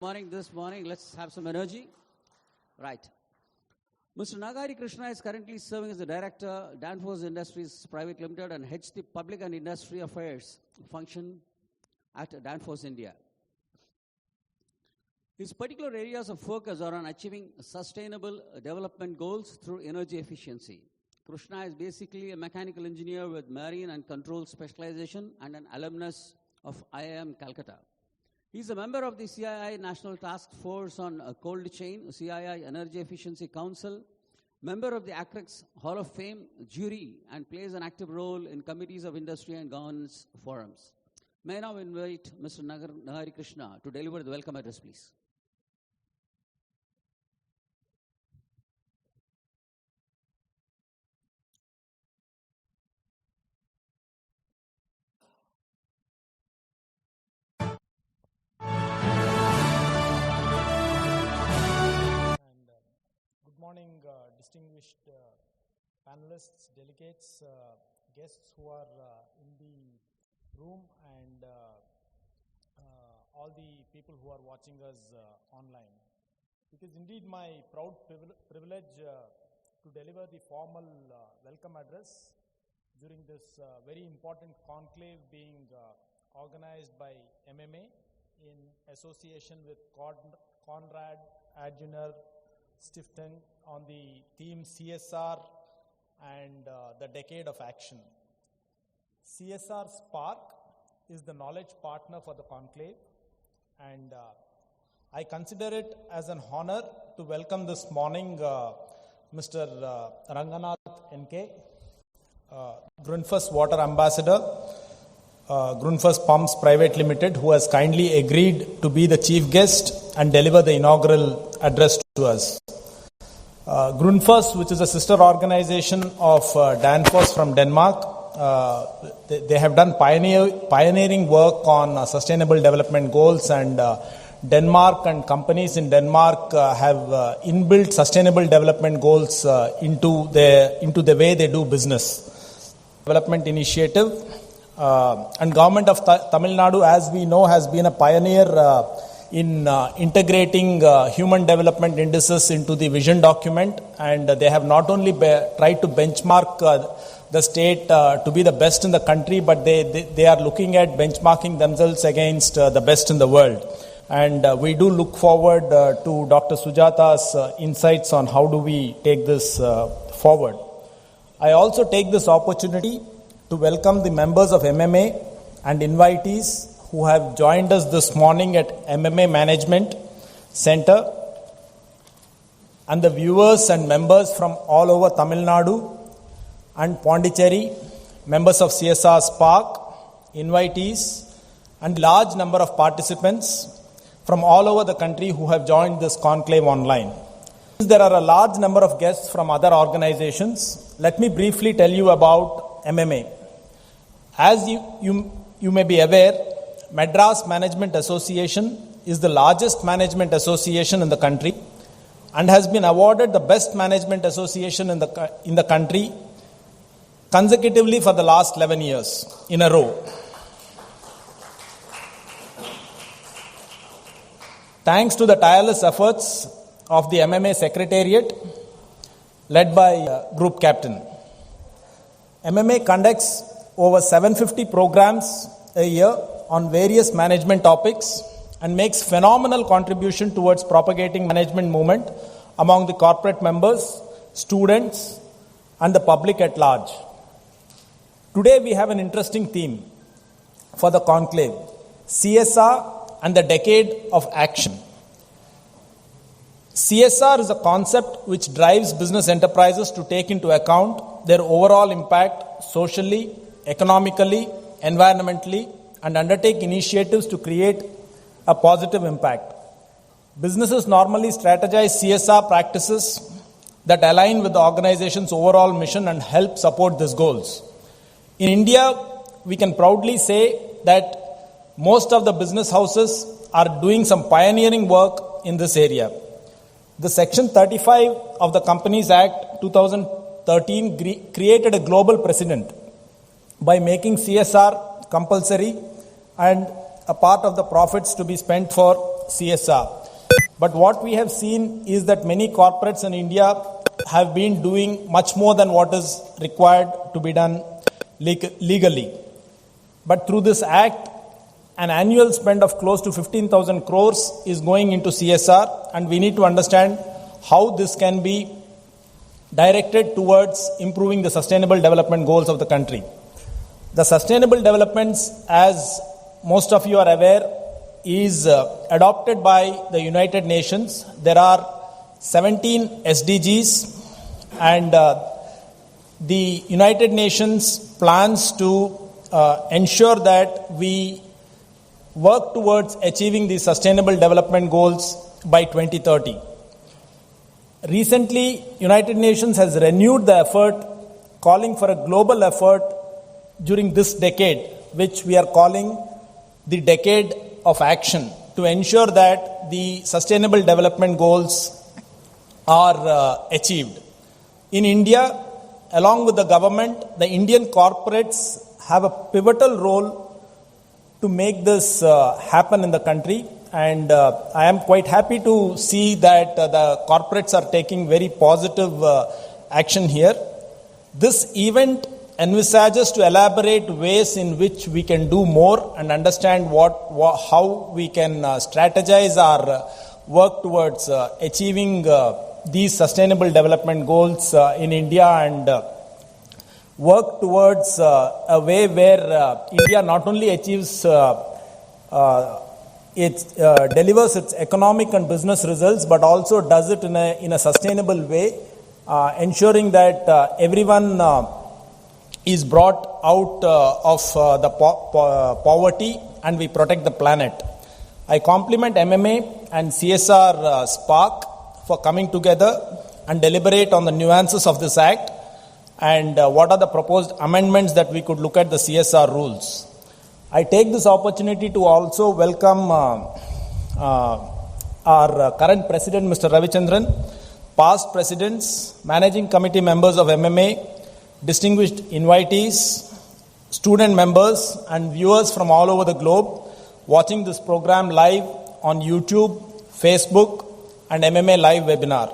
This morning, let's have some energy. Right. Mr. Nagari Krishna is currently serving as the director, Danfoss Industries Private Limited, and heads the public and industry affairs function at Danfoss India. His particular areas of focus are on achieving sustainable development goals through energy efficiency. Krishna is basically a mechanical engineer with marine and control specialization and an alumnus of IIM Calcutta. He is a member of the CII National Task Force on Cold Chain, CII Energy Efficiency Council, member of the ACREX Hall of Fame jury, and plays an active role in committees of industry and governance forums. May I now invite Mr. Nagari Krishna to deliver the welcome address, please. Good morning, distinguished panelists, delegates, guests who are in the room, and all the people who are watching us online. It is indeed my proud privilege to deliver the formal welcome address during this very important conclave being organized by MMA in association with Conrad Adenauer Stiftung on the theme CSR and the Decade of Action. CSR Spark is the knowledge partner for the conclave, and I consider it as an honor to welcome this morning Mr. Ranganath NK, Grundfos Water Ambassador, Grundfos Pumps Private Limited, who has kindly agreed to be the chief guest and deliver the inaugural address to us. Grundfos, which is a sister organization of Danfoss from Denmark, they have done pioneering work on sustainable development goals, and Denmark and companies in Denmark have inbuilt sustainable development goals into the way they do business. Development initiative and government of Tamil Nadu, as we know, has been a pioneer in integrating human development indices into the vision document, and they have not only tried to benchmark the state to be the best in the country, but they are looking at benchmarking themselves against the best in the world. And we do look forward to Dr. Sujata's insights on how do we take this forward. I also take this opportunity to welcome the members of MMA and invitees who have joined us this morning at MMA Management Center, and the viewers and members from all over Tamil Nadu and Pondicherry, members of CSR Spark, invitees, and large number of participants from all over the country who have joined this conclave online. There are a large number of guests from other organizations. Let me briefly tell you about MMA. As you may be aware, Madras Management Association is the largest management association in the country and has been awarded the best management association in the country consecutively for the last 11 years in a row. Thanks to the tireless efforts of the MMA Secretariat led by Group Captain. MMA conducts over 750 programs a year on various management topics and makes phenomenal contribution towards propagating management movement among the corporate members, students, and the public at large. Today we have an interesting theme for the conclave: CSR and the Decade of Action. CSR is a concept which drives business enterprises to take into account their overall impact socially, economically, environmentally, and undertake initiatives to create a positive impact. Businesses normally strategize CSR practices that align with the organization's overall mission and help support these goals. In India, we can proudly say that most of the business houses are doing some pioneering work in this area. The Section 35 of the Companies Act 2013 created a global precedent by making CSR compulsory and a part of the profits to be spent for CSR. But what we have seen is that many corporates in India have been doing much more than what is required to be done legally. But through this act, an annual spend of close to 15,000 crores is going into CSR, and we need to understand how this can be directed towards improving the sustainable development goals of the country. The sustainable developments, as most of you are aware, is adopted by the United Nations. There are 17 SDGs, and the United Nations plans to ensure that we work towards achieving the sustainable development goals by 2030. Recently, United Nations has renewed the effort, calling for a global effort during this decade, which we are calling the decade of action, to ensure that the sustainable development goals are achieved. In India, along with the government, the Indian corporates have a pivotal role to make this happen in the country, and I am quite happy to see that the corporates are taking very positive action here. This event envisages to elaborate ways in which we can do more and understand how we can strategize our work towards achieving these sustainable development goals in India, and work towards a way where India not only achieves delivers its economic and business results, but also does it in a sustainable way, ensuring that everyone is brought out of the poverty, and we protect the planet. I compliment MMA and CSR Spark for coming together and deliberate on the nuances of this act, and what are the proposed amendments that we could look at the CSR rules. I take this opportunity to also welcome our current president, Mr. Ravichandran, past presidents, managing committee members of MMA, distinguished invitees, student members, and viewers from all over the globe watching this program live on YouTube, Facebook, and MMA Live webinar.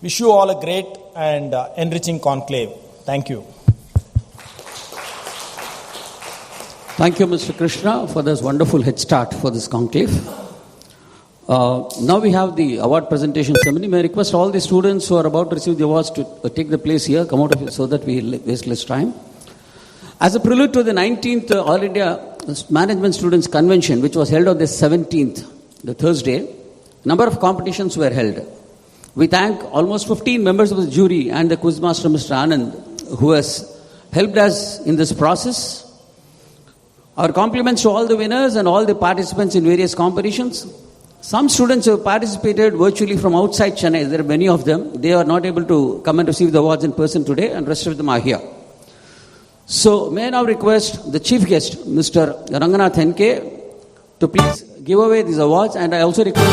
Wish you all a great and enriching conclave. Thank you. Thank you, Mr. Krishna, for this wonderful head start for this conclave. Now we have the award presentation ceremony. May I request all the students who are about to receive the awards to take the place here, come out of it so that we waste less time. As a prelude to the 19th All India Management Students Convention, which was held on the 17th, the Thursday, a number of competitions were held. We thank almost 15 members of the jury and the quizmaster, Mr. Anand, who has helped us in this process. Our compliments to all the winners and all the participants in various competitions. Some students have participated virtually from outside Chennai. There are many of them. They are not able to come and receive the awards in person today, and the rest of them are here. So, may I now request the chief guest, Mr. Ranganath NK, to please give away these awards, and I also request...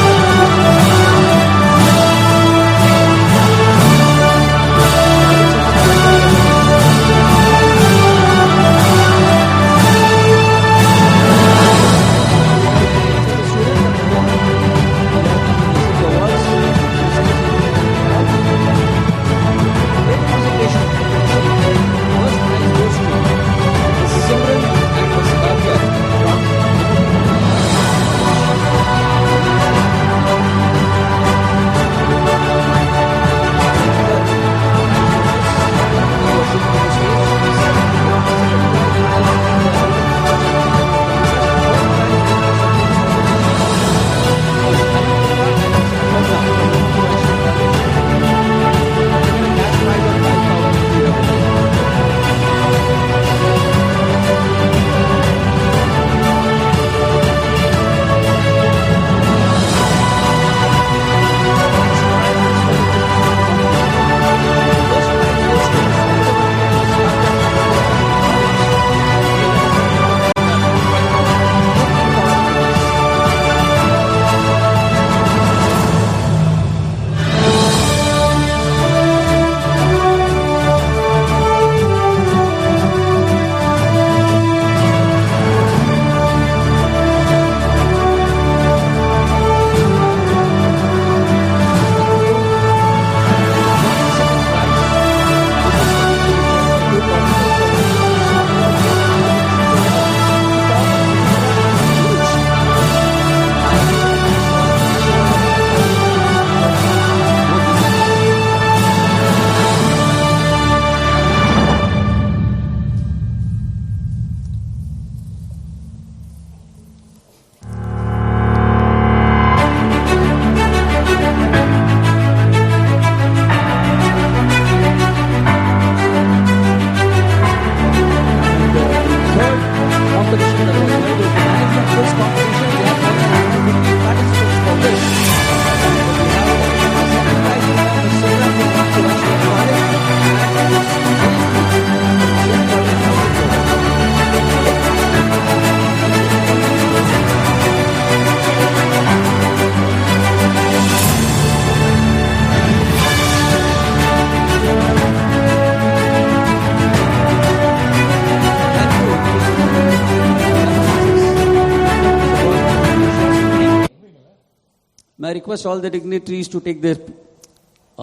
May I request all the dignitaries to take their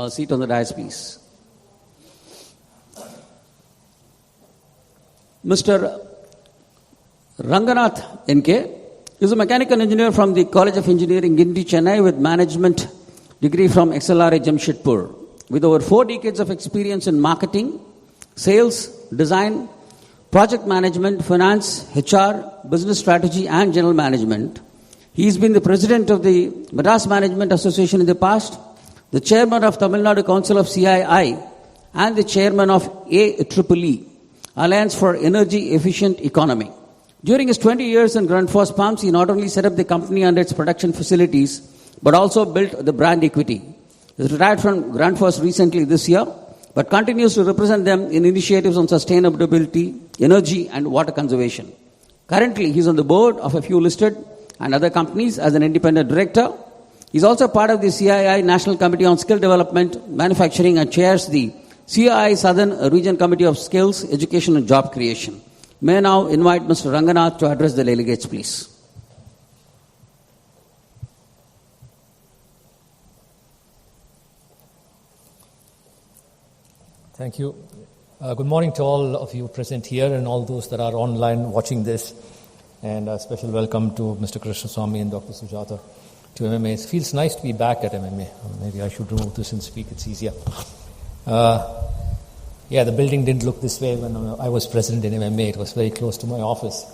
seat on the dais, please. Mr. Ranganath NK is a mechanical engineer from the College of Engineering, Guindy, Chennai, with management degree from XLRA Jamshedpur. With over 4 decades of experience in marketing, sales, design, project management, finance, HR, business strategy, and general management, he's been the president of the Madras Management Association in the past, the chairman of Tamil Nadu Council of CII, and the chairman of AEEE, Alliance for Energy Efficient Economy. During his 20 years in Grundfos Pumps, he not only set up the company and its production facilities, but also built the brand equity. He retired from Grundfos recently this year, but continues to represent them in initiatives on sustainability, energy, and water conservation. Currently, he is on the board of a few listed and other companies as an independent director. He is also part of the CII National Committee on Skill Development, Manufacturing, and chairs the CII Southern Region Committee of Skills, Education, and Job Creation. May I now invite Mr. Ranganath to address the delegates, please. Thank you. Good morning to all of you present here and all those that are online watching this. And a special welcome to Mr. Krishnaswamy and Dr. Sujata to MMA. It feels nice to be back at MMA. Maybe I should remove this and speak, it's easier. The building didn't look this way when I was president in MMA. It was very close to my office.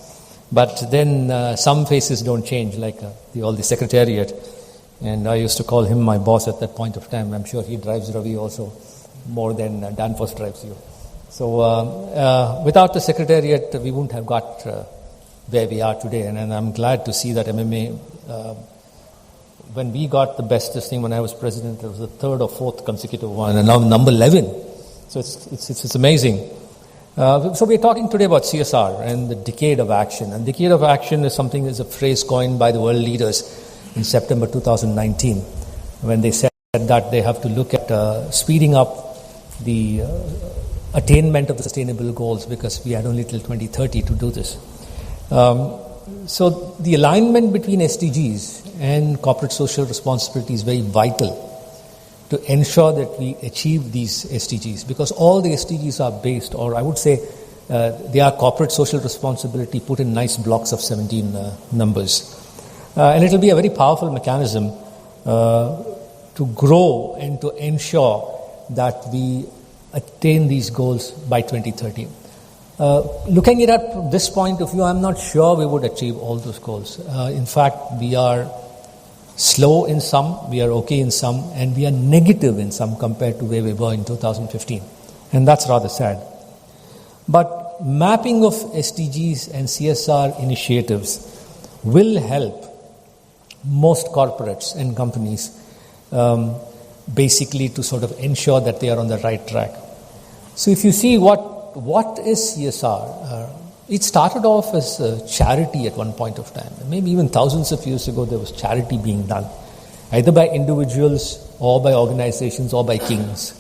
But then some faces don't change, like the secretariat. And I used to call him my boss at that point of time. I'm sure he drives Ravi also more than Danfoss drives you. So without the secretariat, we wouldn't have got where we are today. And I'm glad to see that MMA, when we got the bestest thing when I was president, it was the 3rd or 4th consecutive one, and now number 11. So it's amazing. So we're talking today about CSR and the decade of action. And decade of action is a phrase coined by the world leaders in September 2019, when they said that they have to look at speeding up the attainment of the sustainable goals, because we had only till 2030 to do this. So the alignment between SDGs and corporate social responsibility is very vital to ensure that we achieve these SDGs, because all the SDGs are based, or I would say they are corporate social responsibility put in nice blocks of 17 numbers. And it will be a very powerful mechanism to grow and to ensure that we attain these goals by 2030. Looking at it at this point of view, I'm not sure we would achieve all those goals. In fact, we are slow in some, we are okay in some, and we are negative in some compared to where we were in 2015. And that's rather sad. But mapping of SDGs and CSR initiatives will help most corporates and companies basically to sort of ensure that they are on the right track. So if you see what is CSR, it started off as a charity at one point of time. Maybe even thousands of years ago, there was charity being done, either by individuals or by organizations or by kings.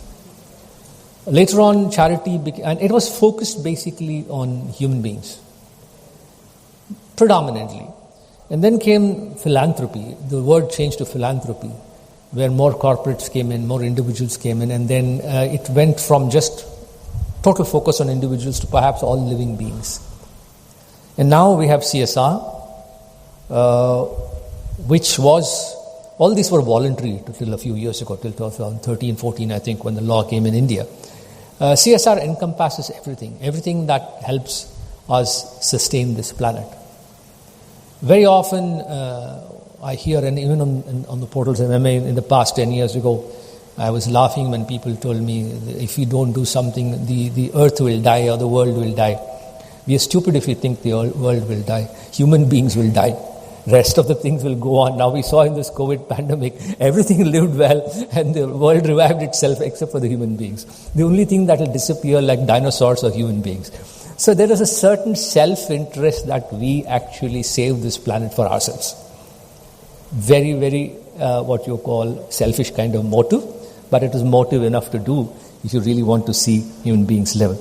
Later on, charity and it was focused basically on human beings, predominantly. And then came philanthropy. The word changed to philanthropy, where more corporates came in, more individuals came in, and then it went from just total focus on individuals to perhaps all living beings. And now we have CSR, which was, all these were voluntary till a few years ago, till 2013, 14, I think, when the law came in India. CSR encompasses everything that helps us sustain this planet. Very often, I hear, and even on the portals of MMA in the past 10 years ago, I was laughing when people told me, if you don't do something, the earth will die or the world will die. We are stupid if we think the world will die. Human beings will die. Rest of the things will go on. Now we saw in this COVID pandemic, everything lived well and the world revived itself except for the human beings. The only thing that will disappear like dinosaurs are human beings. So there is a certain self-interest that we actually save this planet for ourselves. Very, very what you call selfish kind of motive, but it is motive enough to do if you really want to see human beings live.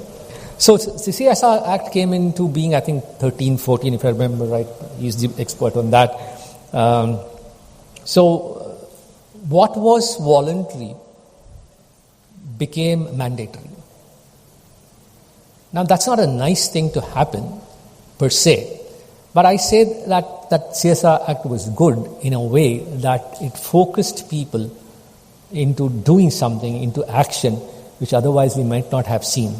So the CSR Act came into being, I think, 13, 14, if I remember right. He's the expert on that. So what was voluntary became mandatory. Now, that's not a nice thing to happen per se, but I say that CSR Act was good in a way that it focused people into doing something, into action, which otherwise we might not have seen.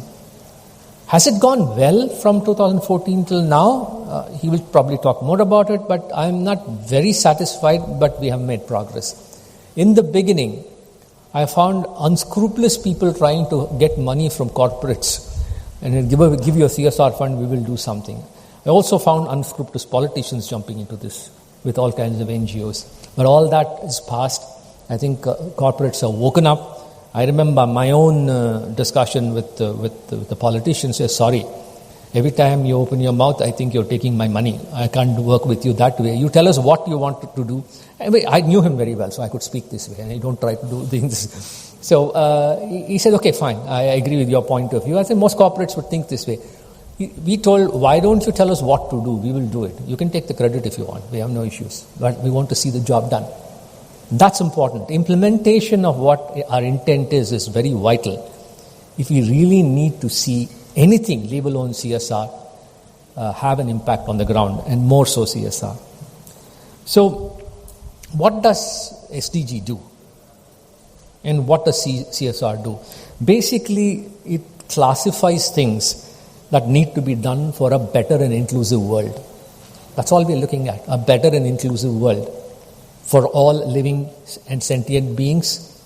Has it gone well from 2014 till now? He will probably talk more about it, but I'm not very satisfied, but we have made progress. In the beginning, I found unscrupulous people trying to get money from corporates and give you a CSR fund, we will do something. I also found unscrupulous politicians jumping into this with all kinds of NGOs. But all that is past. I think corporates are woken up. I remember my own discussion with the politicians. Say, sorry, every time you open your mouth, I think you're taking my money. I can't work with you that way. You tell us what you want to do. I knew him very well, so I could speak this way, and I don't try to do things. So he said, okay, fine, I agree with your point of view. I said, most corporates would think this way. We told, why don't you tell us what to do? We will do it. You can take the credit if you want. We have no issues. But we want to see the job done. That's important. Implementation of what our intent is very vital. If we really need to see anything, leave alone CSR, have an impact on the ground, and more so CSR. So, what does SDG do? And what does CSR do? Basically, it classifies things that need to be done for a better and inclusive world. That's all we're looking at, a better and inclusive world for all living and sentient beings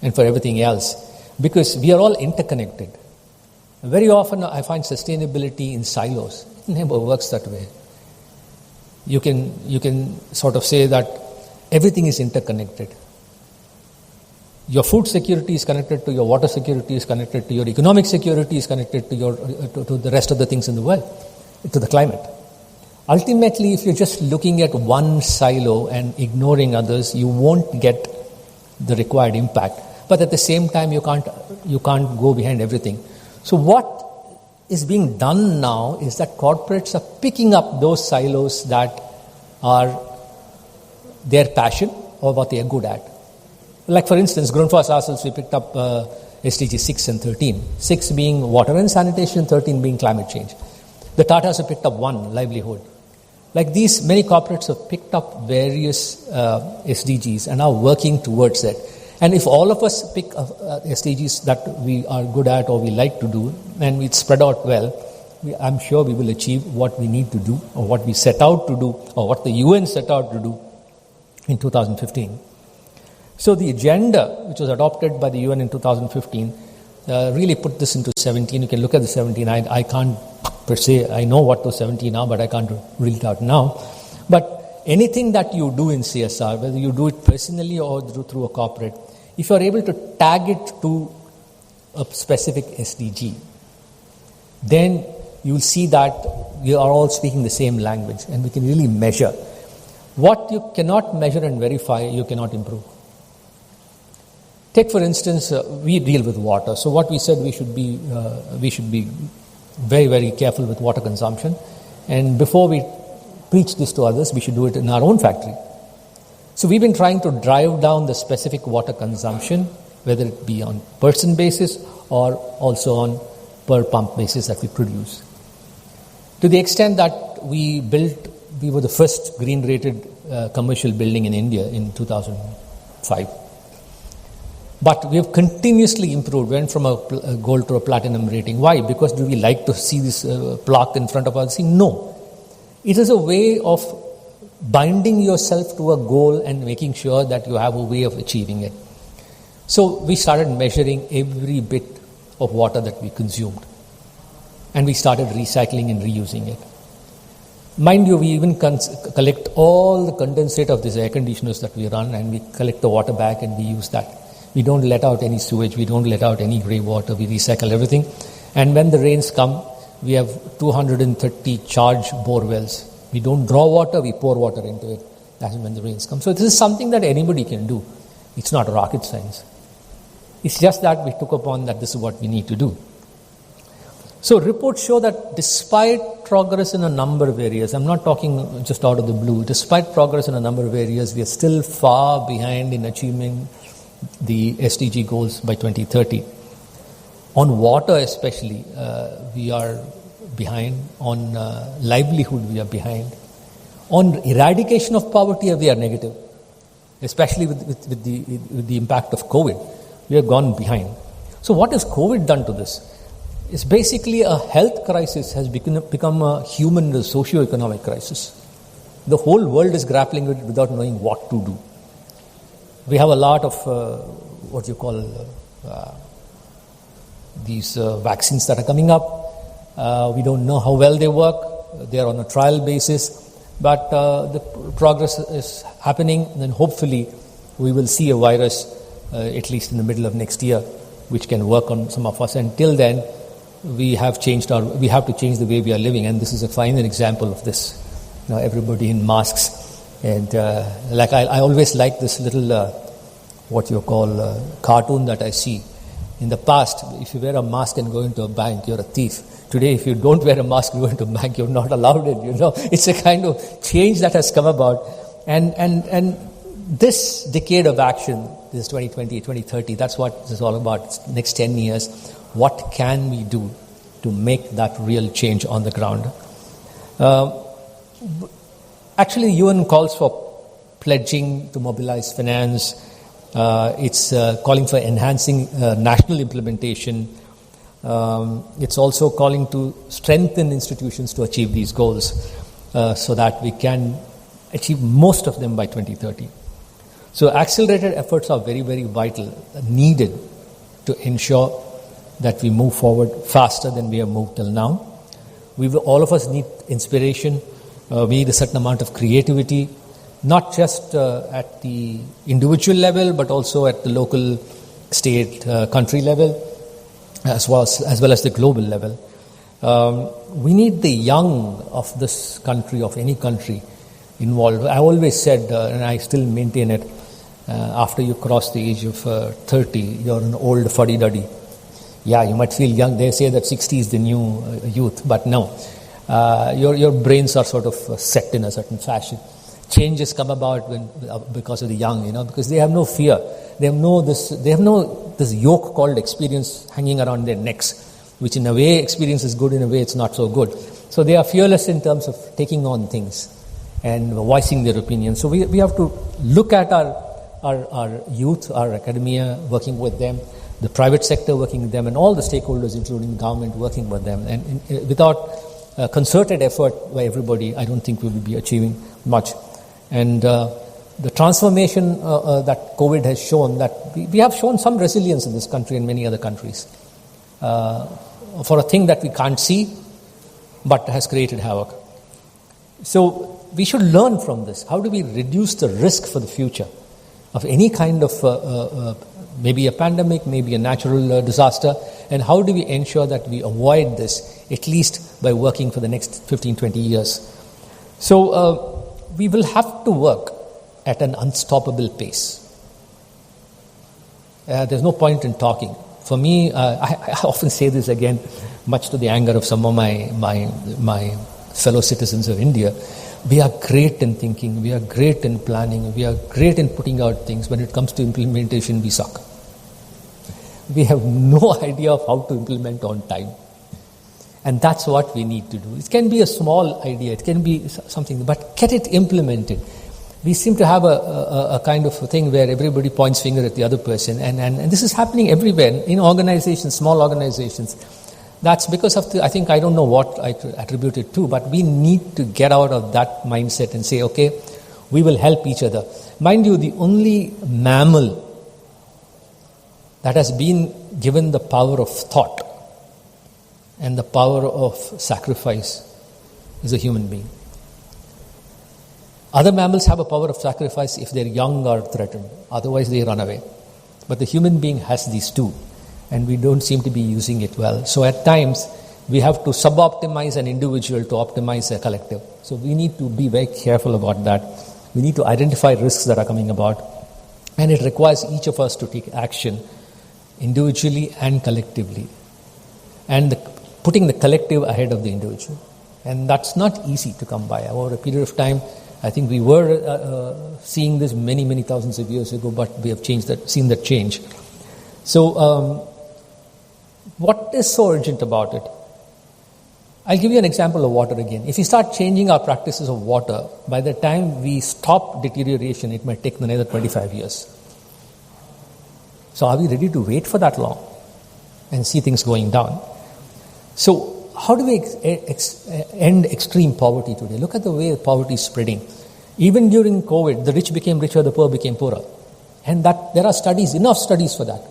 and for everything else. Because we are all interconnected. Very often I find sustainability in silos. It never works that way. You can sort of say that everything is interconnected. Your food security is connected to your water security, is connected to your economic security, is connected to to the rest of the things in the world, to the climate. Ultimately, if you're just looking at one silo and ignoring others, you won't get the required impact. But at the same time, you can't go behind everything. So what is being done now is that corporates are picking up those silos that are their passion or what they are good at. Like for instance, Grundfos ourselves, we picked up SDG 6 and 13. 6 being water and sanitation, 13 being climate change. The Tatas have picked up 1, livelihood. Like these, many corporates have picked up various SDGs and are working towards it. And if all of us pick SDGs that we are good at or we like to do, and we spread out well, I'm sure we will achieve what we need to do, or what we set out to do, or what the UN set out to do in 2015. So the agenda, which was adopted by the UN in 2015, really put this into 17. You can look at the 17. I can't per se, I know what those 17 are, but I can't read it out now. But anything that you do in CSR, whether you do it personally or through a corporate, if you are able to tag it to a specific SDG, then you will see that we are all speaking the same language and we can really measure. What you cannot measure and verify, you cannot improve. Take for instance, we deal with water. So what we said, we should be very, very careful with water consumption. And before we preach this to others, we should do it in our own factory. So we've been trying to drive down the specific water consumption, whether it be on person basis or also on per pump basis that we produce. To the extent that we were the first green rated commercial building in India in 2005. But we have continuously improved, went from a gold to a platinum rating. Why? Because do we like to see this plaque in front of us? No. It is a way of binding yourself to a goal and making sure that you have a way of achieving it. So we started measuring every bit of water that we consumed. And we started recycling and reusing it. Mind you, we even collect all the condensate of these air conditioners that we run, and we collect the water back and we use that. We don't let out any sewage, we don't let out any grey water, we recycle everything. And when the rains come, we have 230 charge bore wells. We don't draw water, we pour water into it. That's when the rains come. So this is something that anybody can do. It's not rocket science. It's just that we took upon that this is what we need to do. So reports show that despite progress in a number of areas, I'm not talking just out of the blue, despite progress in a number of areas, we are still far behind in achieving the SDG goals by 2030. On water especially, we are behind. On livelihood, we are behind. On eradication of poverty, we are negative, especially with the impact of COVID. We have gone behind. So what has COVID done to this? It's basically a health crisis has become a human socio-economic crisis. The whole world is grappling with it without knowing what to do. We have a lot of these vaccines that are coming up. We don't know how well they work. They are on a trial basis. But the progress is happening, and hopefully we will see a virus at least in the middle of next year, which can work on some of us. Until then, we have to change the way we are living, and this is a final example of this. Now everybody in masks, and I always like this little cartoon that I see. In the past, if you wear a mask and go into a bank, you're a thief. Today, if you don't wear a mask and go into a bank, you're not allowed in. It's a kind of change that has come about, and this decade of action, this 2020, 2030, that's what this is all about. It's next 10 years. What can we do to make that real change on the ground? Actually, UN calls for pledging to mobilize finance. It's calling for enhancing national implementation. It's also calling to strengthen institutions to achieve these goals so that we can achieve most of them by 2030. So accelerated efforts are very, very vital, needed to ensure that we move forward faster than we have moved till now. All of us need inspiration. We need a certain amount of creativity, not just at the individual level, but also at the local, state, country level, as well as the global level. We need the young of this country, of any country, involved. I always said, and I still maintain it, after you cross the age of 30, you're an old fuddy-duddy. Yeah, you might feel young. They say that 60 is the new youth, but no. Your brains are sort of set in a certain fashion. Changes come about because of the young, because they have no fear. They have no this yoke called experience hanging around their necks, which in a way experience is good, in a way it's not so good. So they are fearless in terms of taking on things and voicing their opinions. So we have to look at our youth, our academia, working with them, the private sector working with them, and all the stakeholders, including the government, working with them. And without concerted effort by everybody, I don't think we will be achieving much. And the transformation that COVID has shown, that we have shown some resilience in this country and many other countries for a thing that we can't see, but has created havoc. So we should learn from this. How do we reduce the risk for the future of any kind of maybe a pandemic, maybe a natural disaster, and how do we ensure that we avoid this, at least by working for the next 15, 20 years? So we will have to work at an unstoppable pace. There's no point in talking. For me, I often say this again, much to the anger of some of my fellow citizens of India. We are great in thinking, we are great in planning, we are great in putting out things. When it comes to implementation, we suck. We have no idea of how to implement on time. And that's what we need to do. It can be a small idea, it can be something, but get it implemented. We seem to have a kind of a thing where everybody points finger at the other person, and this is happening everywhere, in organizations, small organizations. That's because of I don't know what I attribute it to, but we need to get out of that mindset and say, okay, we will help each other. Mind you, the only mammal that has been given the power of thought and the power of sacrifice is a human being. Other mammals have a power of sacrifice if they're young or threatened. Otherwise, they run away. But the human being has these two, and we don't seem to be using it well. So at times, we have to sub-optimize an individual to optimize a collective. So we need to be very careful about that. We need to identify risks that are coming about, and it requires each of us to take action individually and collectively. And the putting the collective ahead of the individual. And that's not easy to come by. Over a period of time, I think we were seeing this many, many thousands of years ago, but we have seen that change. So, what is so urgent about it? I'll give you an example of water again. If we start changing our practices of water, by the time we stop deterioration, it might take another 25 years. So are we ready to wait for that long and see things going down? So how do we end extreme poverty today? Look at the way poverty is spreading. Even during COVID, the rich became richer, the poor became poorer. And that there are studies, enough studies for that.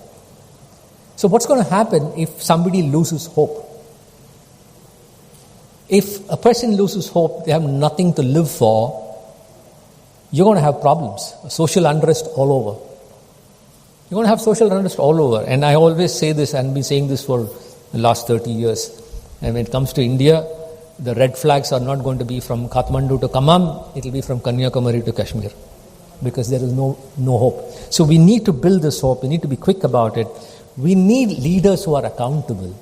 So what's going to happen if somebody loses hope? If a person loses hope, they have nothing to live for, you're going to have problems, social unrest all over. You're going to have social unrest all over. And I always say this, and I've been saying this for the last 30 years. And when it comes to India, the red flags are not going to be from Kathmandu to Khammam, it will be from Kanyakumari to Kashmir. Because there is no hope. So we need to build this hope, we need to be quick about it. We need leaders who are accountable.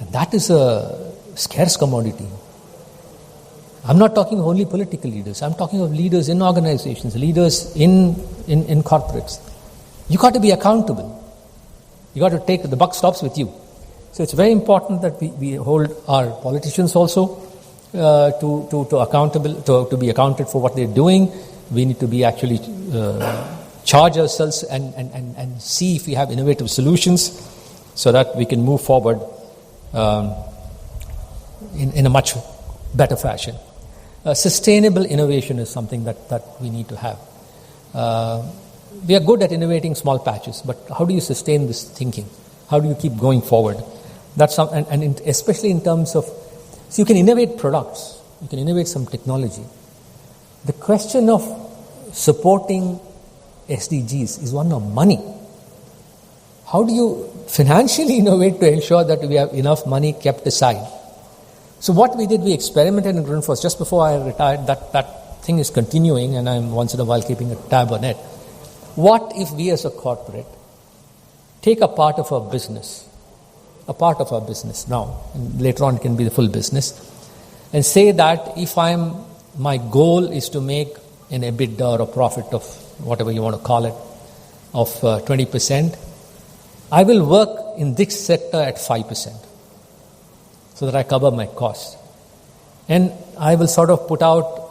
And that is a scarce commodity. I'm not talking of only political leaders. I'm talking of leaders in organizations, leaders in corporates. You got to be accountable. You got to take, the buck stops with you. So it's very important that we hold our politicians also to be accounted for what they're doing. We need to be actually charge ourselves and see if we have innovative solutions so that we can move forward in a much better fashion. Sustainable innovation is something that we need to have. We are good at innovating small patches, but how do you sustain this thinking? How do you keep going forward? That's especially in terms of, so you can innovate products, you can innovate some technology. The question of supporting SDGs is one of money. How do you financially innovate to ensure that we have enough money kept aside? So what we did, we experimented in Grundfos. Just before I retired, that thing is continuing, and I'm once in a while keeping a tab on it. What if we as a corporate take a part of our business now, and later on it can be the full business, and say that if my goal is to make an EBITDA or a profit of whatever you want to call it, of 20%, I will work in this sector at 5%. So that I cover my costs. And I will sort of put out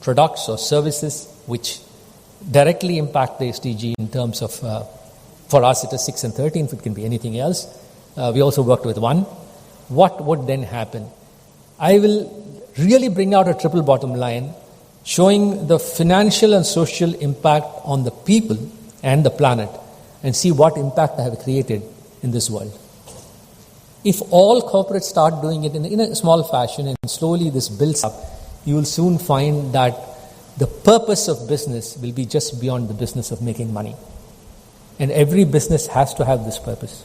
products or services which directly impact the SDG in terms of, for us it is 6 and 13, if it can be anything else. We also worked with 1. What would then happen? I will really bring out a triple bottom line showing the financial and social impact on the people and the planet and see what impact I have created in this world. If all corporates start doing it in a small fashion and slowly this builds up, you will soon find that the purpose of business will be just beyond the business of making money. And every business has to have this purpose.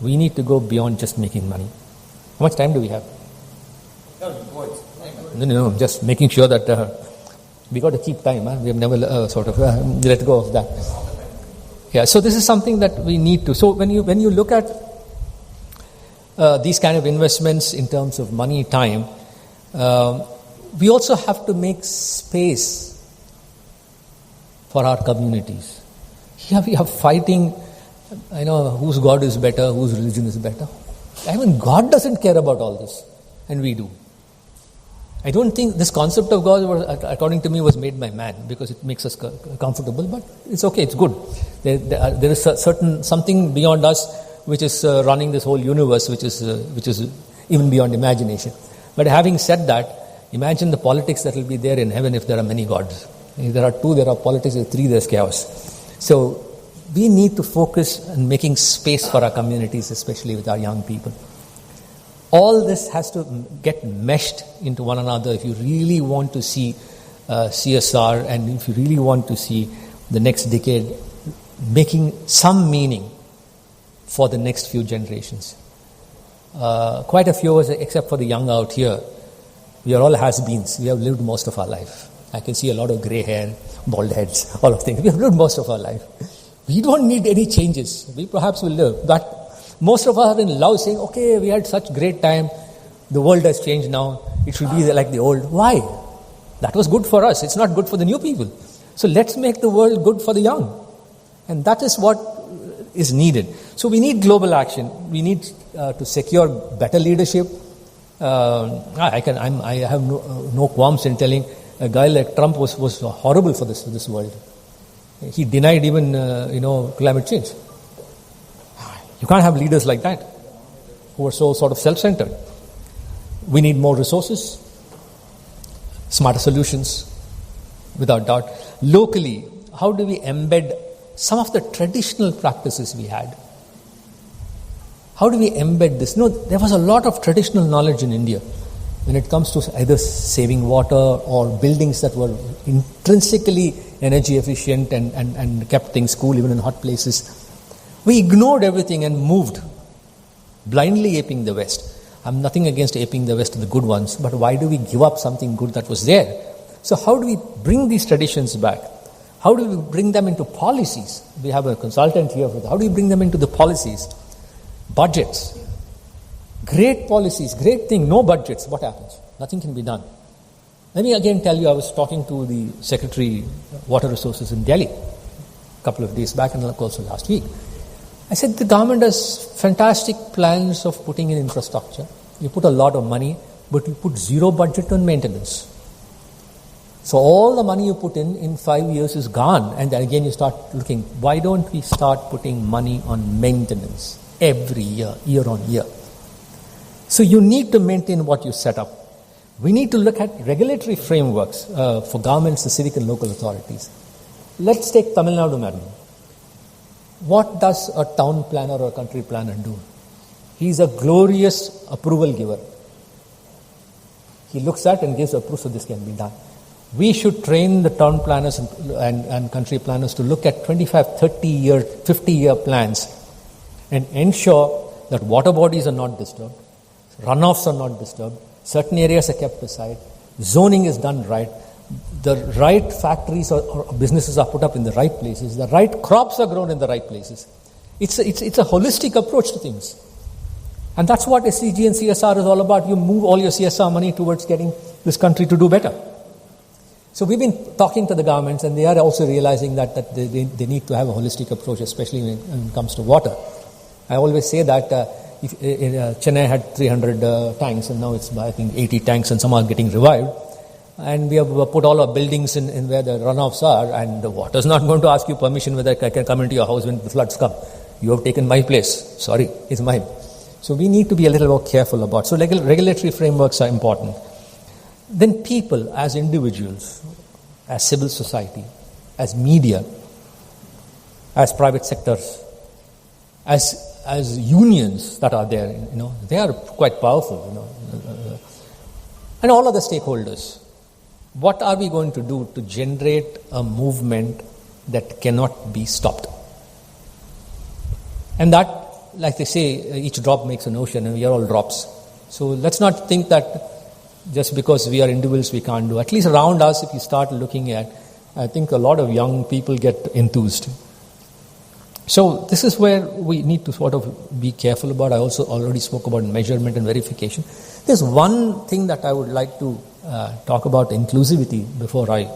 We need to go beyond just making money. How much time do we have? No, I'm just making sure that we got to keep time. We have never let go of that. Yeah, so this is something that we need to. So when you look at these kind of investments in terms of money, time, we also have to make space for our communities. Here we are fighting, whose God is better, whose religion is better. I mean, God doesn't care about all this, and we do. I don't think this concept of God, according to me, was made by man because it makes us comfortable, but it's okay, it's good. There is something beyond us which is running this whole universe, which is even beyond imagination. But having said that, imagine the politics that will be there in heaven if there are many gods. If there are 2, there are politics. If 3, there's chaos. So we need to focus on making space for our communities, especially with our young people. All this has to get meshed into one another if you really want to see CSR and if you really want to see the next decade making some meaning for the next few generations. Quite a few of us, except for the young out here, we are all has-beens. We have lived most of our life. I can see a lot of grey hair, bald heads, all of things. We have lived most of our life. We don't need any changes. We perhaps will live, but Most of us are in love saying, okay, we had such great time. The world has changed now. It should be like the old. Why? That was good for us. It's not good for the new people. So let's make the world good for the young. And that is what is needed. So we need global action. We need to secure better leadership. I have no qualms in telling a guy like Trump was horrible for this world. He denied even climate change. You can't have leaders like that who are so sort of self-centered. We need more resources, smarter solutions, without doubt. Locally, how do we embed some of the traditional practices we had? How do we embed this? There was a lot of traditional knowledge in India when it comes to either saving water or buildings that were intrinsically energy efficient and kept things cool even in hot places. We ignored everything and moved, blindly aping the West. I'm nothing against aping the West, the good ones, but why do we give up something good that was there? So how do we bring these traditions back? How do we bring them into policies? We have a consultant here for that. How do we bring them into the policies? Budgets. Great policies, great thing. No budgets. What happens? Nothing can be done. Let me again tell you, I was talking to the Secretary of Water Resources in Delhi a couple of days back and also last week. I said the government has fantastic plans of putting in infrastructure. You put a lot of money, but you put zero budget on maintenance. So all the money you put in 5 years is gone. And then again you start looking, why don't we start putting money on maintenance every year, year on year? So you need to maintain what you set up. We need to look at regulatory frameworks for governments, the civic and local authorities. Let's take Tamil Nadu, madam. What does a town planner or a country planner do? He's a glorious approval giver. He looks at and gives approval so this can be done. We should train the town planners and country planners to look at 25, 30-year, 50-year plans and ensure that water bodies are not disturbed, runoffs are not disturbed, certain areas are kept aside, zoning is done right, the right factories or businesses are put up in the right places, the right crops are grown in the right places. It's a holistic approach to things. And that's what SDG and CSR is all about. You move all your CSR money towards getting this country to do better. So we've been talking to the governments, and they are also realizing that they need to have a holistic approach, especially when it comes to water. I always say that if Chennai had 300 tanks, and now it's, I think, 80 tanks, and some are getting revived. And we have put all our buildings in where the runoffs are, and the water is not going to ask you permission whether I can come into your house when the floods come. You have taken my place. Sorry, it's mine. So we need to be a little more careful about. So regulatory frameworks are important. Then people as individuals, as civil society, as media, as private sectors, as unions that are there, they are quite powerful, and all other stakeholders. What are we going to do to generate a movement that cannot be stopped? And that, like they say, each drop makes an ocean, and we are all drops. So let's not think that just because we are individuals we can't do. At least around us, if you start looking at, I think a lot of young people get enthused. So this is where we need to sort of be careful about. I also already spoke about measurement and verification. There's one thing that I would like to talk about, inclusivity, before I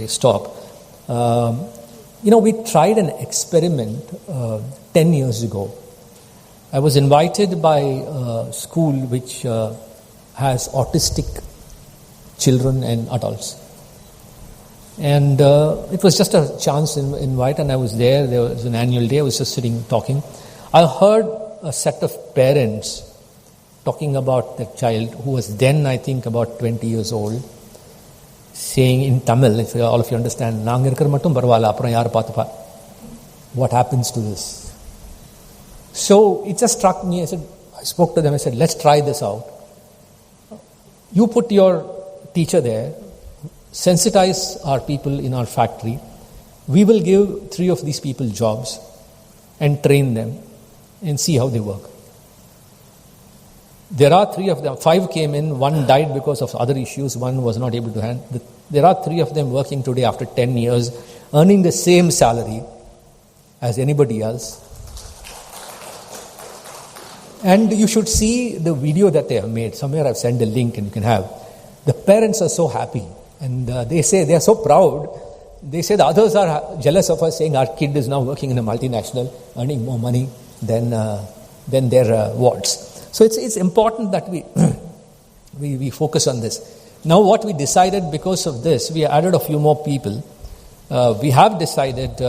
stop. We tried an experiment 10 years ago. I was invited by a school which has autistic children and adults. And it was just a chance invite, and I was there. There was an annual day. I was just sitting talking. I heard a set of parents talking about the child who was then, I think, about 20 years old, saying in Tamil, if all of you understand, what happens to this? So it just struck me. I spoke to them. I said, let's try this out. You put your teacher there, sensitize our people in our factory. We will give 3 of these people jobs and train them and see how they work. There are 3 of them. 5 came in. 1 died because of other issues. 1 was not able to handle. There are 3 of them working today after 10 years, earning the same salary as anybody else. And you should see the video that they have made. Somewhere I've sent a link and you can have. The parents are so happy. And they say they are so proud. They say the others are jealous of us, saying our kid is now working in a multinational, earning more money than their wards. So it's important that we focus on this. Now what we decided because of this, we added a few more people. We have decided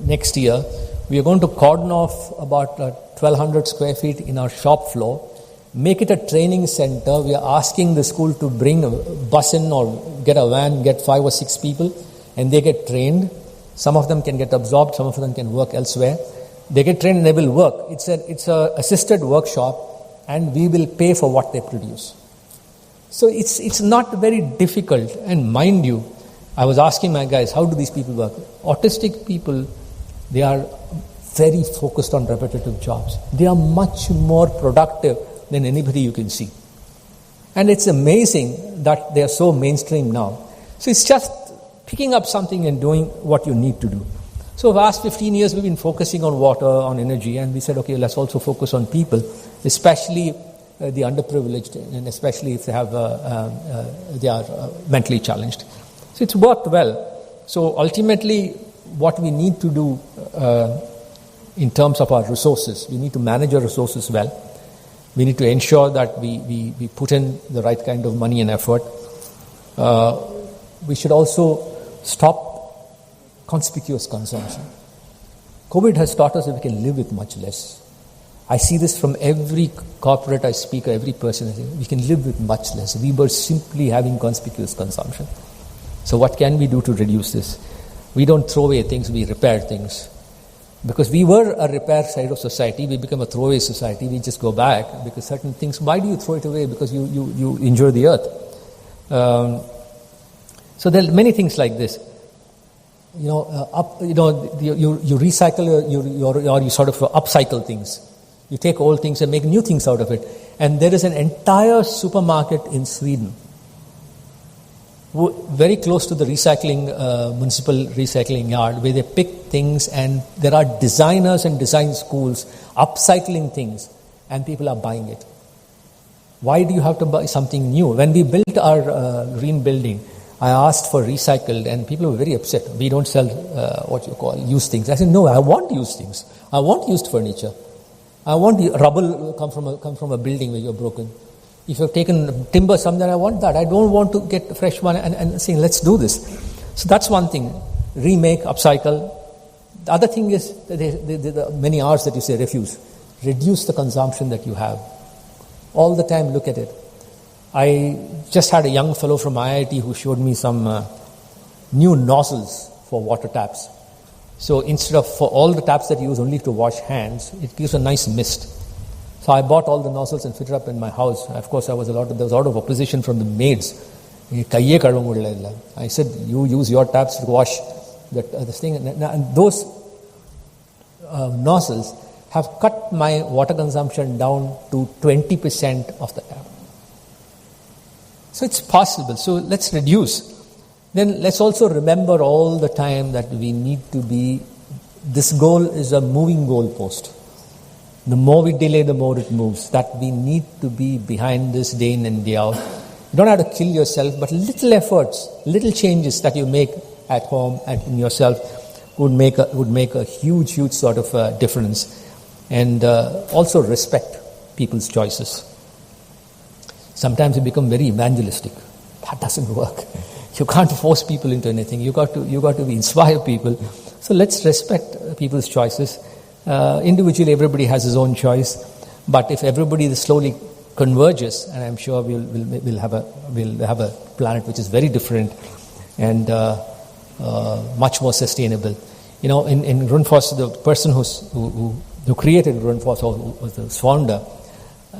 next year we are going to cordon off about 1,200 square feet in our shop floor, make it a training center. We are asking the school to bring a bus in or get a van, get 5 or 6 people, and they get trained. Some of them can get absorbed, some of them can work elsewhere. They get trained and they will work. It's a assisted workshop, and we will pay for what they produce. So it's not very difficult. And mind you, I was asking my guys, how do these people work? Autistic people, they are very focused on repetitive jobs. They are much more productive than anybody you can see. And it's amazing that they are so mainstream now. So it's just picking up something and doing what you need to do. So the last 15 years we've been focusing on water, on energy, and we said, okay, let's also focus on people, especially the underprivileged, and especially if they are mentally challenged. So it's worked well. So ultimately, what we need to do in terms of our resources, we need to manage our resources well. We need to ensure that we put in the right kind of money and effort. We should also stop conspicuous consumption. COVID has taught us that we can live with much less. I see this from every corporate I speak, every person I think, we can live with much less. We were simply having conspicuous consumption. So what can we do to reduce this? We don't throw away things, we repair things. Because we were a repair side of society, we become a throwaway society, we just go back. Because certain things, why do you throw it away? Because you injure the earth. So there are many things like this. You recycle or you sort of upcycle things. You take old things and make new things out of it. And there is an entire supermarket in Sweden, very close to the municipal recycling yard, where they pick things, and there are designers and design schools upcycling things, and people are buying it. Why do you have to buy something new? When we built our green building, I asked for recycled, and people were very upset. We don't sell used things. I said, no, I want used things. I want used furniture. I want the rubble come from a building where you're broken. If you've taken timber somewhere, I want that. I don't want to get fresh one and saying, let's do this. So that's one thing. Remake, upcycle. The other thing is the many hours that you say refuse. Reduce the consumption that you have. All the time, look at it. I just had a young fellow from IIT who showed me some new nozzles for water taps. So instead of for all the taps that you use only to wash hands, it gives a nice mist. So I bought all the nozzles and fitted up in my house. Of course, there was a lot of opposition from the maids. I said, you use your taps to wash this thing. And those nozzles have cut my water consumption down to 20% of the tap. So it's possible. So let's reduce. Then let's also remember all the time that we need to be, this goal is a moving goalpost. The more we delay, the more it moves. That we need to be behind this day in and day out. You don't have to kill yourself, but little efforts, little changes that you make at home and in yourself would make a huge sort of difference. And also respect people's choices. Sometimes you become very evangelistic. That doesn't work. You can't force people into anything. You got to inspire people. So let's respect people's choices. Individually, everybody has his own choice. But if everybody slowly converges, and I'm sure we'll have a planet which is very different and much more sustainable. You know, in Grundfos, the person who created Grundfos, or was the founder,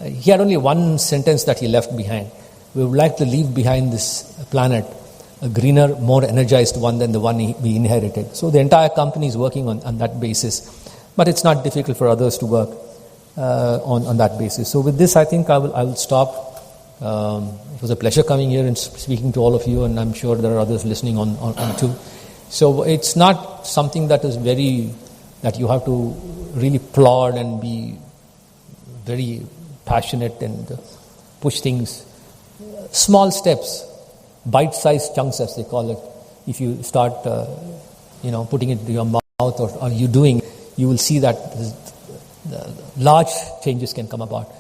he had only one sentence that he left behind. We would like to leave behind this planet a greener, more energized one than the one we inherited. So the entire company is working on that basis. But it's not difficult for others to work on that basis. So with this, I think I will stop. It was a pleasure coming here and speaking to all of you, and I'm sure there are others listening on too. So it's not something that is that you have to really plod and be very passionate and push things. Small steps, bite-sized chunks as they call it. If you start, putting it into your mouth or you doing, you will see that large changes can come about.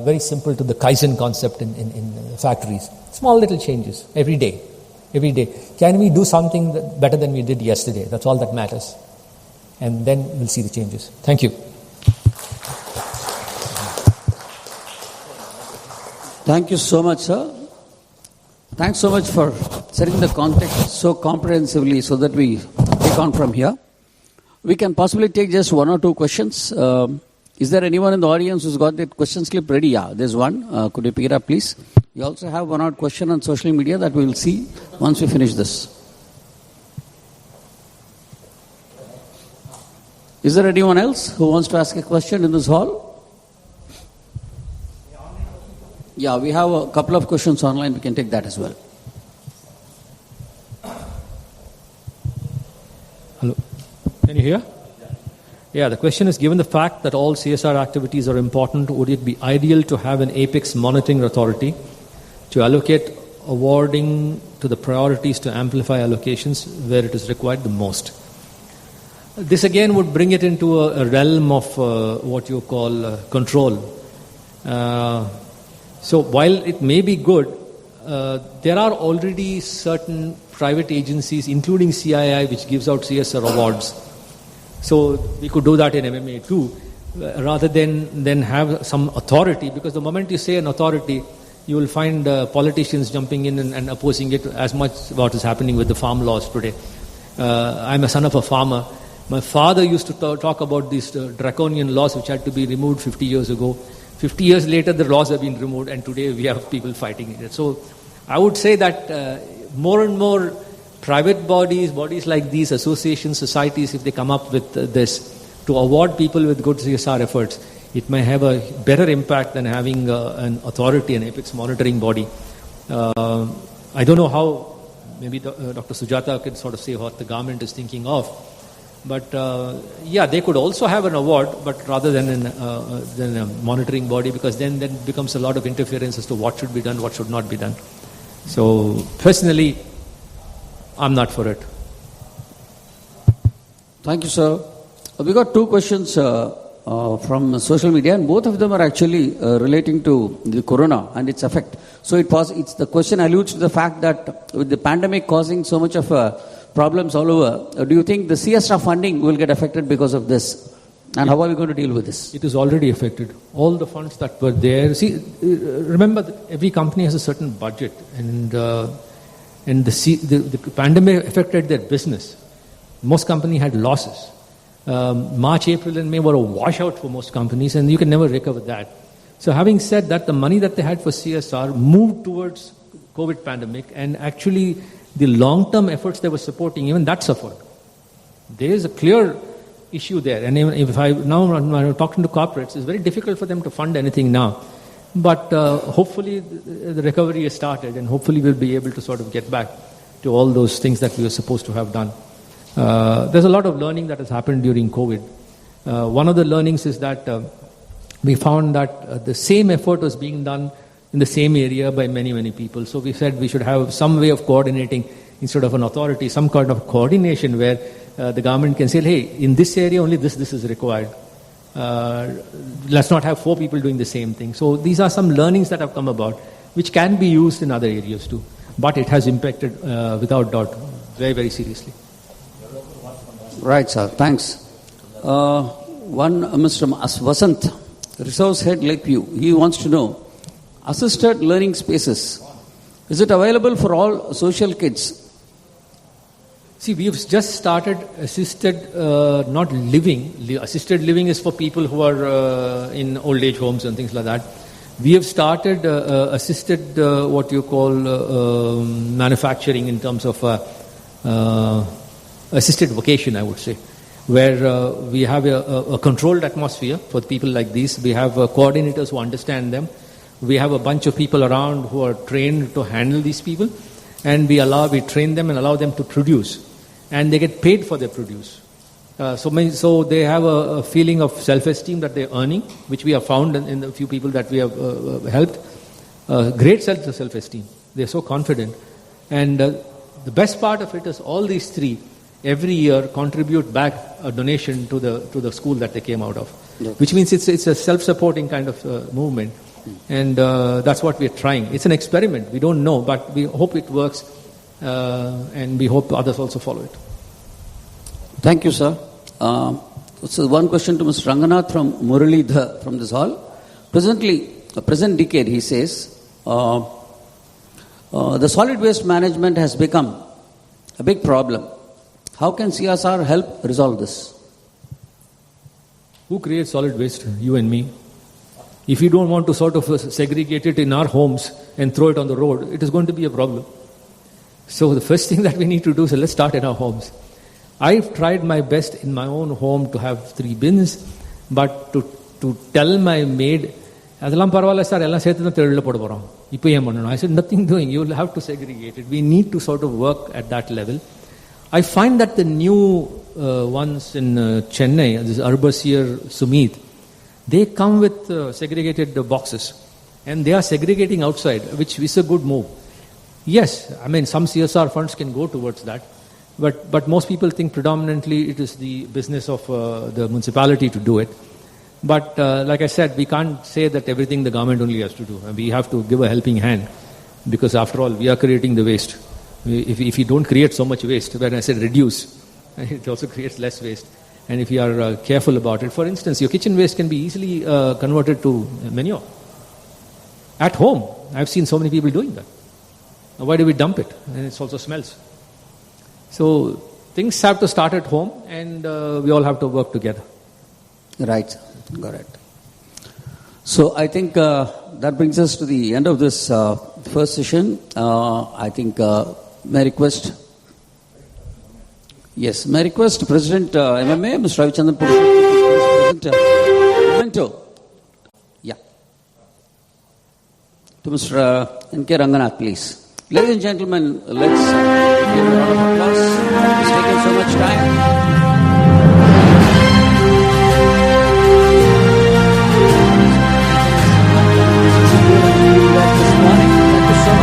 Very simple to the Kaizen concept in factories. Small little changes every day. Every day. Can we do something better than we did yesterday? That's all that matters. And then we'll see the changes. Thank you. Thank you so much, sir. Thanks so much for setting the context so comprehensively so that we take on from here. We can possibly take just one or two questions. Is there anyone in the audience who's got that question slip ready? Yeah, there's one. Could you pick it up, please? We also have one odd question on social media that we will see once we finish this. Is there anyone else who wants to ask a question in this hall? Yeah, we have a couple of questions online. We can take that as well. Hello. Can you hear? Yeah, the question is, given the fact that all CSR activities are important, would it be ideal to have an apex monitoring authority to allocate awarding to the priorities to amplify allocations where it is required the most? This again would bring it into a realm of what you call control. So while it may be good, there are already certain private agencies, including CII, which gives out CSR awards. So we could do that in MMA too, rather than have some authority, because the moment you say an authority, you will find politicians jumping in and opposing it as much what is happening with the farm laws today. I'm a son of a farmer. My father used to talk about these draconian laws which had to be removed 50 years ago. 50 years later, the laws have been removed, and today we have people fighting it. So I would say that more and more private bodies like these, associations, societies, if they come up with this to award people with good CSR efforts, it may have a better impact than having an authority, an apex monitoring body. I don't know how, maybe Dr. Sujata can sort of say what the government is thinking of. But they could also have an award, but rather than a monitoring body, because then becomes a lot of interference as to what should be done, what should not be done. So personally, I'm not for it. Thank you, sir. We got two questions from social media, and both of them are actually relating to the corona and its effect. So it's the question alludes to the fact that with the pandemic causing so much of problems all over, do you think the CSR funding will get affected because of this? And how are we going to deal with this? It is already affected. All the funds that were there. See, remember that every company has a certain budget, and the pandemic affected their business. Most companies had losses. March, April, and May were a washout for most companies, and you can never recover that. So having said that, the money that they had for CSR moved towards COVID pandemic, and actually the long-term efforts they were supporting, even that suffered. There is a clear issue there. And even when I'm talking to corporates, it's very difficult for them to fund anything now. But hopefully the recovery has started, and hopefully we'll be able to sort of get back to all those things that we were supposed to have done. There's a lot of learning that has happened during COVID. One of the learnings is that we found that the same effort was being done in the same area by many, many people. So we said we should have some way of coordinating instead of an authority, some kind of coordination where the government can say, hey, in this area only this is required. Let's not have 4 people doing the same thing. So these are some learnings that have come about, which can be used in other areas too. But it has impacted, without doubt, very, very seriously. Right, sir. Thanks. One, Mr. Vasant, Resource Head Lakeview, he wants to know, assisted learning spaces, is it available for all social kids? See, we've just started assisted not living. Assisted living is for people who are in old age homes and things like that. We have started assisted what you call manufacturing in terms of assisted vocation, I would say, where we have a controlled atmosphere for people like these. We have coordinators who understand them. We have a bunch of people around who are trained to handle these people, and we train them and allow them to produce, and they get paid for their produce. So they have a feeling of self-esteem that they're earning, which we have found in the few people that we have helped. Great self-esteem. They're so confident. And the best part of it is all these three every year contribute back a donation to the school that they came out of, which means it's a self-supporting kind of movement. And that's what we're trying. It's an experiment. We don't know, but we hope it works, and we hope others also follow it. Thank you, sir. So one question to Mr. Ranganath from Muralidhar from this hall. Present decade, he says, the solid waste management has become a big problem. How can CSR help resolve this? Who creates solid waste? You and me. If you don't want to sort of segregate it in our homes and throw it on the road, it is going to be a problem. So the first thing that we need to do is let's start in our homes. I've tried my best in my own home to have 3 bins, but to tell my maid, I said, nothing doing, you will have to segregate it. We need to sort of work at that level. I find that the new ones in Chennai, this Arbasier Sumit, they come with segregated boxes, and they are segregating outside, which is a good move. Yes, I mean, some CSR funds can go towards that. But most people think predominantly it is the business of the municipality to do it. But like I said, we can't say that everything the government only has to do. We have to give a helping hand, because after all, we are creating the waste. If you don't create so much waste, when I said reduce, it also creates less waste. And if you are careful about it, for instance, your kitchen waste can be easily converted to manure. At home, I've seen so many people doing that. Why do we dump it? And it also smells. So things have to start at home, and we all have to work together. Right, correct. So I think that brings us to the end of this first session. I think may I request President MMA, Mr. Ravichandran Purushotham, President Memento. Yeah. To Mr. N.K. Ranganath, please. Ladies and gentlemen, let's give a round of applause. It's taken so much time. This morning. Thank you so much, sir.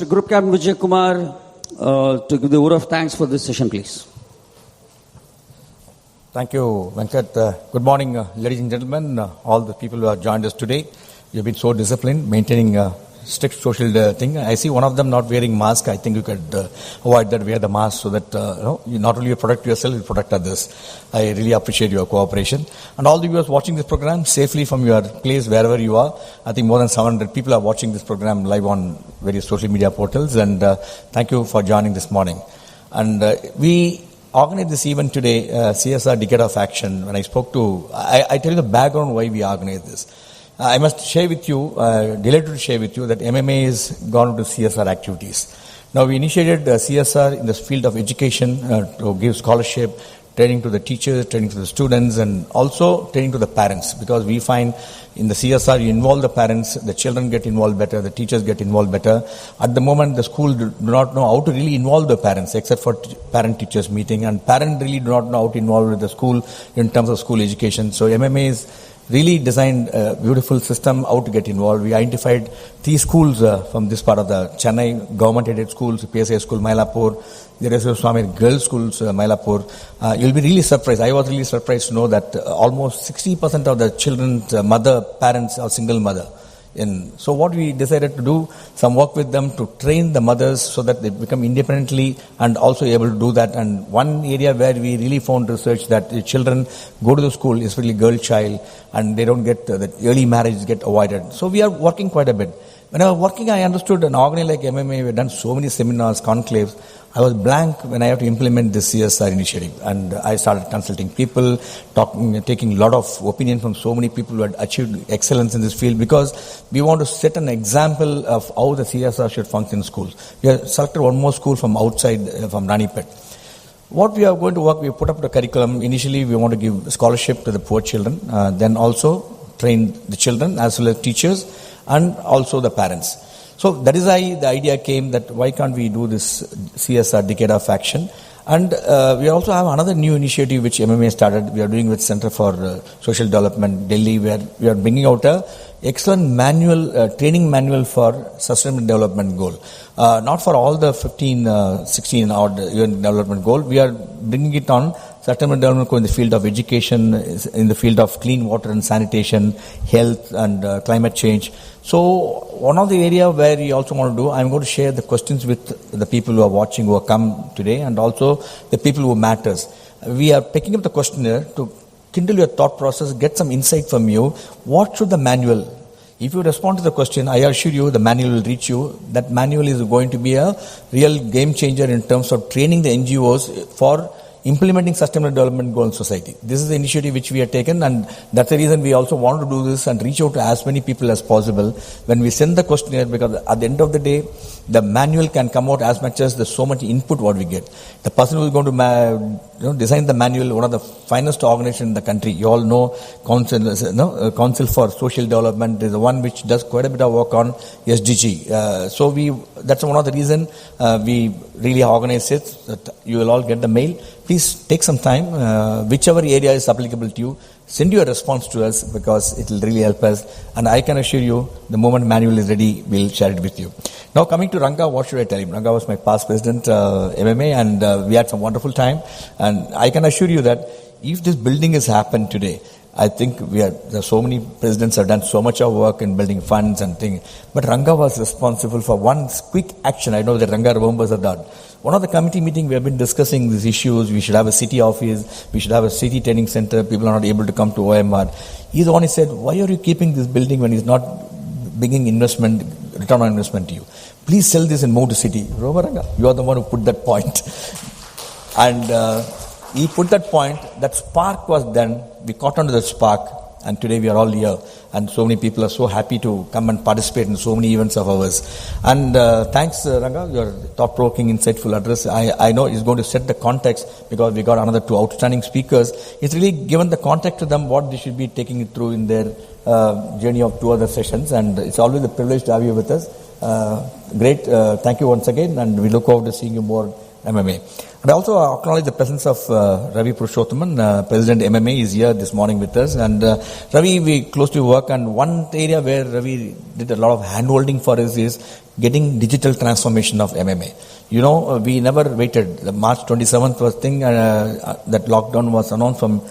Group Captain Vijay Kumar to give the word of thanks for this session, please. Thank you, Venkat. Good morning, ladies and gentlemen, all the people who have joined us today. You've been so disciplined, maintaining strict social thing. I see one of them not wearing mask. I think you could avoid that, wear the mask so that you not only protect yourself, you protect others. I really appreciate your cooperation. And all the viewers watching this program safely from your place, wherever you are. I think more than 700 people are watching this program live on various social media portals. And thank you for joining this morning. And we organized this event today, CSR Decade of Action. When I spoke to, I tell you the background why we organized this. I must share with you, delighted to share with you that MMA has gone into CSR activities. Now we initiated CSR in the field of education to give scholarship, training to the teachers, training to the students, and also training to the parents, because we find in the CSR you involve the parents, the children get involved better, the teachers get involved better. At the moment the school do not know how to really involve the parents except for parent-teachers meeting, and parents really do not know how to involve with the school in terms of school education. So MMA is really designed a beautiful system how to get involved. We identified 3 schools from this part of the Chennai, government-aided schools, PSI school, Mylapore, the Resur Swami girls' schools, Mylapore. You'll be really surprised. I was really surprised to know that almost 60% of the children's parents are single mother. So what we decided to do, some work with them to train the mothers so that they become independently and also able to do that. And one area where we really found research that the children go to the school, especially girl child, and they don't get the early marriage get avoided. So we are working quite a bit. When I was working, I understood an organization like MMA, we've done so many seminars, conclaves. I was blank when I have to implement this CSR initiative. And I started consulting people, taking a lot of opinion from so many people who had achieved excellence in this field, because we want to set an example of how the CSR should function in schools. We have selected one more school from outside, from Ranipet. What we are going to work, we put up the curriculum. Initially, we want to give scholarship to the poor children, then also train the children as well as teachers, and also the parents. So that is why the idea came that why can't we do this CSR Decade of Action. And we also have another new initiative which MMA started. We are doing with Center for Social Development, Delhi, where we are bringing out a excellent manual, training manual for Sustainable Development Goal. Not for all the 15, 16 odd UN Development Goal. We are bringing it on Sustainable Development Goal in the field of education, in the field of clean water and sanitation, health and climate change. So one of the areas where we also want to do, I'm going to share the questions with the people who are watching, who have come today, and also the people who matters. We are picking up the questionnaire to kindle your thought process, get some insight from you. What should the manual? If you respond to the question, I assure you the manual will reach you. That manual is going to be a real game changer in terms of training the NGOs for implementing Sustainable Development Goal in society. This is the initiative which we have taken, and that's the reason we also want to do this and reach out to as many people as possible when we send the questionnaire, because at the end of the day, the manual can come out as much as there's so much input what we get. The person who is going to design the manual, one of the finest organizations in the country. You all know Council for Social Development is the one which does quite a bit of work on SDG. So that's one of the reasons we really organize it, that you will all get the mail. Please take some time, whichever area is applicable to you, send your response to us, because it will really help us. And I can assure you, the moment manual is ready, we'll share it with you. Now coming to Ranga, what should I tell him? Ranga was my past president, MMA, and we had some wonderful time. And I can assure you that if this building has happened today, I think there's so many presidents have done so much of work in building funds and things. But Ranga was responsible for one quick action. I know that Ranga remembers of that. One of the committee meetings, we have been discussing these issues. We should have a city office. We should have a city training center. People are not able to come to OMR. He's the one who said, why are you keeping this building when it's not bringing investment, return on investment to you? Please sell this and move to city. Remember, Ranga? You are the one who put that point. And he put that point. That spark was then. We caught onto the spark. And today we are all here, and so many people are so happy to come and participate in so many events of ours. And thanks, Ranga, your thought-provoking, insightful address. I know it's going to set the context, because we got another two outstanding speakers. It's really given the context to them what they should be taking it through in their journey of 2 other sessions. And it's always a privilege to have you with us. Great. Thank you once again, and we look forward to seeing you more MMA. And I also acknowledge the presence of Ravi Purushothaman, President MMA, is here this morning with us. And Ravi, we closely work, and one area where Ravi did a lot of hand-holding for us is getting digital transformation of MMA. You know, we never waited. The March 27th was thing, that lockdown was announced. From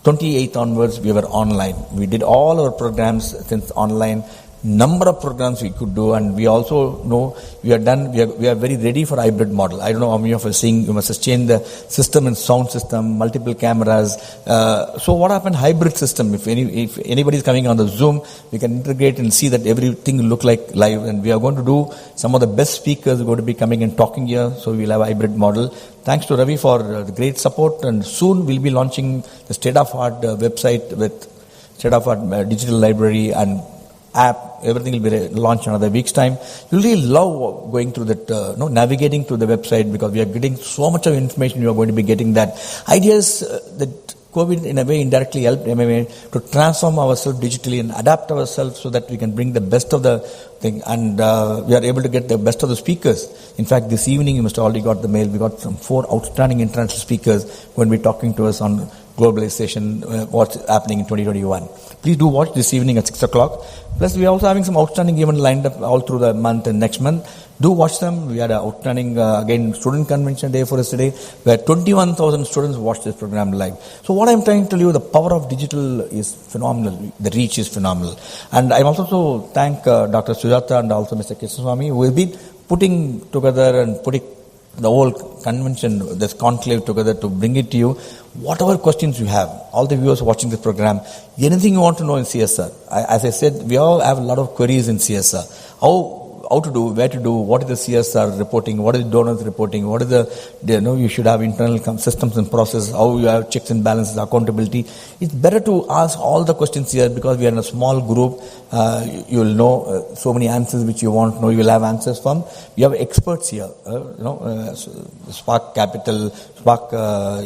28th onwards, we were online. We did all our programs since online. Number of programs we could do, and we also know we are very ready for hybrid model. I don't know how many of us seeing, you must have changed the system and sound system, multiple cameras. So what happened? Hybrid system. If anybody is coming on the Zoom, we can integrate and see that everything will look like live. And we are going to do, some of the best speakers are going to be coming and talking here. So we'll have a hybrid model. Thanks to Ravi for the great support. And soon we'll be launching the state-of-art website with state-of-art digital library and app. Everything will be launched in another week's time. You'll really love going through that, navigating through the website, because we are getting so much of information. You are going to be getting that. Ideas that COVID in a way indirectly helped MMA to transform ourselves digitally and adapt ourselves so that we can bring the best of the thing. And we are able to get the best of the speakers. In fact, this evening, you must have already got the mail. We got some 4 outstanding international speakers going to be talking to us on globalization, what's happening in 2021. Please do watch this evening at 6 o'clock. Plus, we are also having some outstanding events lined up all through the month and next month. Do watch them. We had an outstanding, again, student convention day for us today, where 21,000 students watched this program live. So what I'm trying to tell you, the power of digital is phenomenal. The reach is phenomenal. And I also thank Dr. Sujata and also Mr. Kiswami, who have been putting together and putting the whole convention, this conclave together to bring it to you. Whatever questions you have, all the viewers watching this program, anything you want to know in CSR. As I said, we all have a lot of queries in CSR. How to do, where to do, what is the CSR reporting, what is donors reporting, what is you should have internal systems and process, how you have checks and balances, accountability. It's better to ask all the questions here because we are in a small group. You will know so many answers which you want to know. You will have answers from. We have experts here. Spark Capital, Spark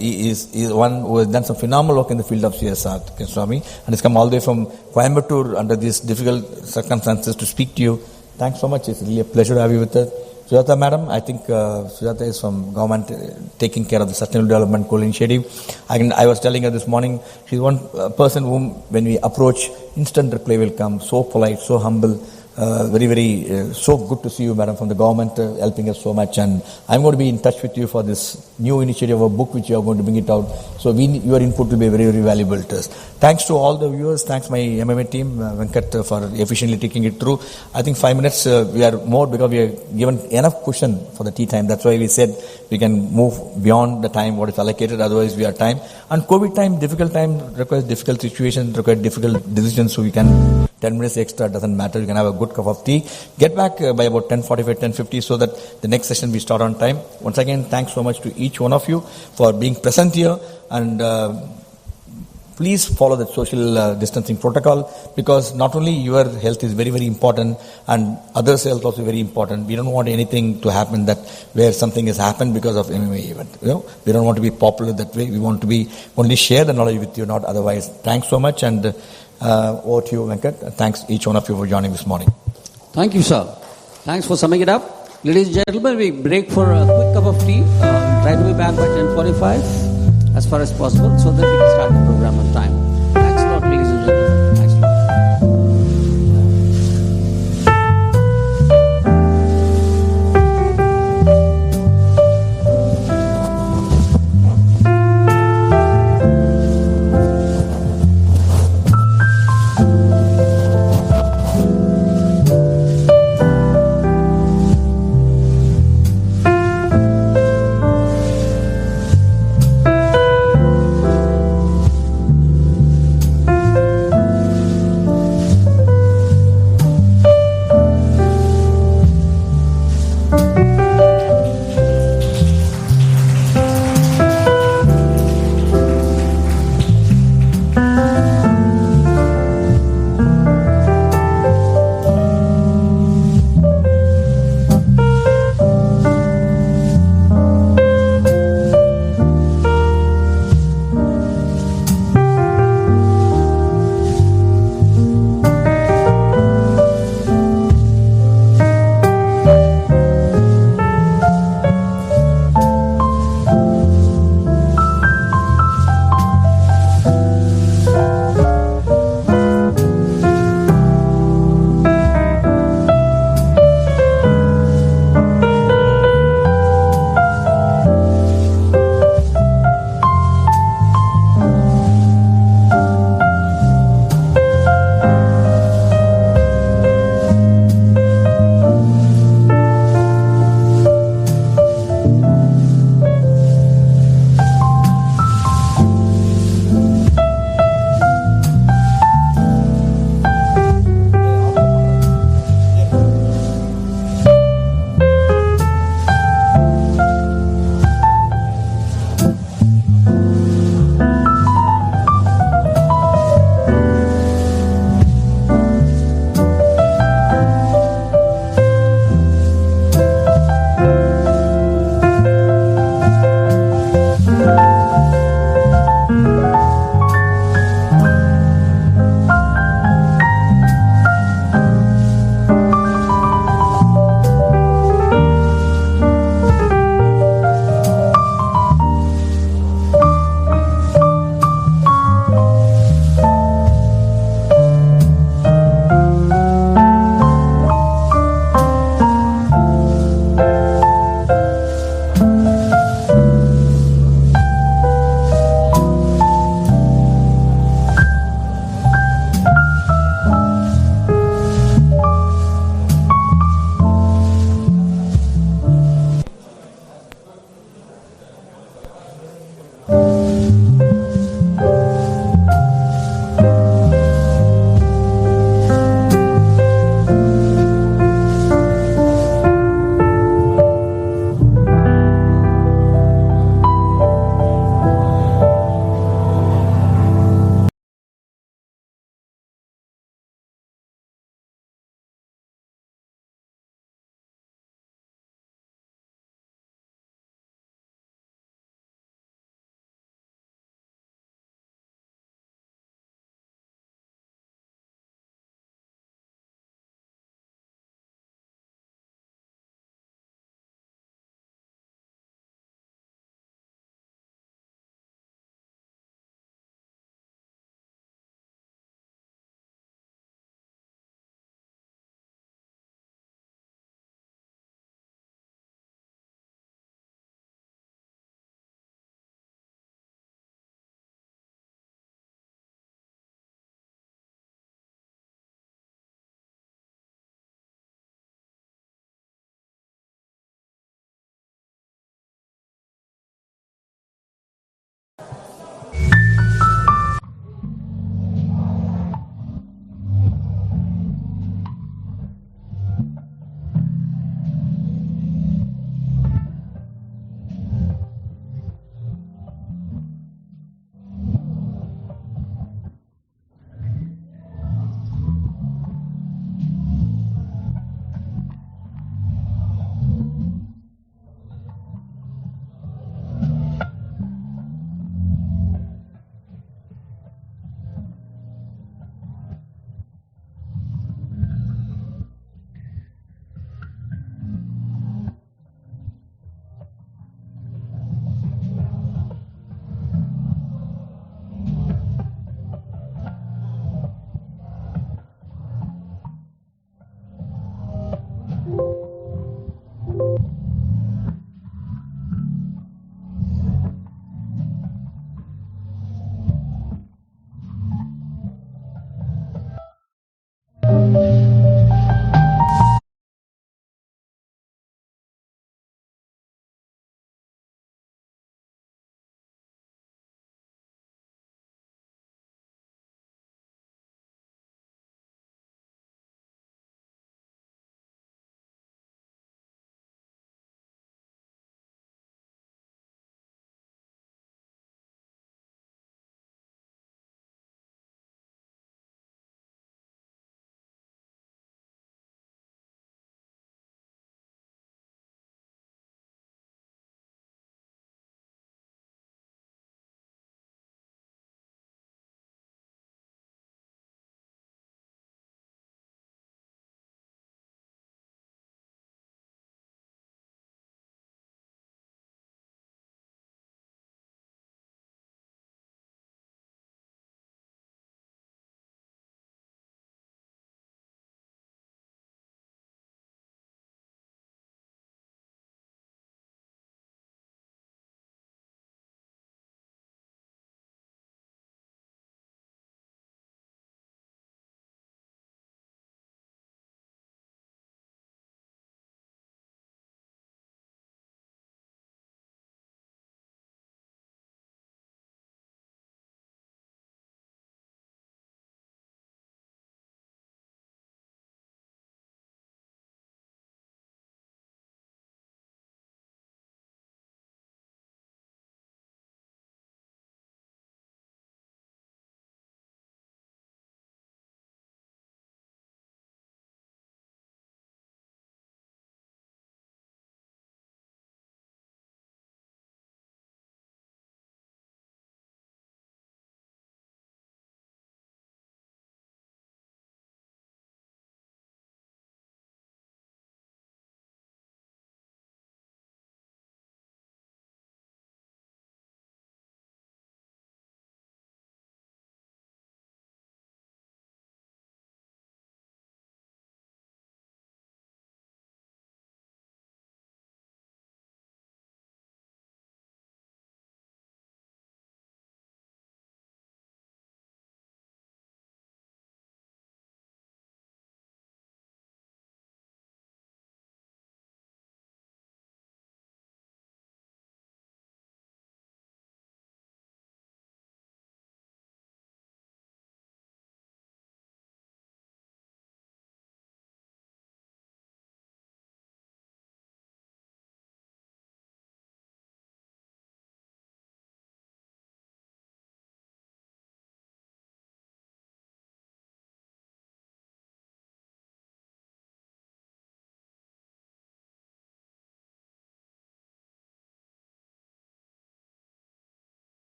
is one who has done some phenomenal work in the field of CSR, Swami, and has come all the way from Coimbatore under these difficult circumstances to speak to you. Thanks so much. It's really a pleasure to have you with us. Sujata madam, I think Sujata is from government taking care of the Sustainable Development Goal Initiative. I was telling her this morning, she's one person whom when we approach, instant reply will come, so polite, so humble. So good to see you, madam, from the government, helping us so much. And I'm going to be in touch with you for this new initiative, a book which you are going to bring it out. So your input will be very, very valuable to us. Thanks to all the viewers. Thanks my MMA team, Venkat, for efficiently taking it through. I think 5 minutes we are more because we are given enough cushion for the tea time. That's why we said we can move beyond the time what is allocated. Otherwise, we have time. And COVID time, difficult time requires difficult situations, requires difficult decisions. So we can 10 minutes extra, doesn't matter. You can have a good cup of tea. Get back by about 10:45, 10:50 so that the next session we start on time. Once again, thanks so much to each one of you for being present here. And please follow the social distancing protocol because not only your health is very, very important and others' health also very important. We don't want anything to happen that where something has happened because of MMA event. We don't want to be popular that way. We want to be only share the knowledge with you, not otherwise. Thanks so much. And over to you, Venkat. Thanks each one of you for joining this morning. Thank you, sir. Thanks for summing it up. Ladies and gentlemen, we break for a quick cup of tea. Try to be back by 10:45 as far as possible so that we can start the program on time. Thanks a lot, ladies and gentlemen. Thanks a lot.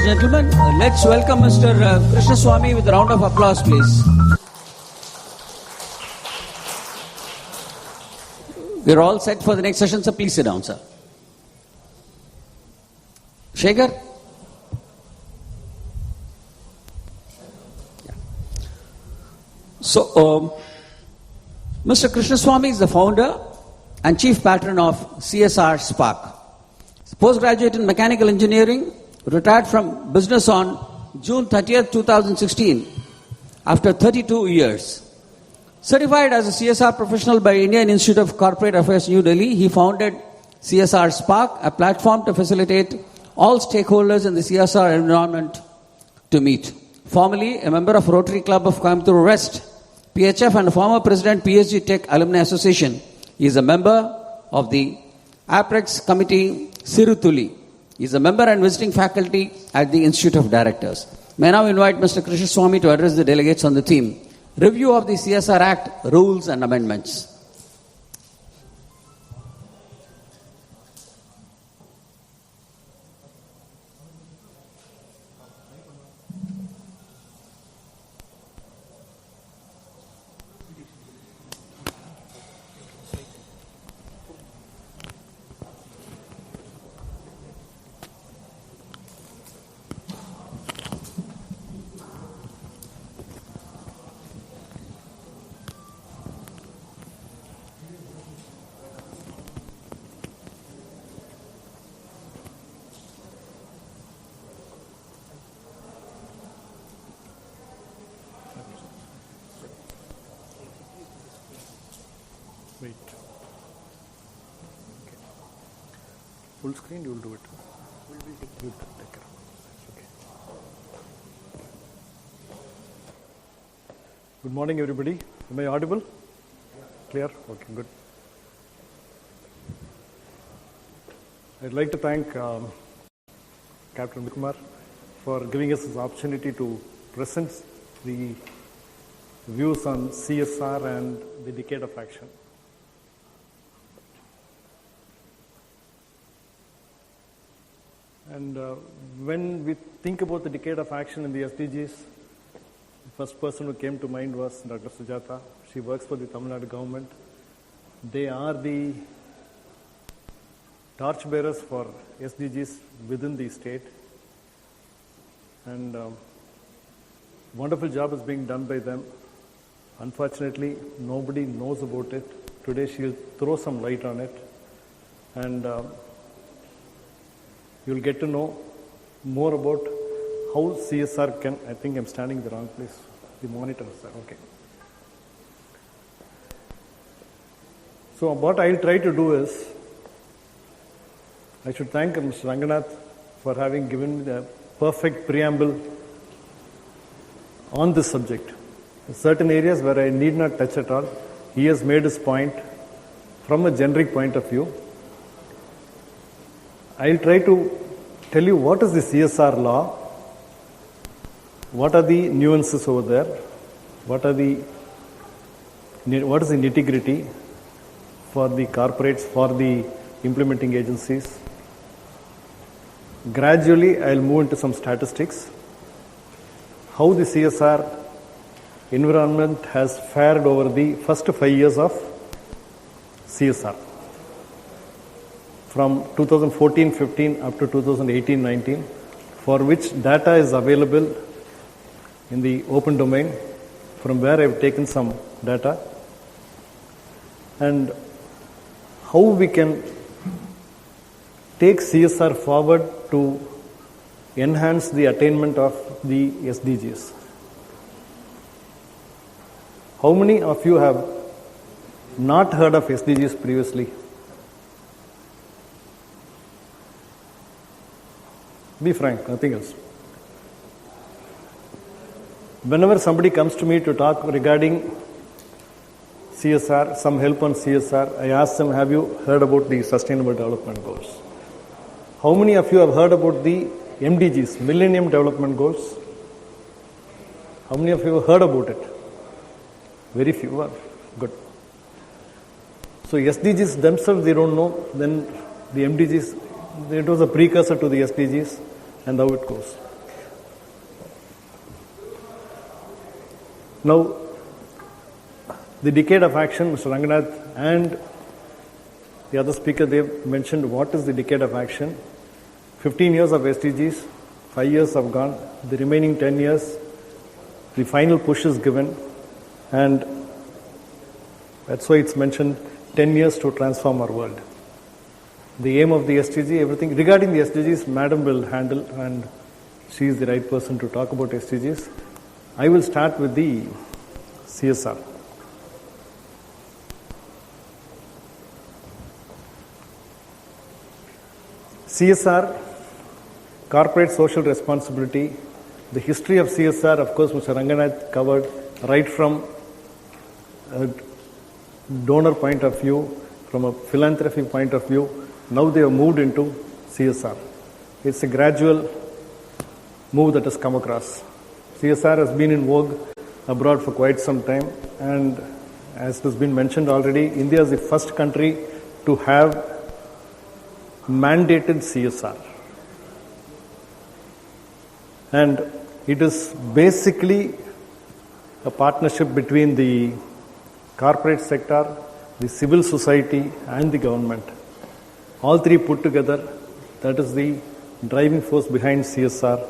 and gentlemen, let's welcome Mr. Krishnaswamy with a round of applause, please. We're all set for the next session, so please sit down, sir. Shekhar? Yeah. So, Mr. Krishnaswamy is the founder and chief patron of CSR Spark. Postgraduate in mechanical engineering, retired from business on June 30th, 2016, after 32 years. Certified as a CSR professional by Indian Institute of Corporate Affairs, New Delhi, he founded CSR Spark, a platform to facilitate all stakeholders in the CSR environment to meet. Formerly a member of Rotary Club of Coimbatore West, PHF, and former president PSG Tech Alumni Association, he is a member of the Apex Committee Sirutuli. He is a member and visiting faculty at the Institute of Directors. May I now invite Mr. Krishnaswamy to address the delegates on the theme, Review of the CSR Act, Rules and Amendments. Wait. Okay. Full screen, you will do it. You take care. Okay. Good morning, everybody. Am I audible? Clear? Okay, good. I'd like to thank Captain Kumar for giving us this opportunity to present the views on CSR and the decade of action. And when we think about the decade of action in the SDGs, the first person who came to mind was Dr. Sujata. She works for the Tamil Nadu government. They are the torchbearers for SDGs within the state. And wonderful job is being done by them. Unfortunately, nobody knows about it. Today she'll throw some light on it. And you'll get to know more about how CSR can, I think I'm standing in the wrong place, the monitor, sir, okay. So what I'll try to do is, I should thank Mr. Ranganath for having given me the perfect preamble on this subject. In certain areas where I need not touch at all, he has made his point from a generic point of view. I'll try to tell you what is the CSR law, what are the nuances over there, what is the nitty-gritty for the corporates, for the implementing agencies. Gradually, I'll move into some statistics, how the CSR environment has fared over the first 5 years of CSR. From 2014-15 up to 2018-19, for which data is available in the open domain, from where I've taken some data, and how we can take CSR forward to enhance the attainment of the SDGs. How many of you have not heard of SDGs previously? Be frank, nothing else. Whenever somebody comes to me to talk regarding CSR, some help on CSR, I ask them, have you heard about the Sustainable Development Goals? How many of you have heard about the MDGs, Millennium Development Goals? How many of you have heard about it? Very few are. Good. So SDGs themselves, they don't know. Then the MDGs, it was a precursor to the SDGs and how it goes. Now, the decade of action, Mr. Ranganath and the other speaker, they mentioned what is the decade of action. 15 years of SDGs, 5 years have gone. The remaining 10 years, the final push is given. And that's why it's mentioned 10 years to transform our world. The aim of the SDG, everything regarding the SDGs, Madam will handle, and she is the right person to talk about SDGs. I will start with the CSR. CSR, corporate social responsibility. The history of CSR, of course, Mr. Ranganath covered right from a donor point of view, from a philanthropy point of view. Now they have moved into CSR. It's a gradual move that has come across. CSR has been in vogue abroad for quite some time, and as has been mentioned already, India is the first country to have mandated CSR. And it is basically a partnership between the corporate sector, the civil society, and the government. All three put together, that is the driving force behind CSR.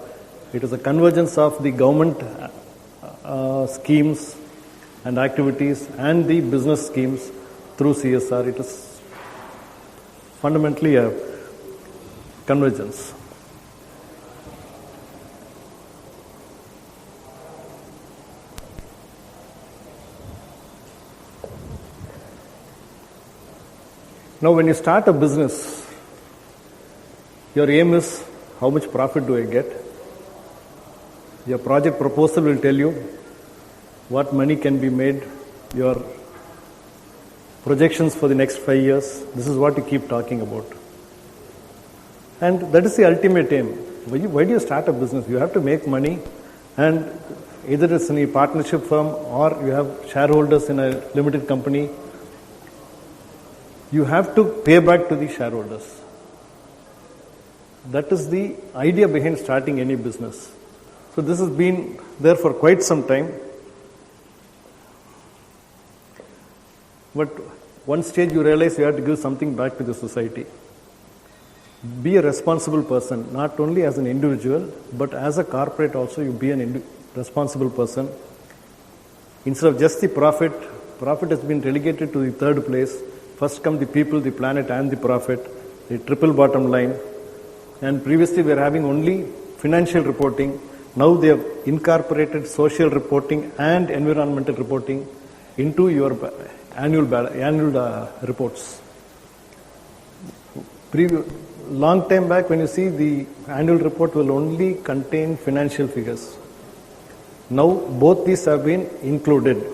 It is a convergence of the government schemes and activities and the business schemes through CSR. It is fundamentally a convergence. Now, when you start a business, your aim is how much profit do I get? Your project proposal will tell you what money can be made, your projections for the next 5 years. This is what you keep talking about. And that is the ultimate aim. Why do you start a business? You have to make money, and either it's in a partnership firm or you have shareholders in a limited company. You have to pay back to the shareholders. That is the idea behind starting any business. So this has been there for quite some time. But one stage you realize you have to give something back to the society. Be a responsible person, not only as an individual, but as a corporate also you be a responsible person. Instead of just the profit has been relegated to the third place. First come the people, the planet, and the profit, the triple bottom line. And previously we were having only financial reporting. Now they have incorporated social reporting and environmental reporting into your annual reports. Long time back, when you see the annual report will only contain financial figures. Now both these have been included.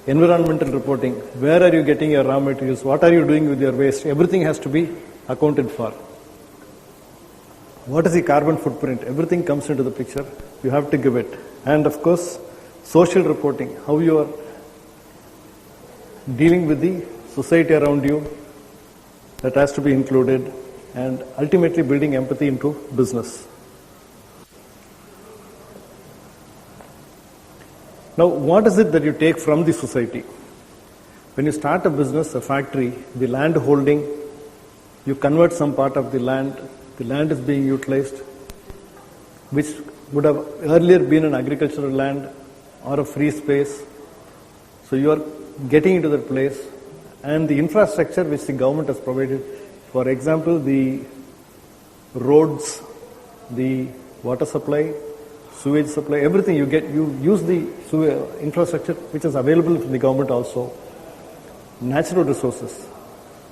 Environmental reporting, where are you getting your raw materials, what are you doing with your waste, everything has to be accounted for. What is the carbon footprint, everything comes into the picture, you have to give it. And of course, social reporting, how you are dealing with the society around you, that has to be included, and ultimately building empathy into business. Now, what is it that you take from the society? When you start a business, a factory, the land holding, you convert some part of the land is being utilized, which would have earlier been an agricultural land or a free space. So you are getting into that place, and the infrastructure which the government has provided, for example, the roads, the water supply, sewage supply, everything you use the infrastructure which is available from the government also. Natural resources.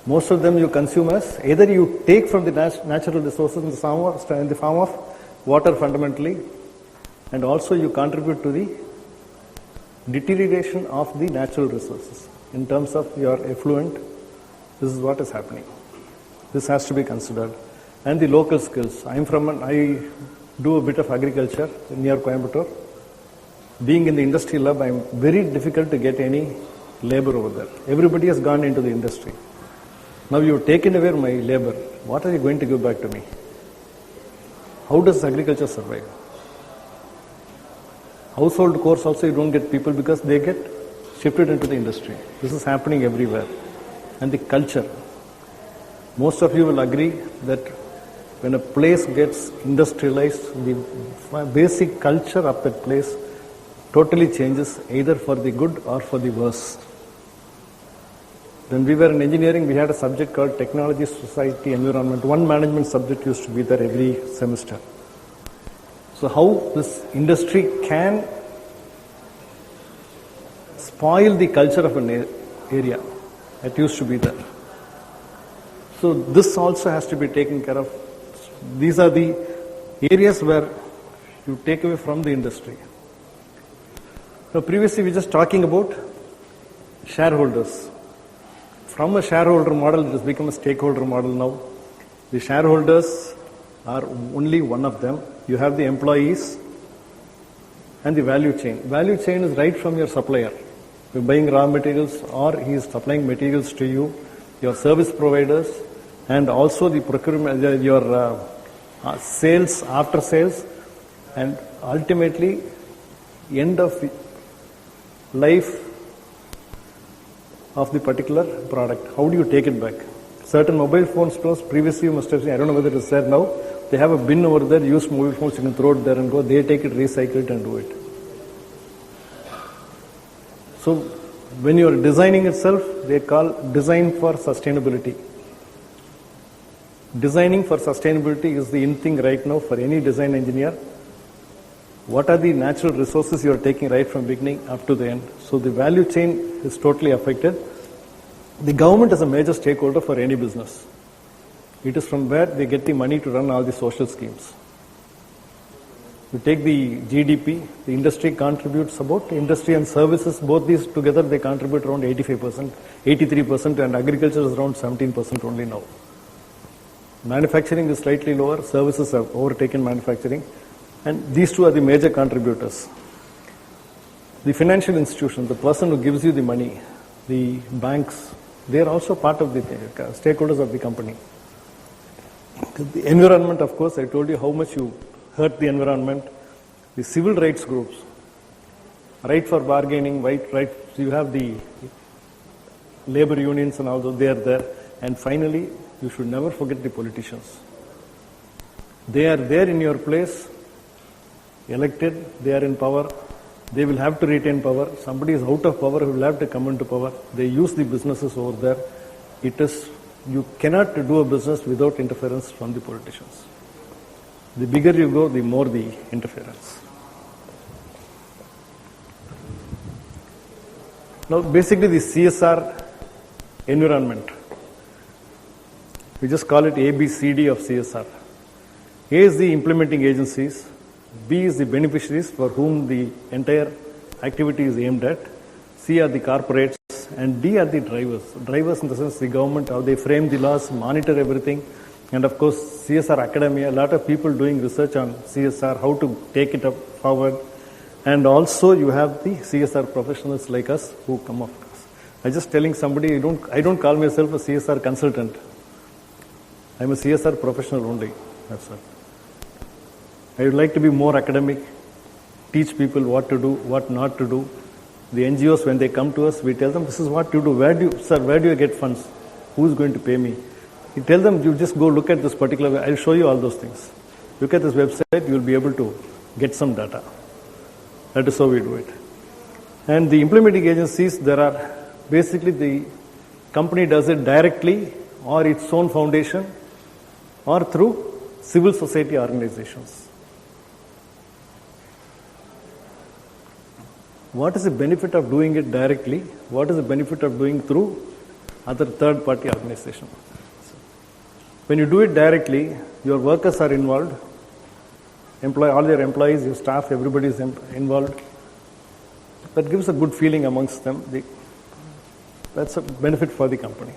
Most of them you consume as, either you take from the natural resources in the form of water fundamentally, and also you contribute to the deterioration of the natural resources. In terms of your effluent, this is what is happening. This has to be considered. And the local skills. I do a bit of agriculture near Coimbatore. Being in the industry lab, I'm very difficult to get any labor over there. Everybody has gone into the industry. Now you've taken away my labor. What are you going to give back to me? How does agriculture survive? household course also you don't get people because they get shifted into the industry. This is happening everywhere. And the culture. Most of you will agree that when a place gets industrialized, the basic culture of that place totally changes, either for the good or for the worse. When we were in engineering, we had a subject called Technology, Society, Environment. One management subject used to be there every semester. So how this industry can spoil the culture of an area that used to be there. So this also has to be taken care of. These are the areas where you take away from the industry. Now previously we were just talking about shareholders. From a shareholder model, it has become a stakeholder model now. The shareholders are only one of them. You have the employees and the value chain. Value chain is right from your supplier. You're buying raw materials or he is supplying materials to you, your service providers, and also the procurement, your sales, after sales, and ultimately end of life of the particular product. How do you take it back? Certain mobile phone stores, previously you must have seen, I don't know whether it is there now, they have a bin over there, used mobile phones, you can throw it there and go, they take it, recycle it and do it. So when you are designing itself, they call design for sustainability. Designing for sustainability is the in thing right now for any design engineer. What are the natural resources you are taking right from beginning up to the end? So the value chain is totally affected. The government is a major stakeholder for any business. It is from where they get the money to run all the social schemes. You take the GDP, the industry contributes about, industry and services, both these together they contribute around 85%, 83%, and agriculture is around 17% only now. Manufacturing is slightly lower, services have overtaken manufacturing, and these two are the major contributors. The financial institution, the person who gives you the money, the banks, they are also part of the stakeholders of the company. The environment, of course, I told you how much you hurt the environment. The civil rights groups, right for bargaining, right, you have the labor unions and all those, they are there. And finally, you should never forget the politicians. They are there in your place, elected, they are in power, they will have to retain power. Somebody is out of power, who will have to come into power. They use the businesses over there. It is, you cannot do a business without interference from the politicians. The bigger you go, the more the interference. Now, basically the CSR environment. We just call it A, B, C, D of CSR. A is the implementing agencies, B is the beneficiaries for whom the entire activity is aimed at, C are the corporates, and D are the drivers. Drivers in the sense the government, how they frame the laws, monitor everything, and of course CSR academia, a lot of people doing research on CSR, how to take it up forward, and also you have the CSR professionals like us who come after us. I was just telling somebody, I don't call myself a CSR consultant. I'm a CSR professional only. That's all. I would like to be more academic, teach people what to do, what not to do. The NGOs, when they come to us, we tell them, this is what you do. Where do you get funds? Who is going to pay me? We tell them, you just go look at this particular way. I'll show you all those things. Look at this website, you'll be able to get some data. That is how we do it. And the implementing agencies, there are basically the company does it directly or its own foundation or through civil society organizations. What is the benefit of doing it directly? What is the benefit of doing through other third-party organization? When you do it directly, your workers are involved, all your employees, your staff, everybody is involved. That gives a good feeling amongst them. That's a benefit for the company.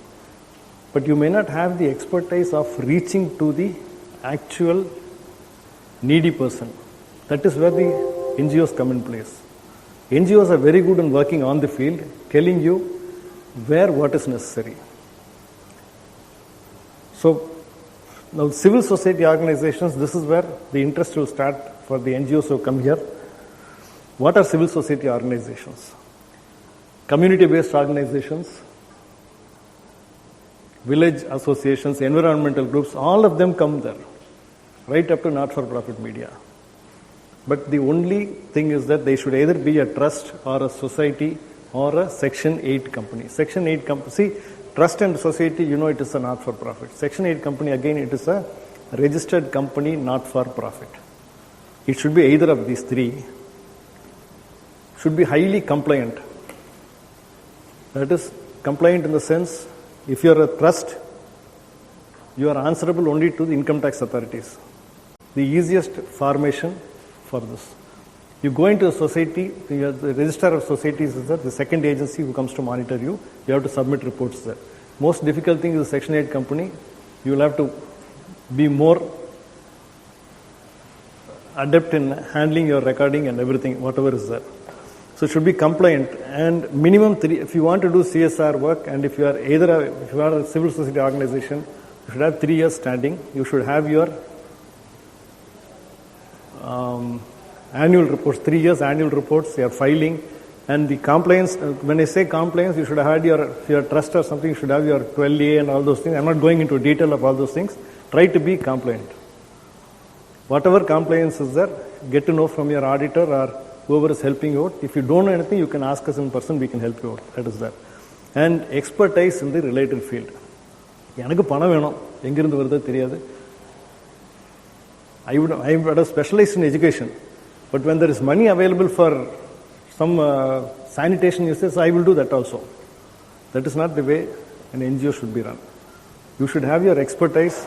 But you may not have the expertise of reaching to the actual needy person. That is where the NGOs come in place. NGOs are very good in working on the field, telling you where what is necessary. So, now civil society organizations, this is where the interest will start for the NGOs who come here. What are civil society organizations? Community-based organizations, village associations, environmental groups, all of them come there, right up to not-for-profit media. But the only thing is that they should either be a trust or a society or a Section 8 company. Section 8 company, see, trust and society, you know it is a not-for-profit. Section 8 company, again, it is a registered company, not-for-profit. It should be either of these three. Should be highly compliant. That is, compliant in the sense, if you are a trust, you are answerable only to the income tax authorities. The easiest formation for this. You go into a society, the registrar of societies is there, the second agency who comes to monitor you, you have to submit reports there. Most difficult thing is the Section 8 company, you will have to be more adept in handling your recording and everything, whatever is there. So it should be compliant, and minimum 3, if you want to do CSR work, and if you are if you are a civil society organization, you should have 3 years standing, you should have your annual reports, 3 years annual reports, you are filing, and the compliance, when I say compliance, you should have had your trust or something, you should have your 12A and all those things. I'm not going into detail of all those things. Try to be compliant. Whatever compliance is there, get to know from your auditor or whoever is helping you out. If you don't know anything, you can ask us in person, we can help you out. That is there. And expertise in the related field. எனக்கு பணம் வேணும், எங்கிருந்து வருதோ தெரியாது. I would have specialized in education, but when there is money available for some sanitation uses, I will do that also. That is not the way an NGO should be run. You should have your expertise.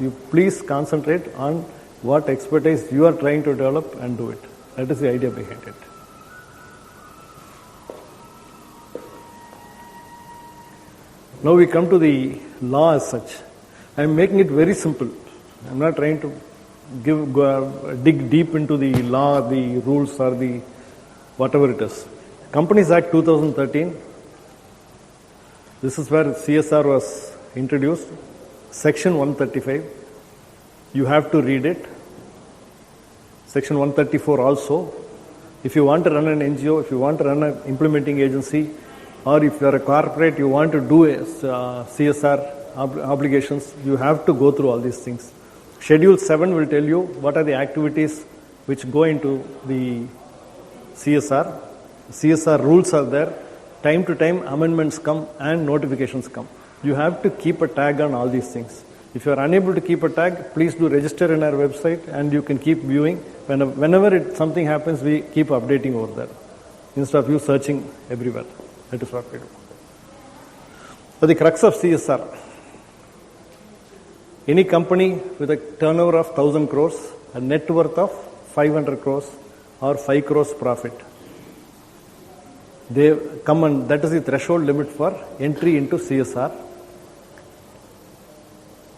You please concentrate on what expertise you are trying to develop and do it. That is the idea behind it. Now we come to the law as such. I am making it very simple. I am not trying to dig deep into the law, the rules, or the whatever it is. Companies Act 2013. This is where CSR was introduced. Section 135. You have to read it. Section 134 also. If you want to run an NGO, if you want to run an implementing agency, or if you are a corporate, you want to do CSR obligations, you have to go through all these things. Schedule 7 will tell you what are the activities which go into the CSR. CSR rules are there. Time to time amendments come and notifications come. You have to keep a tag on all these things. If you are unable to keep a tag, please do register in our website and you can keep viewing. Whenever something happens, we keep updating over there instead of you searching everywhere. That is what we do. So the crux of CSR. Any company with a turnover of 1,000 crores, a net worth of 500 crores or 5 crores profit, they come and that is the threshold limit for entry into CSR.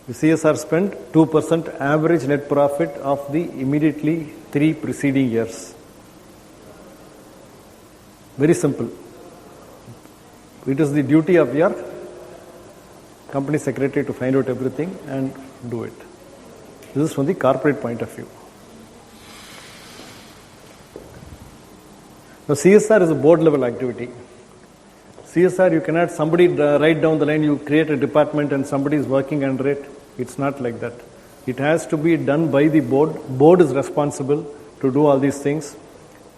The CSR spend 2% average net profit of the immediately 3 preceding years. Very simple. It is the duty of your company secretary to find out everything and do it. This is from the corporate point of view. Now CSR is a board level activity. CSR, you cannot, somebody write down the line, you create a department and somebody is working under it. It's not like that. It has to be done by the board. Board is responsible to do all these things.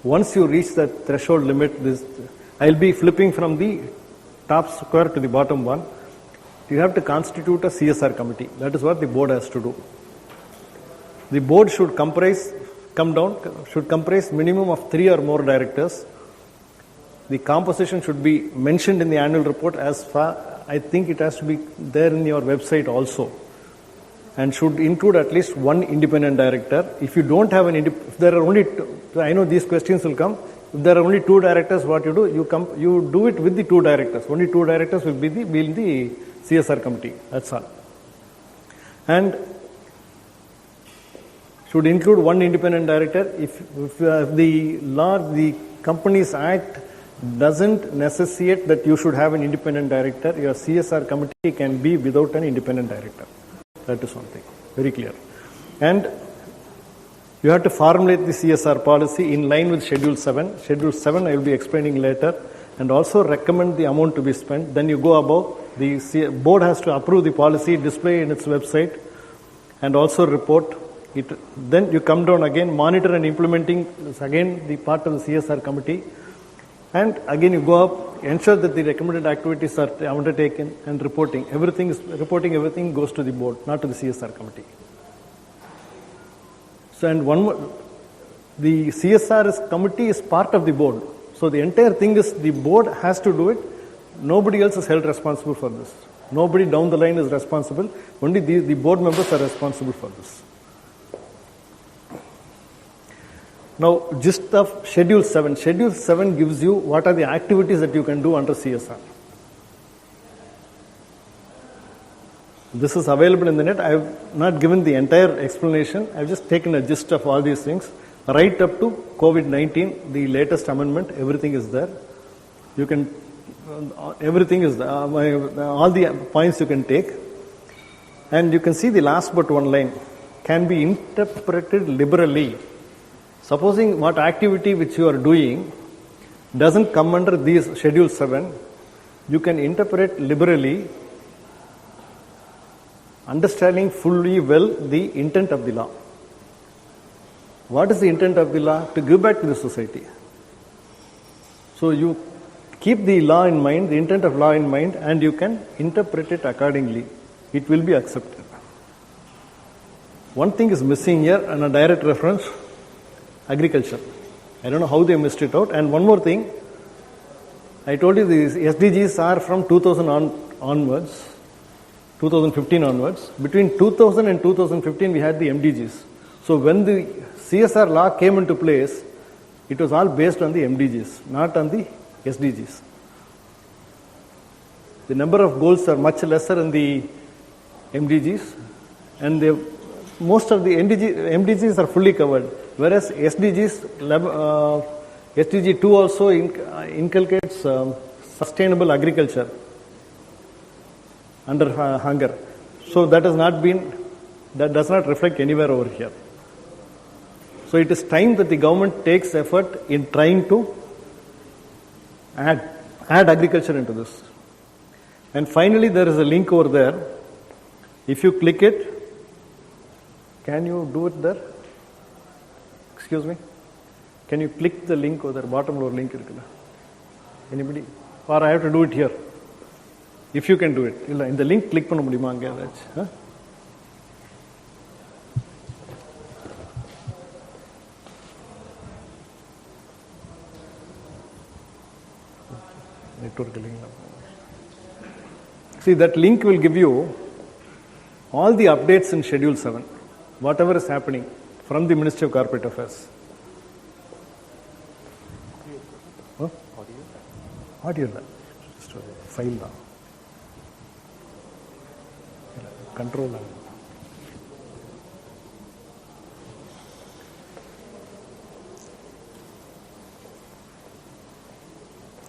Once you reach that threshold limit, I'll be flipping from the top square to the bottom one. You have to constitute a CSR committee. That is what the board has to do. The board should comprise minimum of 3 or more directors. The composition should be mentioned in the annual report as far, I think it has to be there in your website also. And should include at least 1 independent director. If you don't have if there are only I know these questions will come. If there are only 2 directors, what you do? You do it with the 2 directors. Only 2 directors will be in the CSR committee. That's all. And should include 1 independent director. If the law, the Companies Act doesn't necessitate that you should have an independent director. Your CSR committee can be without an independent director. That is one thing. Very clear. And You have to formulate the CSR policy in line with Schedule 7. Schedule 7 I will be explaining later, and also recommend the amount to be spent. Then you go above. The board has to approve the policy, display in its website, and also report it. Then you come down again, monitor and implementing is again the part of the CSR committee. And again you go up, ensure that the recommended activities are undertaken, and reporting. Everything goes to the board, not to the CSR committee. So, and one more, the CSR committee is part of the board. So the entire thing is the board has to do it. Nobody else is held responsible for this. Nobody down the line is responsible. Only the board members are responsible for this. Now, gist of Schedule 7. Schedule 7 gives you what are the activities that you can do under CSR. This is available in the net. I have not given the entire explanation. I have just taken a gist of all these things. Right up to COVID-19, the latest amendment, everything is there. You can, everything is there. All the points you can take. And you can see the last but one line. Can be interpreted liberally. Supposing what activity which you are doing doesn't come under these Schedule 7, you can interpret liberally, understanding fully well the intent of the law. What is the intent of the law? To give back to the society. So you keep the law in mind, the intent of law in mind, and you can interpret it accordingly. It will be accepted. One thing is missing here, and a direct reference, agriculture. I don't know how they missed it out. And one more thing, I told you these SDGs are from 2000 onwards. 2015 onwards. Between 2000 and 2015, we had the MDGs. So when the CSR law came into place, it was all based on the MDGs, not on the SDGs. The number of goals are much lesser in the MDGs, and most of the MDGs are fully covered, whereas SDG 2 also inculcates sustainable agriculture under hunger. So that does not reflect anywhere over here. So it is time that the government takes effort in trying to add agriculture into this. And finally, there is a link over there. If you click it, can you do it there? Excuse me? Can you click the link over there? Bottom lower link. Anybody? Or I have to do it here? If you can do it. In the link, click panna mudiyuma anga edachu. Network link. See, that link will give you all the updates in Schedule 7, whatever is happening from the Ministry of Corporate Affairs. Huh? Audio. Just a file now. Control.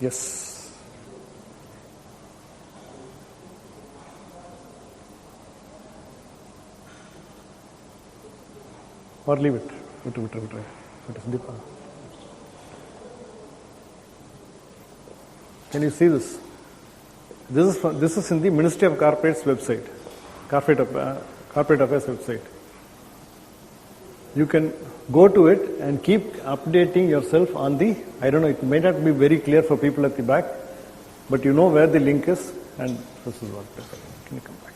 Yes. Or leave it. It is deep. Can you see this? This is in the Ministry of Corporate's website, Corporate Affairs website. You can go to it and keep updating yourself on the, I don't know, it may not be very clear for people at the back, but you know where the link is, and this is what. Can you come back?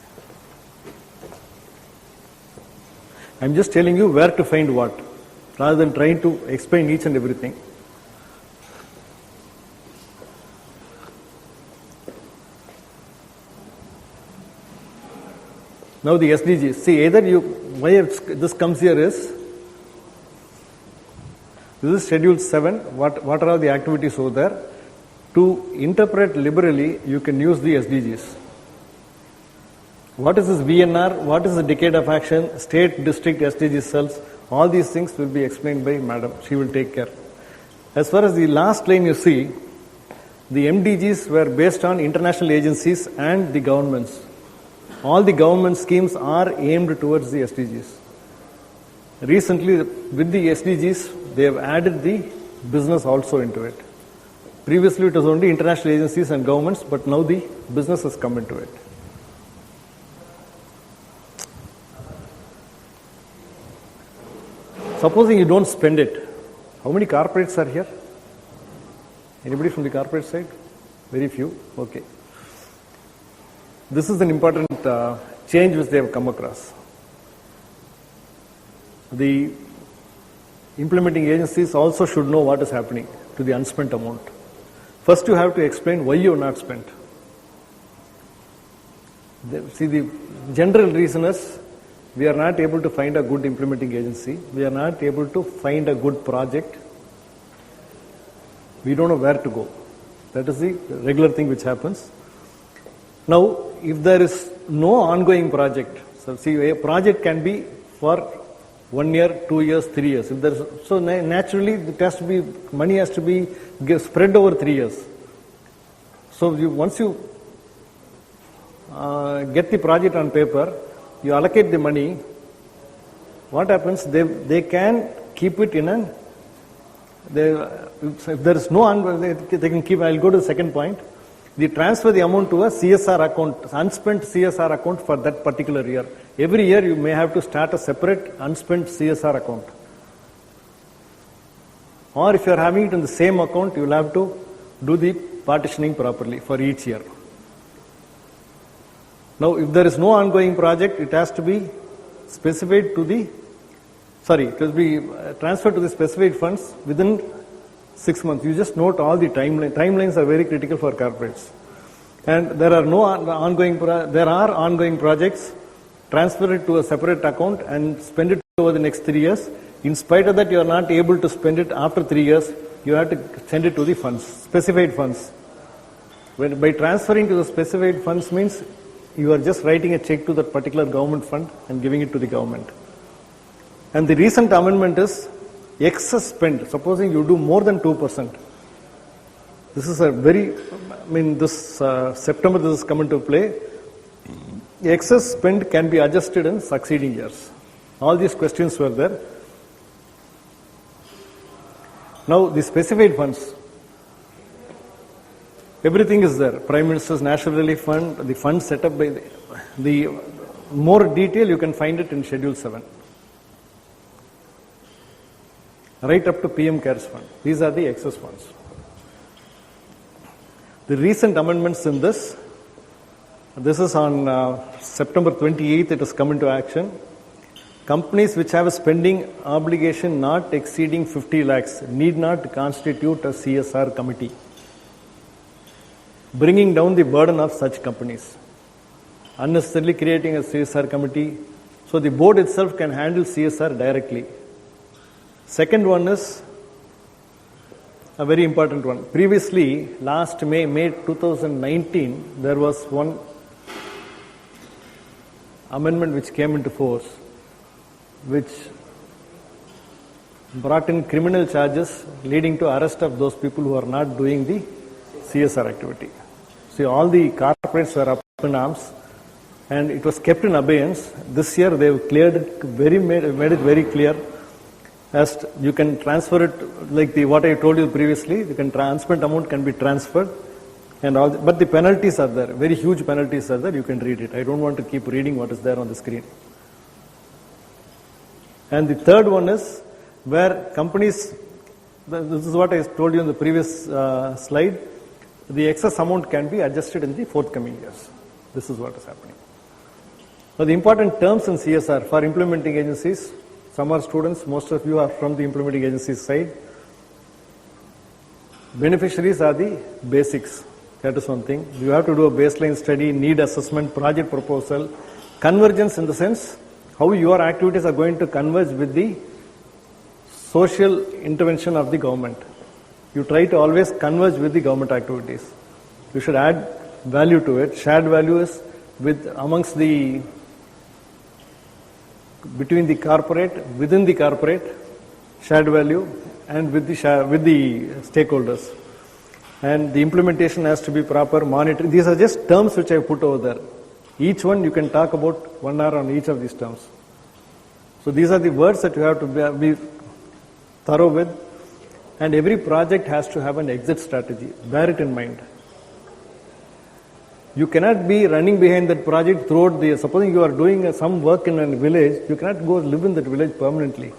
I'm just telling you where to find what, rather than trying to explain each and everything. Now the SDGs. See, either why this comes here is, this is Schedule 7. What are all the activities over there? To interpret liberally, you can use the SDGs. What is this VNR? What is the decade of action? State, district, SDG cells. All these things will be explained by Madam. She will take care. As far as the last line you see, the MDGs were based on international agencies and the governments. All the government schemes are aimed towards the SDGs. Recently, with the SDGs, they have added the business also into it. Previously, it was only international agencies and governments, but now the business has come into it. Supposing you don't spend it, how many corporates are here? Anybody from the corporate side? Very few. Okay. This is an important change which they have come across. The implementing agencies also should know what is happening to the unspent amount. First, you have to explain why you have not spent. See, the general reason is we are not able to find a good implementing agency. We are not able to find a good project. We don't know where to go. That is the regular thing which happens. Now, if there is no ongoing project, so see, a project can be for 1 year, 2 years, 3 years. If there is, so naturally, it has to be, money has to be spread over 3 years. So once you get the project on paper, you allocate the money. What happens? They can keep it in a. If there is no ongoing, they can keep. I'll go to the second point. They transfer the amount to a CSR account, unspent CSR account for that particular year. Every year you may have to start a separate unspent CSR account. Or if you are having it in the same account, you will have to do the partitioning properly for each year. Now, if there is no ongoing project, it has to be specified to the, it will be transferred to the specified funds within 6 months. You just note all the timelines. Timelines are very critical for corporates. And there are no ongoing, there are ongoing projects, transfer it to a separate account and spend it over the next 3 years. In spite of that, you are not able to spend it after 3 years. You have to send it to the funds, specified funds. By transferring to the specified funds means you are just writing a check to that particular government fund and giving it to the government. And the recent amendment is excess spend. Supposing you do more than 2%. This is a very, this September this has come into play. Excess spend can be adjusted in succeeding years. All these questions were there. Now the specified funds. Everything is there. Prime Minister's National Relief Fund, the fund set up by the more detail you can find it in Schedule 7. Right up to PM CARES Fund. These are the excess funds. The recent amendments in this is on September 28th, it has come into action. Companies which have a spending obligation not exceeding 50 lakhs need not constitute a CSR committee, bringing down the burden of such companies. Unnecessarily creating a CSR committee, so the board itself can handle CSR directly. Second one is a very important one. Previously, last May 2019, there was one amendment which came into force, which brought in criminal charges leading to arrest of those people who are not doing the CSR activity. See, all the corporates were up in arms and it was kept in abeyance. This year they have cleared it, made it very clear as you can transfer it, like what I told you previously, the unspent amount can be transferred and all, but the penalties are there, very huge penalties are there, you can read it. I don't want to keep reading what is there on the screen. And the third one is where companies, this is what I told you in the previous slide, the excess amount can be adjusted in the forthcoming years. This is what is happening. Now the important terms in CSR for implementing agencies, some are students, most of you are from the implementing agencies side. Beneficiaries are the basics. That is one thing. You have to do a baseline study, need assessment, project proposal, convergence in the sense how your activities are going to converge with the social intervention of the government. You try to always converge with the government activities. You should add value to it. Shared value is amongst the, between the corporate, within the corporate, shared value, and with the stakeholders. And the implementation has to be proper, monitoring. These are just terms which I put over there. Each one you can talk about 1 hour on each of these terms. So these are the words that you have to be thorough with. And every project has to have an exit strategy. Bear it in mind. You cannot be running behind that project throughout the, supposing you are doing some work in a village, you cannot go live in that village permanently.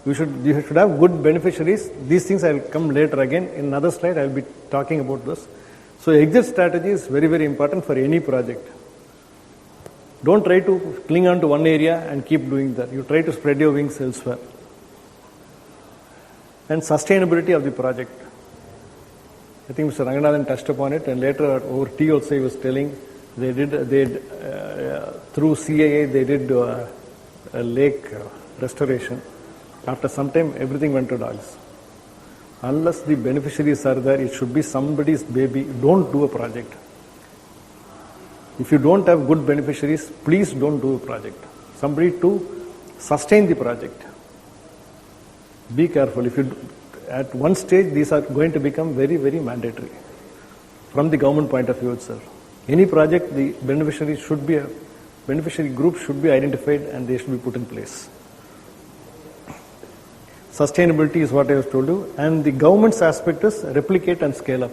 You should have good beneficiaries. These things I will come later again. In another slide, I will be talking about this. So exit strategy is very, very important for any project. Don't try to cling on to one area and keep doing that. You try to spread your wings elsewhere. And sustainability of the project. I think Mr. Ranganathan touched upon it, and later over tea also he was telling through CAA they did a lake restoration. After some time, everything went to dogs. Unless the beneficiaries are there, it should be somebody's baby. Don't do a project. If you don't have good beneficiaries, please don't do a project. Somebody to sustain the project. Be careful. If you at one stage, these are going to become very, very mandatory from the government point of view itself. Any project, the beneficiary group should be identified and they should be put in place. Sustainability is what I have told you, and the government's aspect is replicate and scale up.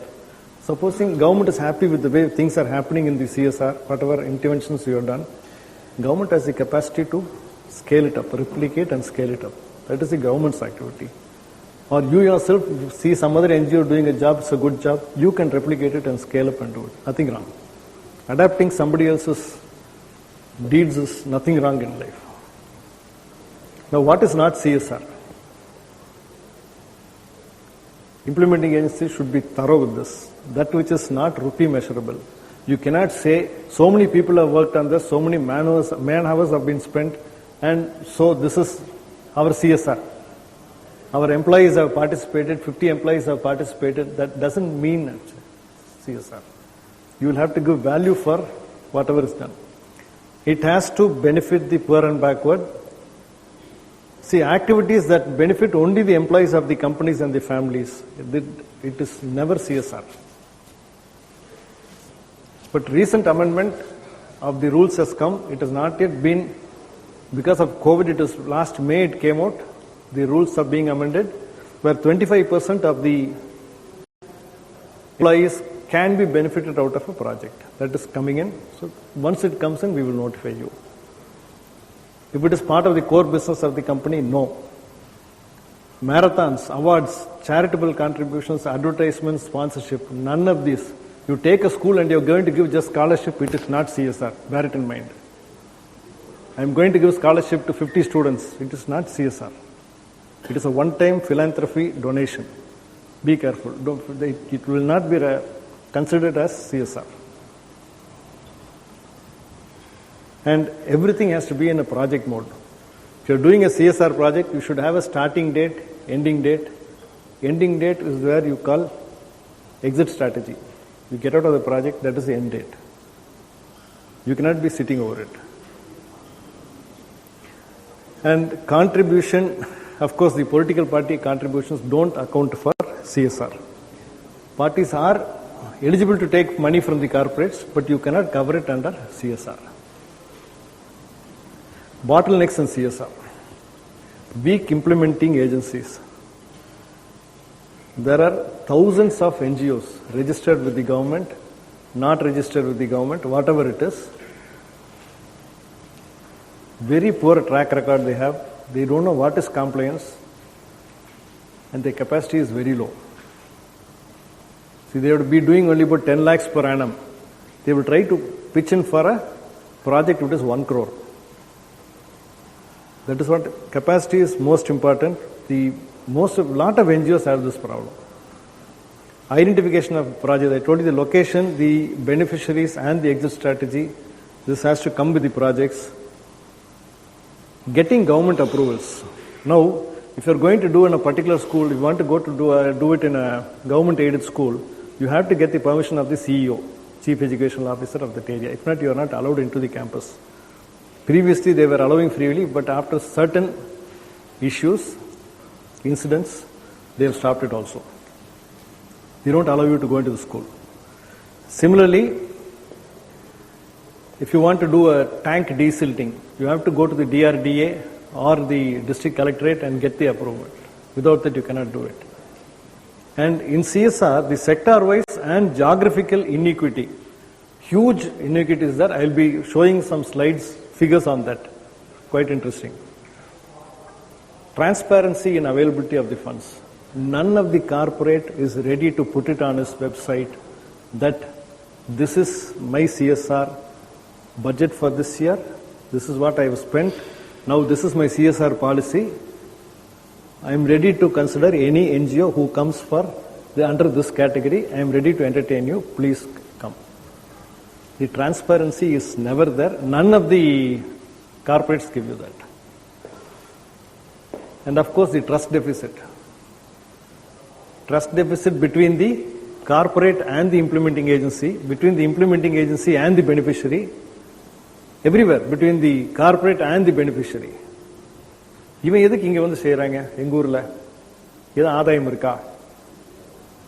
Supposing government is happy with the way things are happening in the CSR, whatever interventions you have done, government has the capacity to scale it up, replicate and scale it up. That is the government's activity. Or you yourself see some other NGO doing a job, it's a good job, you can replicate it and scale up and do it. Nothing wrong. Adapting somebody else's deeds is nothing wrong in life. Now, what is not CSR? Implementing agencies should be thorough with this. That which is not rupee measurable. You cannot say, so many people have worked on this, so many man hours have been spent, and so this is our CSR. Our employees have participated, 50 employees have participated. That doesn't mean CSR. You will have to give value for whatever is done. It has to benefit the poor and backward. See, activities that benefit only the employees of the companies and the families, it is never CSR. But recent amendment of the rules has come. It has not yet been, because of COVID, it is last May it came out. The rules are being amended, where 25% of the employees can be benefited out of a project. That is coming in. So once it comes in, we will notify you. If it is part of the core business of the company, no. Marathons, awards, charitable contributions, advertisements, sponsorship, none of these. You take a school and you are going to give just scholarship, it is not CSR. Bear it in mind. I am going to give scholarship to 50 students. It is not CSR. It is a one-time philanthropy donation. Be careful. It will not be considered as CSR. And everything has to be in a project mode. If you are doing a CSR project, you should have a starting date, ending date. Ending date is where you call exit strategy. You get out of the project, that is the end date. You cannot be sitting over it. And contribution, of course, the political party contributions don't account for CSR. Parties are eligible to take money from the corporates, but you cannot cover it under CSR. Bottlenecks in CSR. Weak implementing agencies. There are thousands of NGOs registered with the government, not registered with the government, whatever it is. Very poor track record they have. They don't know what is compliance, and their capacity is very low. See, they would be doing only about 10 lakhs per annum. They will try to pitch in for a project which is 1 crore. That is what capacity is most important. Lot of NGOs have this problem. Identification of project. I told you the location, the beneficiaries, and the exit strategy. This has to come with the projects. Getting government approvals. Now, if you are going to do in a particular school, you want to go to do it in a government-aided school, you have to get the permission of the CEO, Chief Educational Officer of that area. If not, you are not allowed into the campus. Previously, they were allowing freely, but after certain issues, incidents, they have stopped it also. They don't allow you to go into the school. Similarly, if you want to do a tank desilting, you have to go to the DRDA or the district collectorate and get the approval. Without that, you cannot do it. And in CSR, the sector-wise and geographical inequity, huge inequity is there. I will be showing some slides, figures on that. Quite interesting. Transparency in availability of the funds. None of the corporate is ready to put it on its website that this is my CSR budget for this year, this is what I have spent, now this is my CSR policy. I am ready to consider any NGO who comes under this category. I am ready to entertain you, please come. The transparency is never there. None of the corporates give you that. And of course the trust deficit. Trust deficit between the corporate and the implementing agency, between the implementing agency and the beneficiary, everywhere, between the corporate and the beneficiary. இவன் எதுக்கு இங்கே வந்து செய்கிறாங்க எங்கள் ஊரில் ஏதோ ஆதாயம் இருக்கா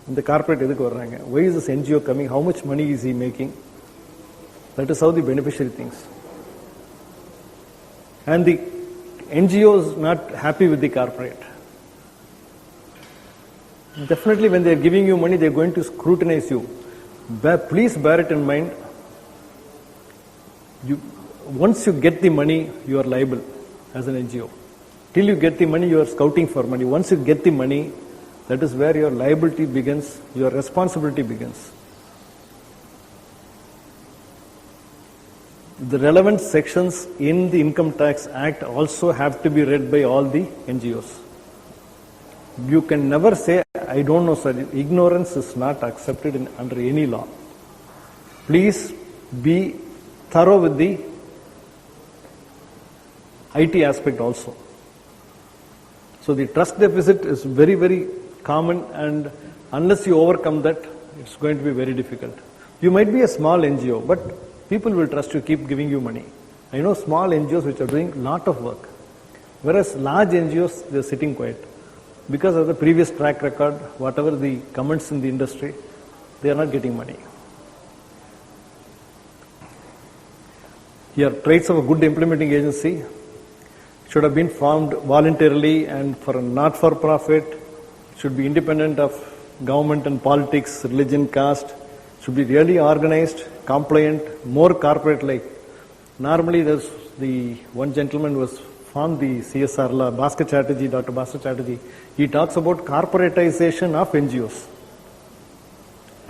இந்த கார்பரேட் எதுக்கு வர்றாங்க why is this NGO coming, how much money is he making, that is how the beneficiary thinks. And the NGO is not happy with the corporate. Definitely when they are giving you money, they are going to scrutinize you. Please bear it in mind. Once you get the money, you are liable as an NGO. Till you get the money, you are scouting for money. Once you get the money, that is where your liability begins, your responsibility begins. The relevant sections in the Income Tax Act also have to be read by all the NGOs. You can never say, I don't know, sir. Ignorance is not accepted under any law. Please be thorough with the IT aspect also. So the trust deficit is very, very common, and unless you overcome that, it's going to be very difficult. You might be a small NGO, but people will trust you, keep giving you money. I know small NGOs which are doing a lot of work, whereas large NGOs, they're sitting quiet. Because of the previous track record, whatever the comments in the industry, they are not getting money. Here, traits of a good implementing agency should have been formed voluntarily and for a not-for-profit, should be independent of government and politics, religion, caste, should be really organized, compliant, more corporate-like. Normally, there's the one gentleman was formed the CSR law, Dr. Bhaskar Chatterjee. He talks about corporatization of NGOs.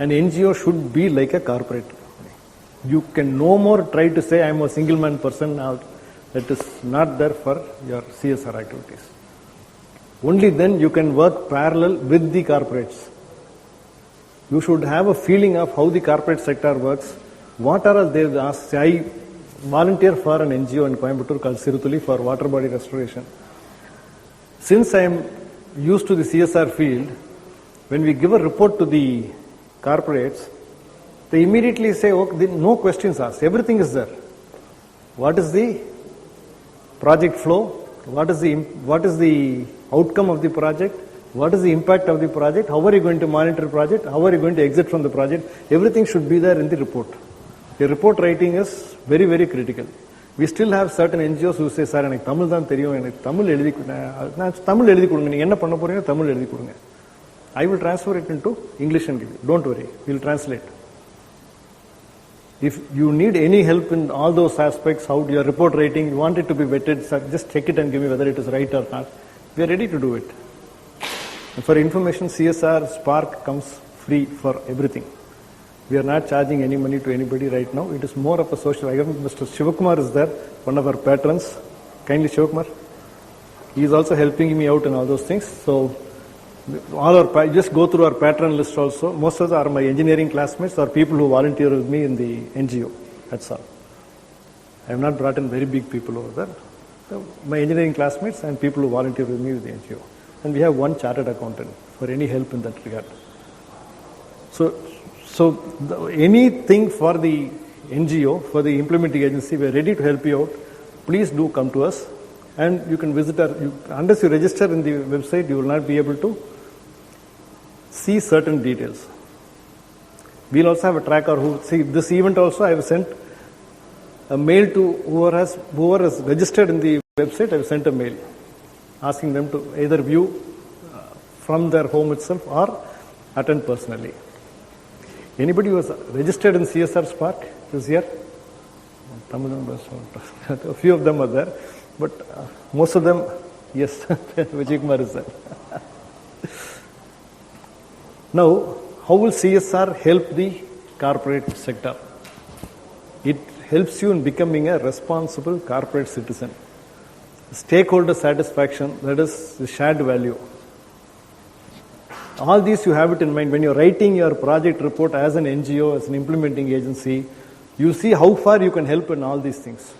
An NGO should be like a corporate. You can no more try to say I'm a single man person now. That is not there for your CSR activities. Only then you can work parallel with the corporates. You should have a feeling of how the corporate sector works. What are they asked? I volunteer for an NGO in Coimbatore called Sirutuli for water body restoration. Since I am used to the CSR field, when we give a report to the corporates, they immediately say, okay, no questions asked, everything is there. What is the project flow? What is the outcome of the project? What is the impact of the project? How are you going to monitor the project? How are you going to exit from the project? Everything should be there in the report. The report writing is very, very critical. We still have certain NGOs who say, sir, எனக்கு தமிழ் தான் தெரியும், எனக்கு தமிழ் எழுதி கொடுங்க, நீங்க என்ன பண்ண போறீங்க தமிழ் எழுதி கொடுங்க. I will transfer it into English and give you. Don't worry, we will translate. If you need any help in all those aspects, how your report writing, you want it to be vetted, sir, just check it and give me whether it is right or not. We are ready to do it. And for information, CSR Spark comes free for everything. We are not charging any money to anybody right now. It is more of a social. I have Mr. Shivakumar is there, one of our patrons. Kindly, Shivakumar. He is also helping me out in all those things. So, just go through our patron list also. Most of them are my engineering classmates or people who volunteer with me in the NGO. That's all. I have not brought in very big people over there. So my engineering classmates and people who volunteer with me with the NGO. And we have one chartered accountant for any help in that regard. So anything for the NGO, for the implementing agency, we are ready to help you out. Please do come to us. And you can visit unless you register in the website, you will not be able to see certain details. We'll also have a tracker who, see this event also I have sent a mail to whoever has registered in the website. I've sent a mail asking them to either view from their home itself or attend personally. Anybody who has registered in CSR Spark is here? A few of them are there, but most of them, yes, Vijay Kumar is there. Now, how will CSR help the corporate sector? It helps you in becoming a responsible corporate citizen. Stakeholder satisfaction, that is the shared value. All these you have it in mind when you're writing your project report as an NGO, as an implementing agency. You see how far you can help in all these things.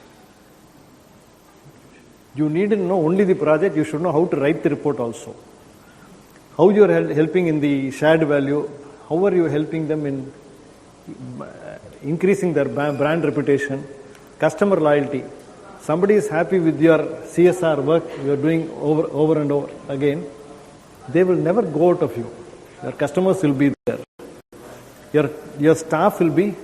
You need to know only the project, you should know how to write the report also. How you are helping in the shared value, how are you helping them in increasing their brand reputation, customer loyalty. Somebody is happy with your CSR work you are doing over and over again, they will never go out of you. Your customers will be there. Your staff will be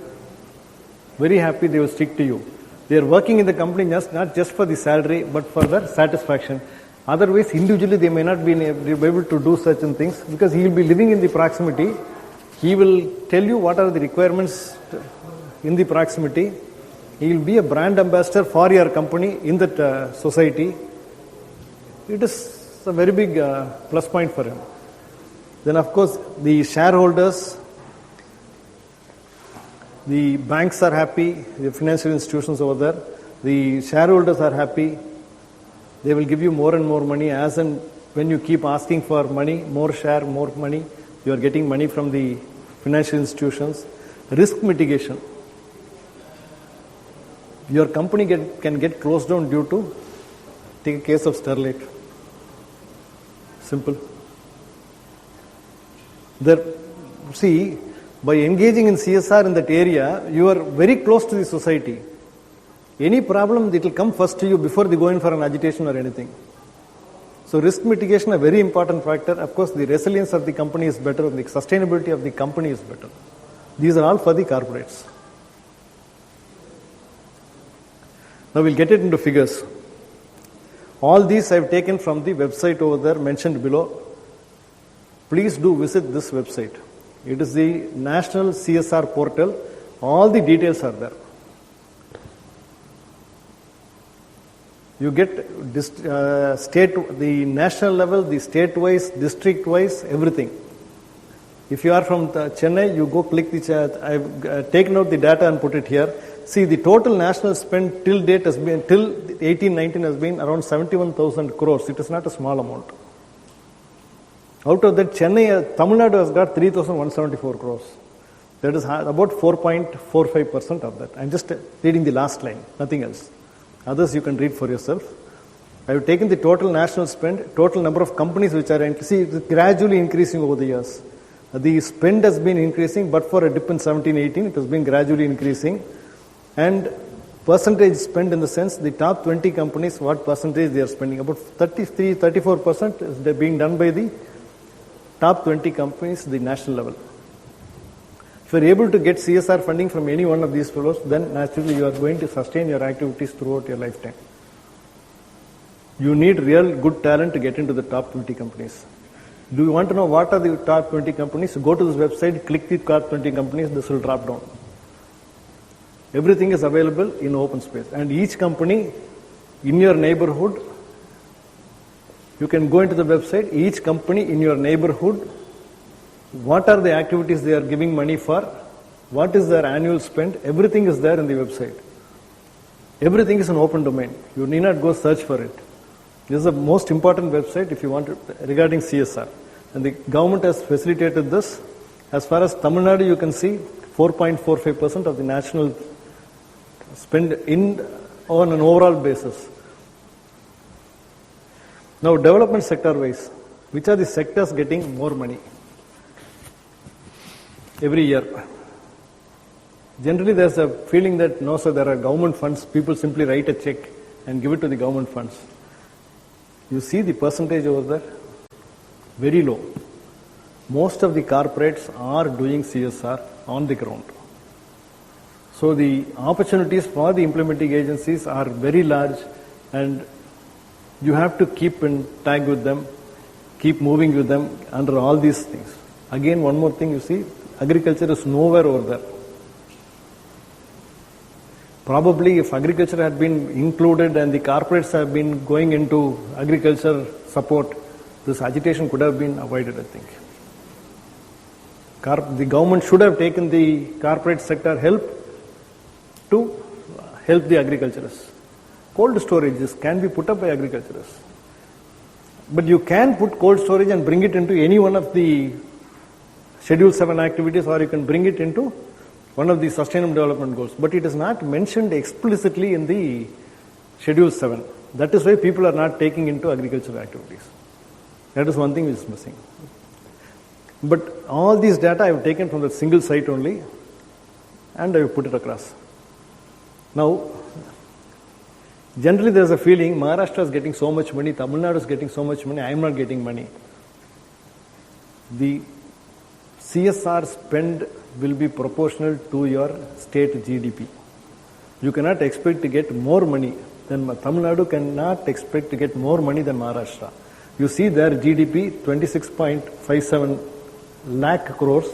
very happy, they will stick to you. They are working in the company not just for the salary, but for their satisfaction. Otherwise, individually, they may not be able to do certain things because he will be living in the proximity. He will tell you what are the requirements in the proximity. He will be a brand ambassador for your company in that society. It is a very big plus point for him. Then, of course, the shareholders, the banks are happy, the financial institutions over there, the shareholders are happy. They will give you more and more money as and when you keep asking for money, more share, more money. You are getting money from the financial institutions. Risk mitigation. Your company can get closed down due to, take a case of Sterlite. Simple. See, by engaging in CSR in that area, you are very close to the society. Any problem, it will come first to you before they go in for an agitation or anything. So risk mitigation, a very important factor. Of course, the resilience of the company is better, the sustainability of the company is better. These are all for the corporates. Now we'll get it into figures. All these I've taken from the website over there mentioned below. Please do visit this website. It is the National CSR portal. All the details are there. You get the national level, the state-wise, district-wise, everything. If you are from Chennai, you go click the chat. I've taken out the data and put it here. See, the total national spend till date has been, till 18-19 has been around 71,000 crores. It is not a small amount. Out of that, Chennai, Tamil Nadu has got 3,174 crores. That is about 4.45% of that. I'm just reading the last line, nothing else. Others you can read for yourself. I have taken the total national spend, total number of companies which are, it's gradually increasing over the years. The spend has been increasing, but for a dip in 17-18, it has been gradually increasing. And percentage spend in the sense, the top 20 companies, what percentage they are spending? About 34% is being done by the top 20 companies, the national level. If you are able to get CSR funding from any one of these fellows, then naturally you are going to sustain your activities throughout your lifetime. You need real good talent to get into the top 20 companies. Do you want to know what are the top 20 companies? Go to this website, click the top 20 companies, this will drop down. Everything is available in open space. And each company in your neighborhood, you can go into the website, each company in your neighborhood, what are the activities they are giving money for, what is their annual spend, everything is there in the website. Everything is an open domain. You need not go search for it. This is the most important website if you want to, regarding CSR. And the government has facilitated this. As far as Tamil Nadu, you can see 4.45% of the national spend on an overall basis. Now, development sector wise, which are the sectors getting more money every year? Generally, there's a feeling that no, sir, there are government funds. People simply write a check and give it to the government funds. You see the percentage over there? Very low. Most of the corporates are doing CSR on the ground. So the opportunities for the implementing agencies are very large, and you have to keep in tag with them, keep moving with them under all these things. Again, one more thing you see, agriculture is nowhere over there. Probably if agriculture had been included and the corporates have been going into agriculture support, this agitation could have been avoided, I think. The government should have taken the corporate sector help to help the agriculturists. Cold storages can be put up by agriculturists. But you can put cold storage and bring it into any one of the Schedule 7 activities, or you can bring it into one of the Sustainable Development Goals. But it is not mentioned explicitly in the Schedule 7. That is why people are not taking into agricultural activities. That is one thing which is missing. But all these data I have taken from the single site only, and I have put it across. Now, generally there is a feeling Maharashtra is getting so much money, Tamil Nadu is getting so much money, I am not getting money. The CSR spend will be proportional to your state GDP. You cannot expect to get more money than Tamil Nadu, cannot expect to get more money than Maharashtra. You see their GDP 26.57 lakh crores,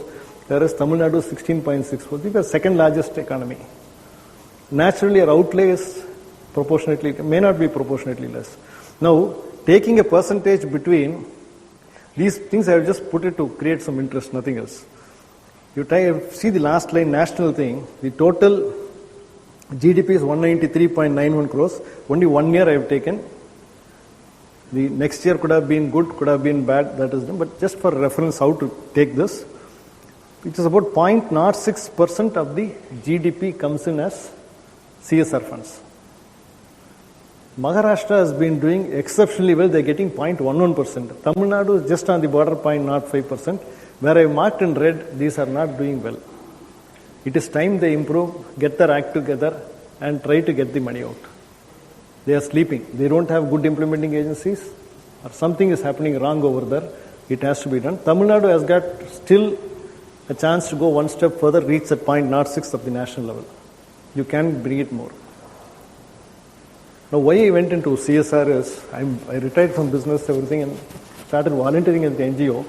whereas Tamil Nadu 16.64. They are second largest economy. Naturally, our outlay is proportionately, may not be proportionately less. Now, taking a percentage between these things, I have just put it to create some interest, nothing else. You see the last line, national thing, the total GDP is 193.91 crores. Only 1 year I have taken. The next year could have been good, could have been bad, that is done. But just for reference how to take this, it is about 0.06% of the GDP comes in as CSR funds. Maharashtra has been doing exceptionally well. They are getting 0.11%. Tamil Nadu is just on the border, 0.05%. Where I marked in red, these are not doing well. It is time they improve, get their act together, and try to get the money out. They are sleeping. They don't have good implementing agencies, or something is happening wrong over there. It has to be done. Tamil Nadu has got still a chance to go one step further, reach that 0.06 of the national level. You can bring it more. Now, why I went into CSR is, I retired from business, everything, and started volunteering at the NGO.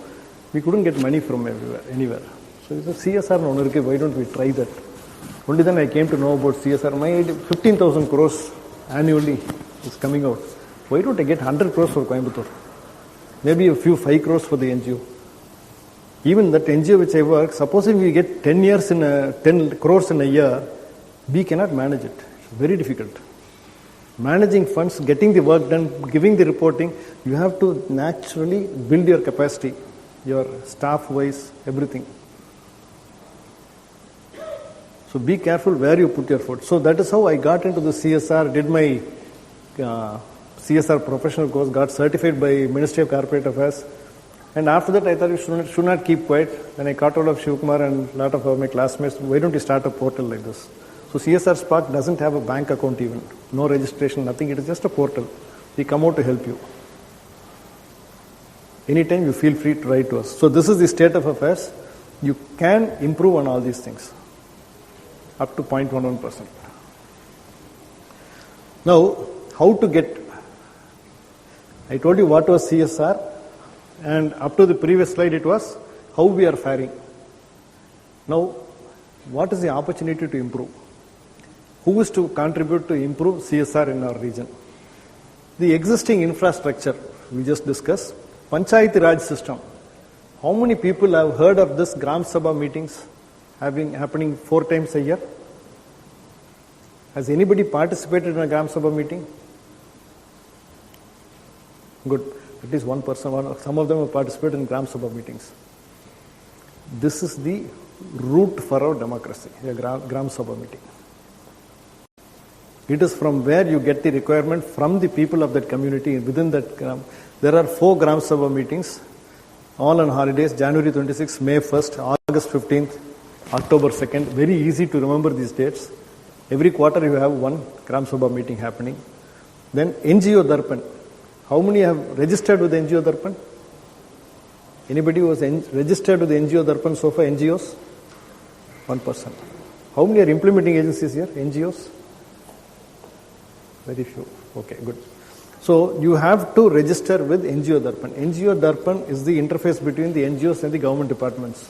We couldn't get money from anywhere. So it's a CSR, why don't we try that? Only then I came to know about CSR. My 15,000 crores annually is coming out. Why don't I get 100 crores for Coimbatore? Maybe a few 5 crores for the NGO. Even that NGO which I work, supposing we get 10 crores in a year, we cannot manage it. It's very difficult. Managing funds, getting the work done, giving the reporting, you have to naturally build your capacity, your staff-wise, everything. So be careful where you put your foot. So that is how I got into the CSR, did my CSR professional course, got certified by Ministry of Corporate Affairs. And after that, I thought you should not keep quiet. Then I caught hold of Shivkumar and a lot of my classmates, why don't you start a portal like this? So CSR Spark doesn't have a bank account even. No registration, nothing. It is just a portal. We come out to help you. Anytime you feel free to write to us. So this is the state of affairs. You can improve on all these things. Up to 0.11%. Now, how to get... I told you what was CSR. And up to the previous slide it was how we are faring. Now, what is the opportunity to improve? Who is to contribute to improve CSR in our region? The existing infrastructure we just discussed, Panchayati Raj system. How many people have heard of this Gram Sabha meetings happening 4 times a year? Has anybody participated in a Gram Sabha meeting? Good. At least one person, some of them have participated in Gram Sabha meetings. This is the root for our democracy, a Gram Sabha meeting. It is from where you get the requirement from the people of that community within that Gram. There are 4 Gram Sabha meetings, all on holidays, January 26th, May 1st, August 15th, October 2nd. Very easy to remember these dates. Every quarter you have one Gram Sabha meeting happening. Then NGO Darpan. How many have registered with NGO Darpan? Anybody who was registered with NGO Darpan so far, NGOs? 1%. How many are implementing agencies here, NGOs? Very few. Okay, good. So you have to register with NGO Darpan. NGO Darpan is the interface between the NGOs and the government departments.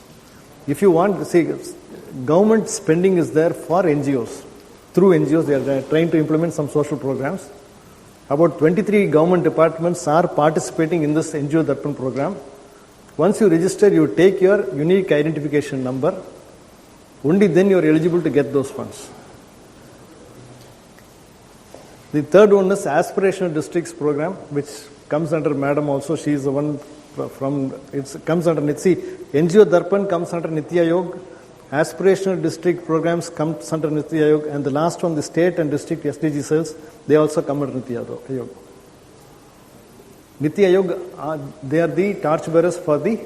If you want, see, government spending is there for NGOs. Through NGOs, they are trying to implement some social programs. About 23 government departments are participating in this NGO Darpan program. Once you register, you take your unique identification number. Only then you are eligible to get those funds. The third one is Aspirational Districts program, which comes under Madam also. She is the one from, it comes under NITSI. NGO Darpan comes under Niti Aayog. Aspirational District programs comes under Niti Aayog. And the last one, the state and district SDG cells, they also come under Niti Aayog. Niti Aayog, they are the torchbearers for the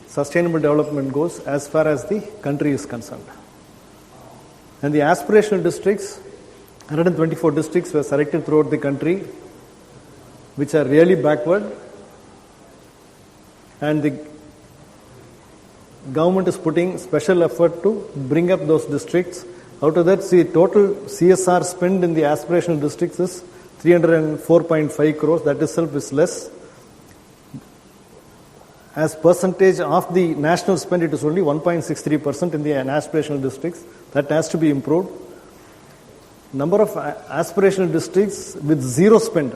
Sustainable Development Goals as far as the country is concerned. And the aspirational districts, 124 districts were selected throughout the country, which are really backward. And the government is putting special effort to bring up those districts. Out of that, see, total CSR spend in the aspirational districts is 304.5 crores. That itself is less. As percentage of the national spend, it is only 1.63% in the aspirational districts. That has to be improved. Number of aspirational districts with zero spend.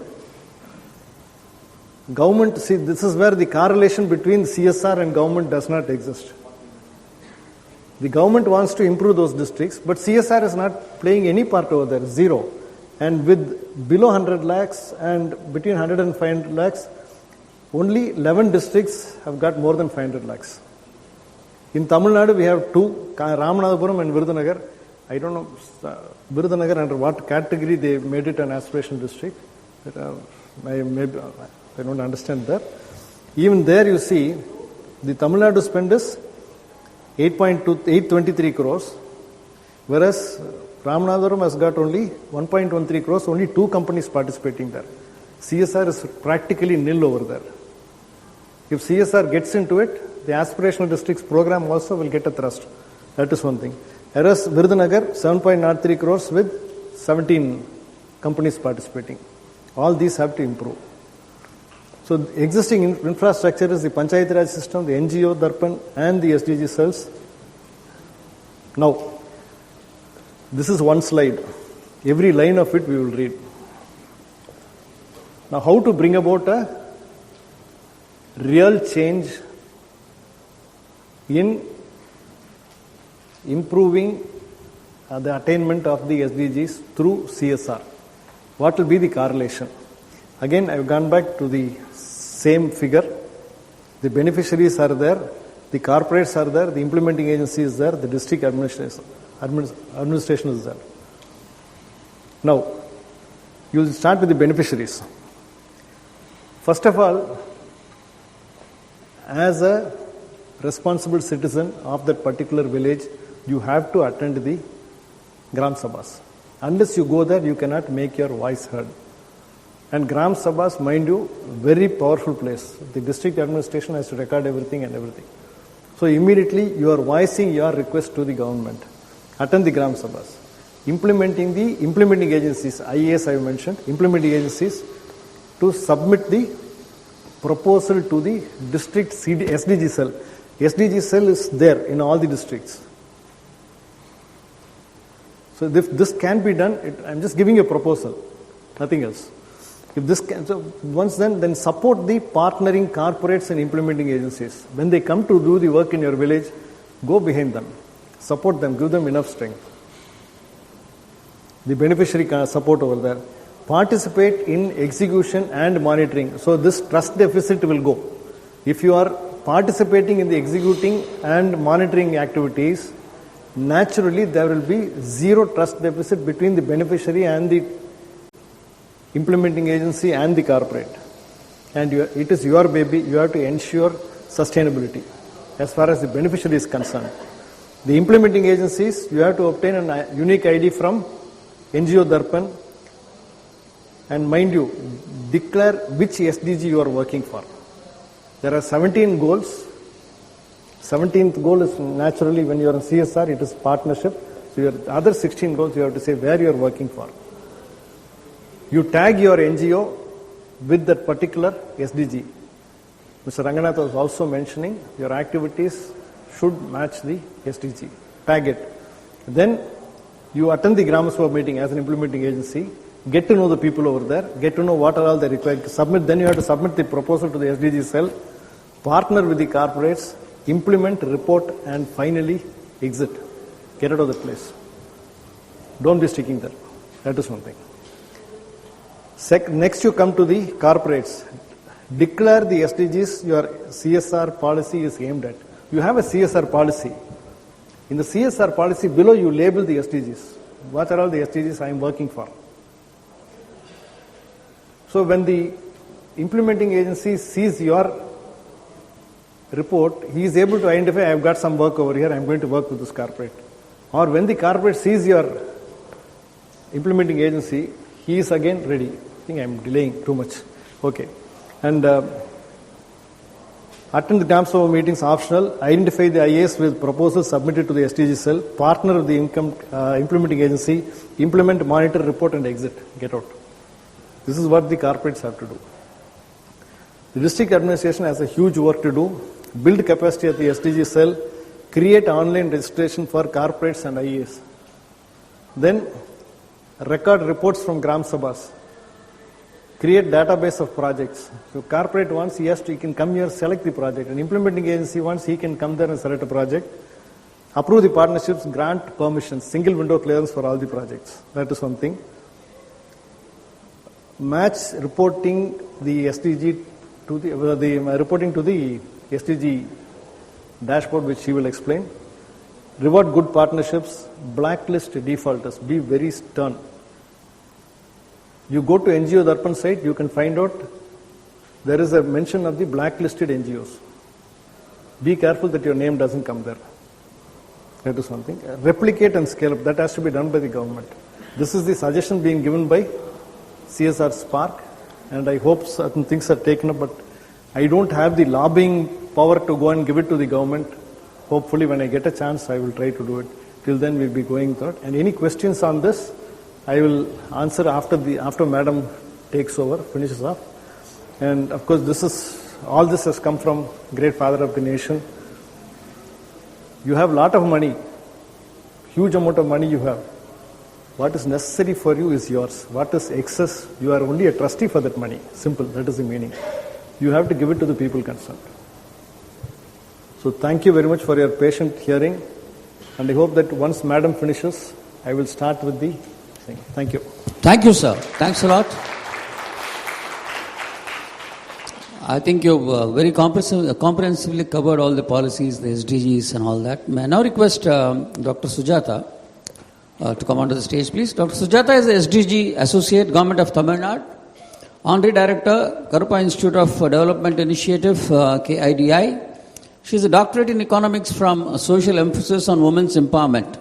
Government, see, this is where the correlation between CSR and government does not exist. The government wants to improve those districts, but CSR is not playing any part over there, zero. And with below 100 lakhs and between 100 and 500 lakhs, only 11 districts have got more than 500 lakhs. In Tamil Nadu, we have two, Ramanathapuram and Virudhunagar. I don't know, Virudhunagar under what category they made it an aspirational district. I don't understand that. Even there you see, the Tamil Nadu spend is 823 crores, whereas Ramanathapuram has got only 1.13 crores, only 2 companies participating there. CSR is practically nil over there. If CSR gets into it, the aspirational districts program also will get a thrust. That is one thing. Whereas Virudhunagar, 7.03 crores with 17 companies participating. All these have to improve. So the existing infrastructure is the Panchayat Raj system, the NGO Darpan and the SDG cells. Now, this is one slide. Every line of it we will read. Now, how to bring about a real change in improving the attainment of the SDGs through CSR. What will be the correlation? Again, I have gone back to the same figure. The beneficiaries are there, the corporates are there, the implementing agency is there, the district administration is there. Now, you will start with the beneficiaries. First of all, as a responsible citizen of that particular village, you have to attend the Gram Sabhas. Unless you go there, you cannot make your voice heard. And Gram Sabhas, mind you, very powerful place. The district administration has to record everything and everything. So immediately you are voicing your request to the government. Attend the Gram Sabhas. Implementing agencies, IAS I have mentioned, implementing agencies to submit the proposal to the district SDG cell. SDG cell is there in all the districts. So if this can be done, I am just giving you a proposal, nothing else. If this can, so once then support the partnering corporates and implementing agencies. When they come to do the work in your village, go behind them, support them, give them enough strength. The beneficiary support over there. Participate in execution and monitoring. So this trust deficit will go. If you are participating in the executing and monitoring activities, naturally there will be zero trust deficit between the beneficiary and the implementing agency and the corporate. And it is your baby, you have to ensure sustainability as far as the beneficiary is concerned. The implementing agencies, you have to obtain a unique ID from NGO Darpan, and mind you, declare which SDG you are working for. There are 17 goals. 17th goal is naturally when you are in CSR, it is partnership. So your other 16 goals, you have to say where you are working for. You tag your NGO with that particular SDG. Mr. Ranganath was also mentioning your activities should match the SDG. Tag it. Then you attend the Gram Sabha meeting as an implementing agency, get to know the people over there, get to know what are all they required to submit. Then you have to submit the proposal to the SDG cell, partner with the corporates, implement, report, and finally exit. Get out of the place. Don't be sticking there. That is one thing. Next you come to the corporates. Declare the SDGs your CSR policy is aimed at. You have a CSR policy. In the CSR policy below you label the SDGs. What are all the SDGs I am working for? So when the implementing agency sees your report, he is able to identify, I have got some work over here, I am going to work with this corporate. Or when the corporate sees your implementing agency, he is again ready. I think I am delaying too much. Okay. And attend the Gram Sabha meetings optional. Identify the IAs with proposals submitted to the SDG cell. Partner with the implementing agency. Implement, monitor, report, and exit. Get out. This is what the corporates have to do. The district administration has a huge work to do. Build capacity at the SDG cell. Create online registration for corporates and IAs. Then record reports from Gram Sabhas. Create database of projects. So corporate wants, he can come here, select the project. And implementing agency wants, he can come there and select a project. Approve the partnerships, grant permissions, single window clearance for all the projects. That is one thing. Match reporting the SDG to the reporting to the SDG dashboard, which he will explain. Reward good partnerships, blacklist defaulters. Be very stern. You go to NGO Darpan site, you can find out there is a mention of the blacklisted NGOs. Be careful that your name doesn't come there. That is one thing. Replicate and scale up. That has to be done by the government. This is the suggestion being given by CSR Spark, and I hope certain things are taken up, but I don't have the lobbying power to go and give it to the government. Hopefully when I get a chance, I will try to do it. Till then, we'll be going through it. And any questions on this, I will answer after Madam takes over, finishes off. And of course, all this has come from great father of the nation. You have a lot of money, huge amount of money you have. What is necessary for you is yours. What is excess, you are only a trustee for that money. Simple, that is the meaning. You have to give it to the people concerned. So thank you very much for your patient hearing. And I hope that once Madam finishes, I will start with the thing. Thank you. Thank you, sir. Thanks a lot. I think you've very comprehensively covered all the policies, the SDGs and all that. May I now request Dr. Sujata to come onto the stage, please. Dr. Sujata is the SDG Associate, Government of Tamil Nadu, Honorary Director, Karuppa Institute of Development Initiative, KIDI. She is a doctorate in economics from social emphasis on women's empowerment,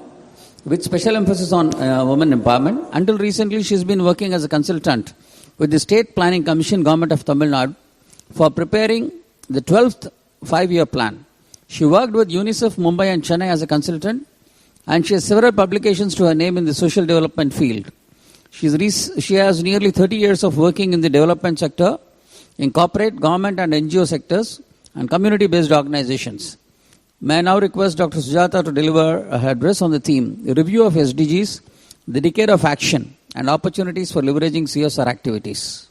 with special emphasis on women empowerment. Until recently, she has been working as a consultant with the State Planning Commission, Government of Tamil Nadu, for preparing the 12th 5-year plan. She worked with UNICEF Mumbai and Chennai as a consultant, and she has several publications to her name in the social development field. She has nearly 30 years of working in the development sector, in corporate, government and NGO sectors, and community-based organizations. May I now request Dr. Sujata to deliver her address on the theme, a review of SDGs, the decade of action, and opportunities for leveraging CSR activities.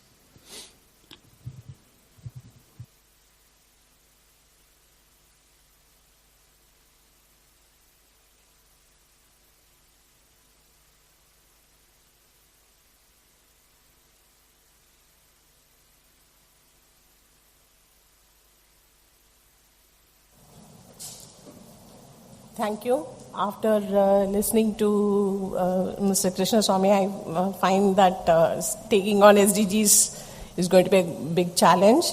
Thank you. After listening to Mr. Krishna Swamy, I find that taking on SDGs is going to be a big challenge.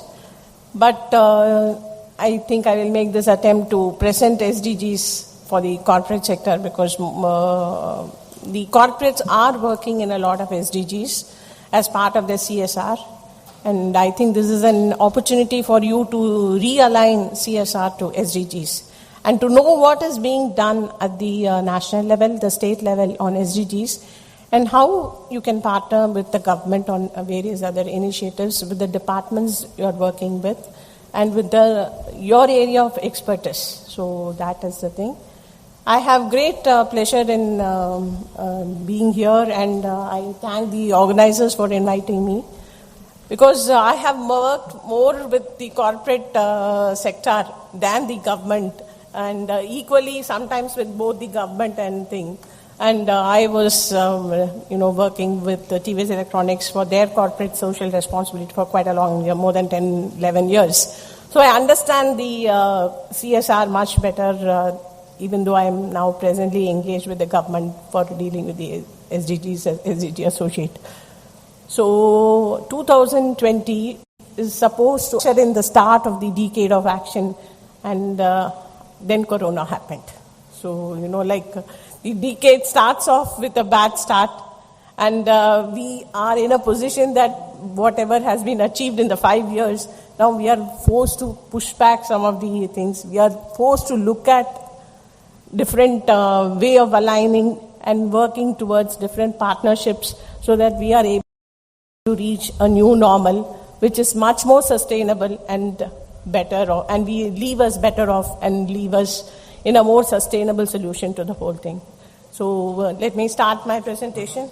But I think I will make this attempt to present SDGs for the corporate sector, because the corporates are working in a lot of SDGs as part of their CSR. And I think this is an opportunity for you to realign CSR to SDGs. and to know what is being done at the national level, the state level on SDGs, and how you can partner with the government on various other initiatives with the departments you're working with and with your area of expertise. So that is the thing. I have great pleasure in being here, and I thank the organizers for inviting me, because I have worked more with the corporate sector than the government, and equally sometimes with both the government and thing. And I was, working with TVS Electronics for their corporate social responsibility for quite a long year, more than 10, 11 years. So I understand the CSR much better, even though I am now presently engaged with the government for dealing with the SDGs as SDG associate. So 2020 is supposed to usher in the start of the decade of action, and then Corona happened. So, the decade starts off with a bad start, and we are in a position that whatever has been achieved in the 5 years, now we are forced to push back some of the things. We are forced to look at different way of aligning and working towards different partnerships so that we are able to reach a new normal, which is much more sustainable and better, and we leave us better off and leave us in a more sustainable solution to the whole thing. So let me start my presentation.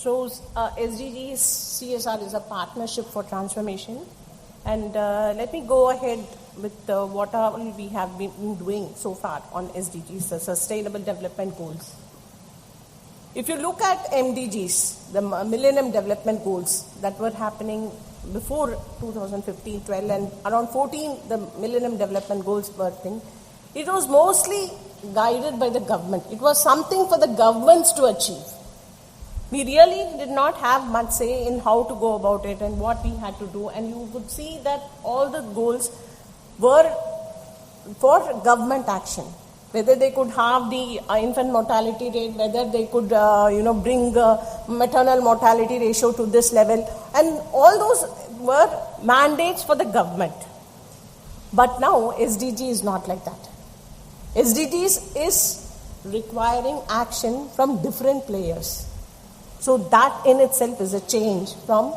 So SDGs CSR is a partnership for transformation, and let me go ahead with what we have been doing so far on SDGs, the Sustainable Development Goals. If you look at MDGs, the Millennium Development Goals that were happening before 2015, 12, and around 14, the Millennium Development Goals were thing. It was mostly guided by the government. It was something for the governments to achieve. We really did not have much say in how to go about it and what we had to do, and you could see that all the goals were for government action. Whether they could have the infant mortality rate, whether they could bring maternal mortality ratio to this level, and all those were mandates for the government. But now SDG is not like that. SDGs is requiring action from different players. So that in itself is a change from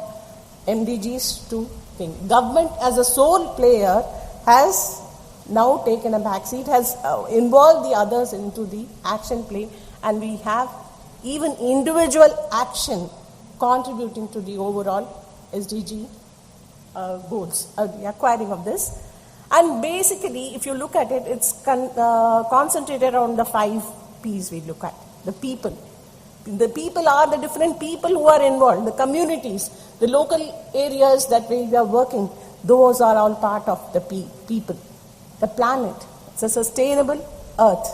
MDGs to thing. Government as a sole player has now taken a backseat, has involved the others into the action play, and we have even individual action contributing to the overall SDG goals, the acquiring of this. And basically, if you look at it, it's concentrated on the 5 P's we look at. The people. The people are the different people who are involved, the communities, the local areas that we are working, those are all part of the people. The planet, it's a sustainable earth.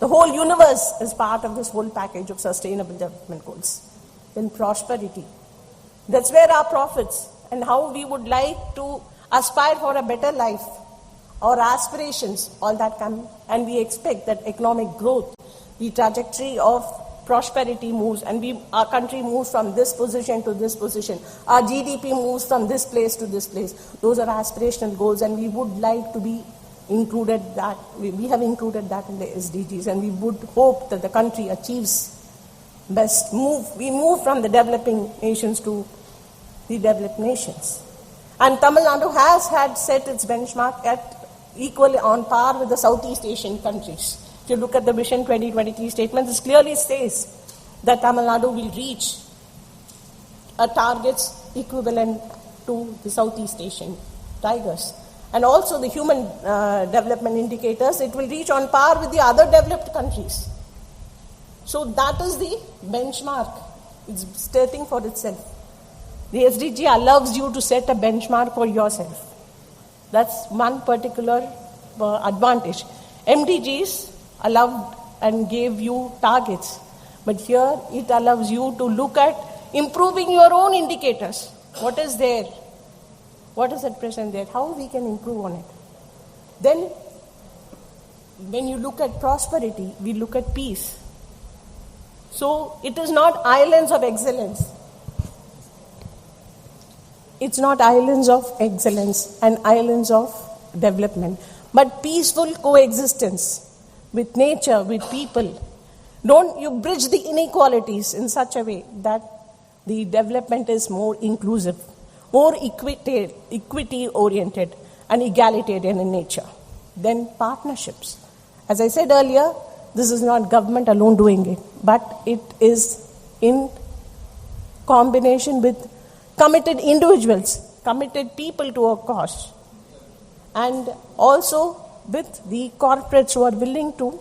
The whole universe is part of this whole package of sustainable development goals. Then prosperity. That's where our profits and how we would like to aspire for a better life, our aspirations, all that come, and we expect that economic growth, the trajectory of prosperity moves, and our country moves from this position to this position. Our GDP moves from this place to this place. Those are aspirational goals, and we would like to be included that. We have included that in the SDGs, and we would hope that the country achieves best move. We move from the developing nations to the developed nations. And Tamil Nadu has had set its benchmark at equally on par with the Southeast Asian countries. If you look at the Vision 2023 statement, this clearly says that Tamil Nadu will reach targets equivalent to the Southeast Asian tigers. and also the human development indicators, it will reach on par with the other developed countries. So that is the benchmark. It's stating for itself. The SDG allows you to set a benchmark for yourself. That's one particular advantage. MDGs allowed and gave you targets, but here it allows you to look at improving your own indicators. What is there? What is at present there? How we can improve on it? Then, when you look at prosperity, we look at peace. So, it is not islands of excellence. It's not islands of excellence and islands of development, but peaceful coexistence with nature, with people. Don't you bridge the inequalities in such a way that the development is more inclusive, more equity-oriented and egalitarian in nature. Then partnerships. As I said earlier, this is not government alone doing it, but it is in combination with committed individuals, committed people to a cause, and also with the corporates who are willing to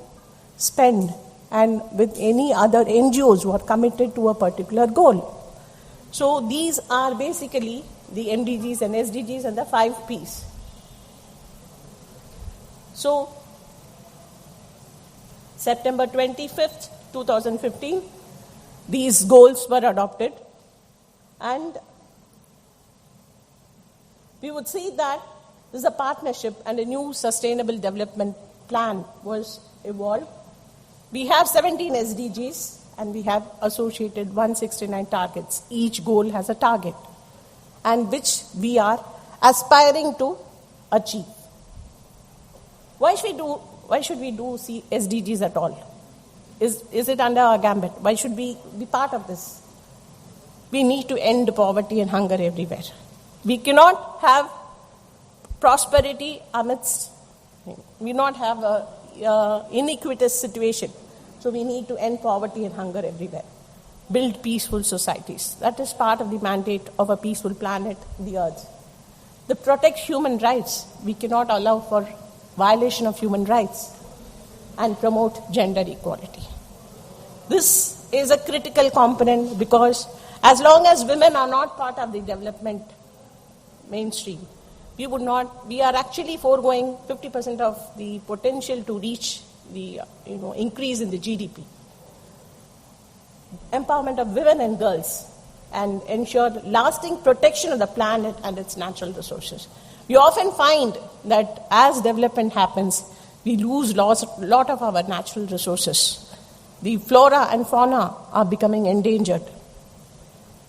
spend, and with any other NGOs who are committed to a particular goal. So these are basically the MDGs and SDGs and the 5 Ps. So September 25th, 2015, these goals were adopted, and we would see that this is a partnership and a new sustainable development plan was evolved. We have 17 SDGs and we have associated 169 targets. Each goal has a target and which we are aspiring to achieve. Why should we do SDGs at all? Is it under our gambit? Why should we be part of this? We need to end poverty and hunger everywhere. We cannot have prosperity amidst, we not have a iniquitous situation. So we need to end poverty and hunger everywhere. Build peaceful societies. That is part of the mandate of a peaceful planet, the earth. To protect human rights. We cannot allow for violation of human rights and promote gender equality. This is a critical component because as long as women are not part of the development mainstream, we are actually foregoing 50% of the potential to reach the increase in the GDP. Empowerment of women and girls and ensure lasting protection of the planet and its natural resources. We often find that as development happens, we lose a lot of our natural resources. The flora and fauna are becoming endangered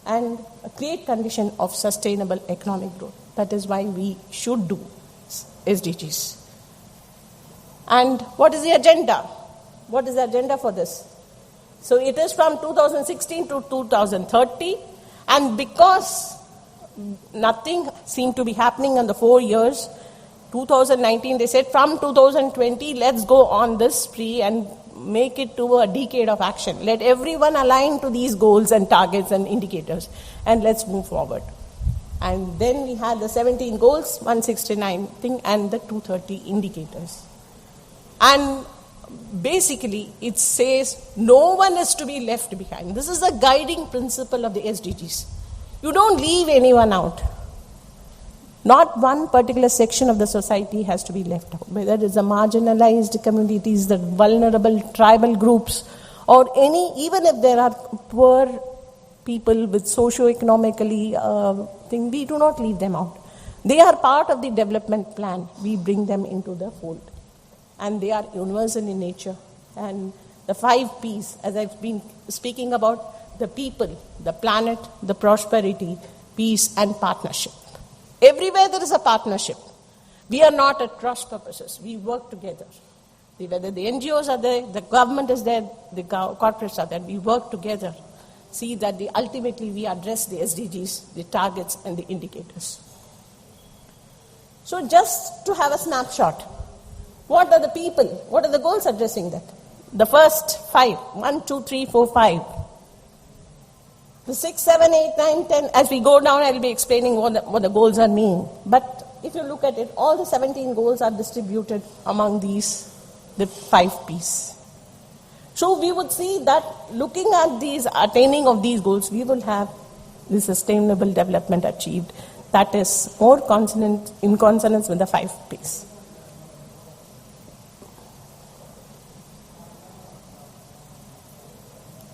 and create condition of sustainable economic growth. That is why we should do SDGs. And what is the agenda? What is the agenda for this? So it is from 2016 to 2030, and because nothing seemed to be happening in the 4 years, 2019 they said from 2020 let's go on this spree and make it to a decade of action. Let everyone align to these goals and targets and indicators, and let's move forward. And then we had the 17 goals, 169 thing, and the 230 indicators. And basically, it says no one is to be left behind. This is the guiding principle of the SDGs. You don't leave anyone out. Not one particular section of the society has to be left out, whether it's the marginalized communities, the vulnerable tribal groups, or even if there are poor people with socio-economically we do not leave them out. They are part of the development plan. We bring them into the fold. And they are universal in nature. And the 5 Ps, as I've been speaking about, the people, the planet, the prosperity, peace, and partnership. Everywhere there is a partnership. We are not at cross purposes. We work together. Whether the NGOs are there, the government is there, the corporates are there, we work together. See that ultimately we address the SDGs, the targets, and the indicators. So just to have a snapshot, what are the people, what are the goals addressing that? The first 5, 1, 2, 3, 4, 5. The 6, 7, 8, 9, 10, as we go down, I'll be explaining what the goals are mean. But if you look at it, all the 17 goals are distributed among these, the 5 P's. So we would see that looking at these, attaining of these goals, we will have the sustainable development achieved that is more in consonance with the 5 P's.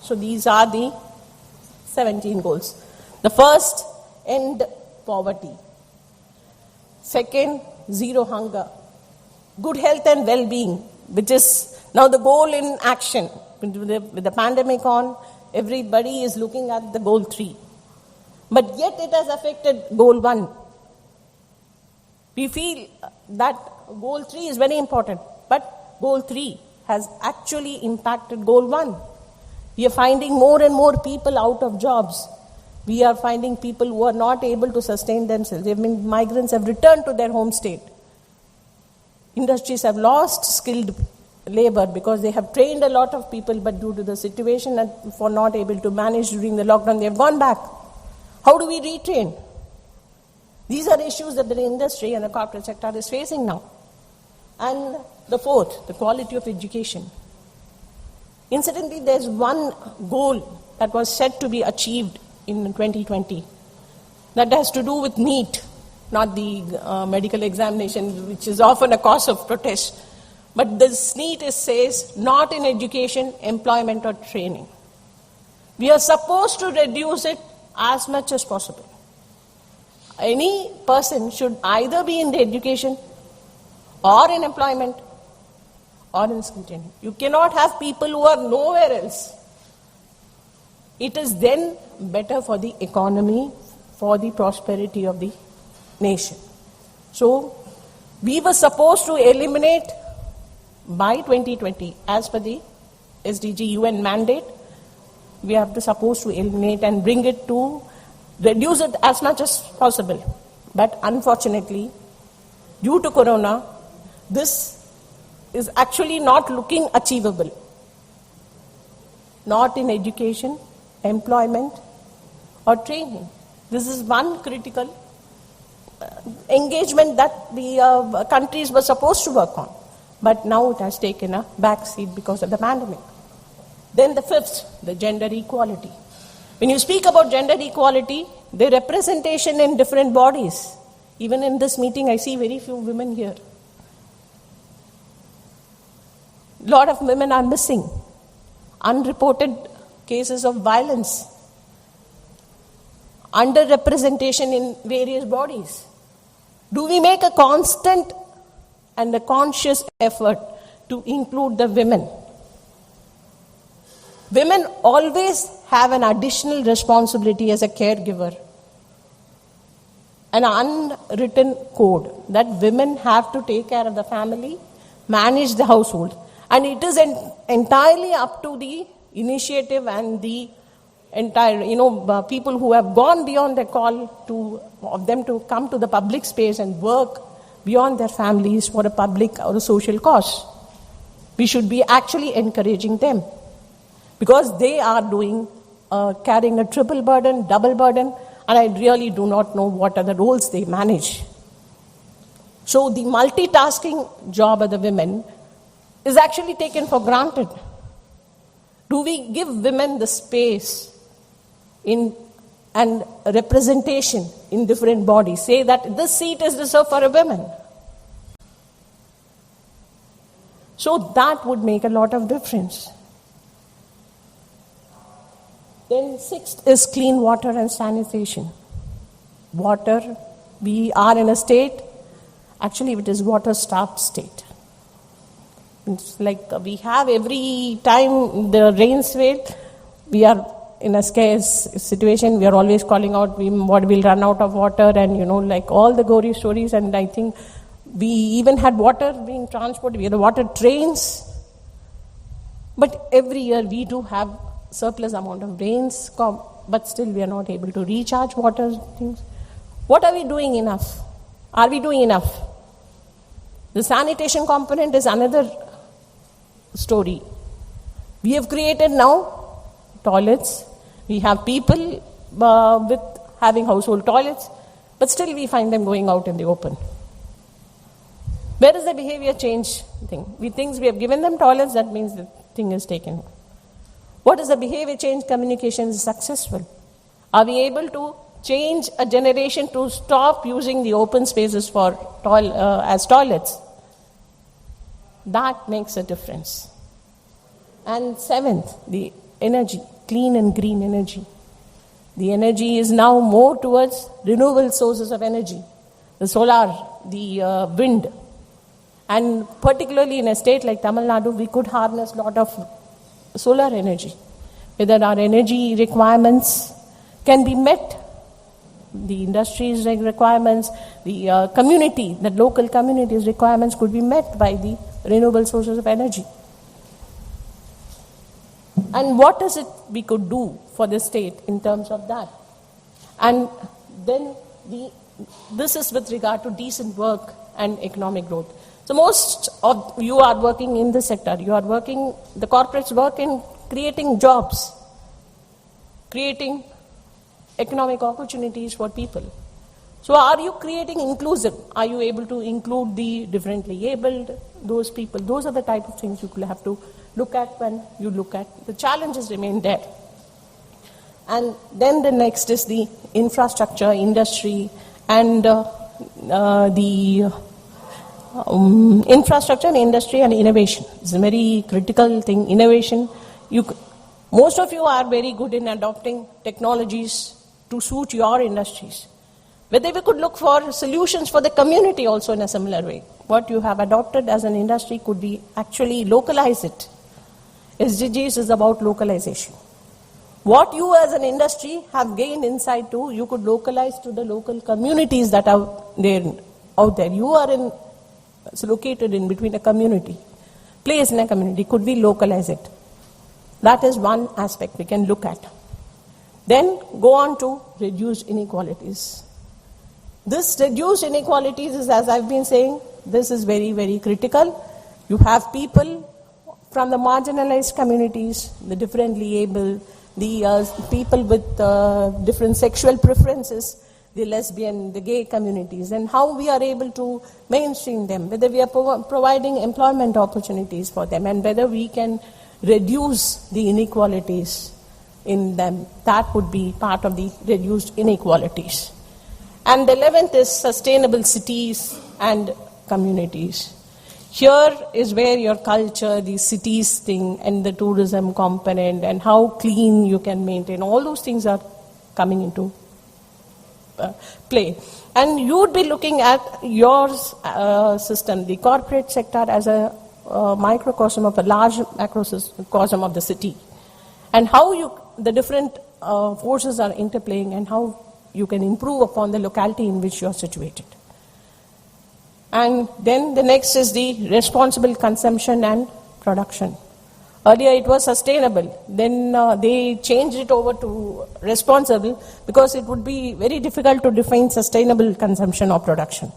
So these are the 17 goals. The first, end poverty. Second, zero hunger. Good health and well-being, which is now the goal in action. With the pandemic on, everybody is looking at the goal 3. But yet it has affected goal 1. We feel that goal 3 is very important, but goal 3 has actually impacted goal 1. We are finding more and more people out of jobs. We are finding people who are not able to sustain themselves. Migrants have returned to their home state. Industries have lost skilled labor because they have trained a lot of people, but due to the situation and for not able to manage during the lockdown, they have gone back. How do we retrain? These are issues that the industry and the corporate sector is facing now. And the fourth, the quality of education. Incidentally, there's one goal that was set to be achieved in 2020 that has to do with NEET, not the medical examination, which is often a cause of protest. But this NEET says not in education, employment or training. We are supposed to reduce it as much as possible. Any person should either be in the education or in employment or in skill training. You cannot have people who are nowhere else. It is then better for the economy, for the prosperity of the nation. So, we were supposed to eliminate by 2020, as per the SDG UN mandate, we are supposed to eliminate and bring it to reduce it as much as possible. But unfortunately, due to Corona, this is actually not looking achievable. Not in education, employment or training. This is one critical engagement that the countries were supposed to work on. But now it has taken a backseat because of the pandemic. Then the fifth, the gender equality. When you speak about gender equality, the representation in different bodies. Even in this meeting, I see very few women here. A lot of women are missing. Unreported cases of violence. Underrepresentation in various bodies. Do we make a constant and a conscious effort to include the women? Women always have an additional responsibility as a caregiver. An unwritten code that women have to take care of the family, manage the household. And it is entirely up to the initiative and the entire, people who have gone beyond the call of them to come to the public space and work beyond their families for a public or a social cause. We should be actually encouraging them because they are carrying a triple burden, double burden, and I really do not know what are the roles they manage. So the multitasking job of the women is actually taken for granted. Do we give women the space and representation in different bodies? Say that this seat is reserved for a woman. So that would make a lot of difference. Then sixth is clean water and sanitation. Water, we are in a state, actually it is water-starved state. It's like we have every time the rains fail, we are in a scarce situation. We are always calling out, we'll run out of water and like all the gory stories. And I think we even had water being transported. We had water trains. But every year we do have surplus amount of rains, but still we are not able to recharge water things. What are we doing enough? Are we doing enough? The sanitation component is another story. We have created now toilets. We have people with having household toilets, but still we find them going out in the open. Where is the behavior change thing? We think we have given them toilets, that means the thing is taken. What is the behavior change communication is successful? Are we able to change a generation to stop using the open spaces for as toilets? That makes a difference. And seventh, the energy, clean and green energy. The energy is now more towards renewable sources of energy, the solar, the wind. And particularly in a state like Tamil Nadu, we could harness a lot of solar energy. Whether our energy requirements can be met, the industry's requirements, the community, the local community's requirements could be met by the renewable sources of energy. And what is it we could do for the state in terms of that? And then this is with regard to decent work and economic growth. So most of you are working in this sector. You are working, the corporates work in creating jobs, creating economic opportunities for people. So are you creating inclusive? Are you able to include the differently abled, those people? Those are the type of things you will have to look at when you look at the challenges remain there. And then the next is the infrastructure, industry, and the infrastructure, industry, and innovation. It's a very critical thing. Innovation. Most of you are very good in adopting technologies to suit your industries. Whether we could look for solutions for the community also in a similar way. What you have adopted as an industry could be actually localize it. SDGs is about localization. What you as an industry have gained insight to, you could localize to the local communities that are there out there. You are located in between a community, place in a community. Could we localize it? That is one aspect we can look at. Then go on to reduce inequalities. This reduced inequalities is, as I've been saying, this is very, very critical. You have people from the marginalized communities, the differently able, the people with different sexual preferences, the lesbian, the gay communities, and how we are able to mainstream them, whether we are providing employment opportunities for them, and whether we can reduce the inequalities in them. That would be part of the reduced inequalities. And the 11th is sustainable cities and communities. Here is where your culture, the cities thing, and the tourism component, and how clean you can maintain, all those things are coming into play. And you would be looking at your system, the corporate sector, as a microcosm of a large macrocosm of the city. And how the different forces are interplaying, and how you can improve upon the locality in which you are situated. And then the next is the responsible consumption and production. Earlier it was sustainable, then they changed it over to responsible, because it would be very difficult to define sustainable consumption or production.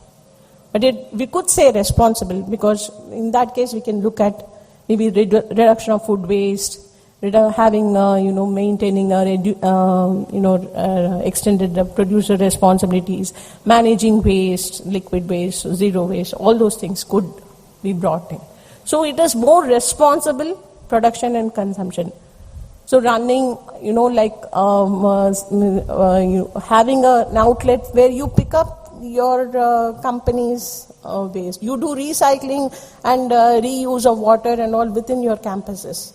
But we could say responsible, because in that case we can look at maybe reduction of food waste, having, maintaining, extended producer responsibilities, managing waste, liquid waste, zero waste, all those things could be brought in. So it is more responsible production and consumption. So running, having an outlet where you pick up your company's waste. You do recycling and reuse of water and all within your campuses.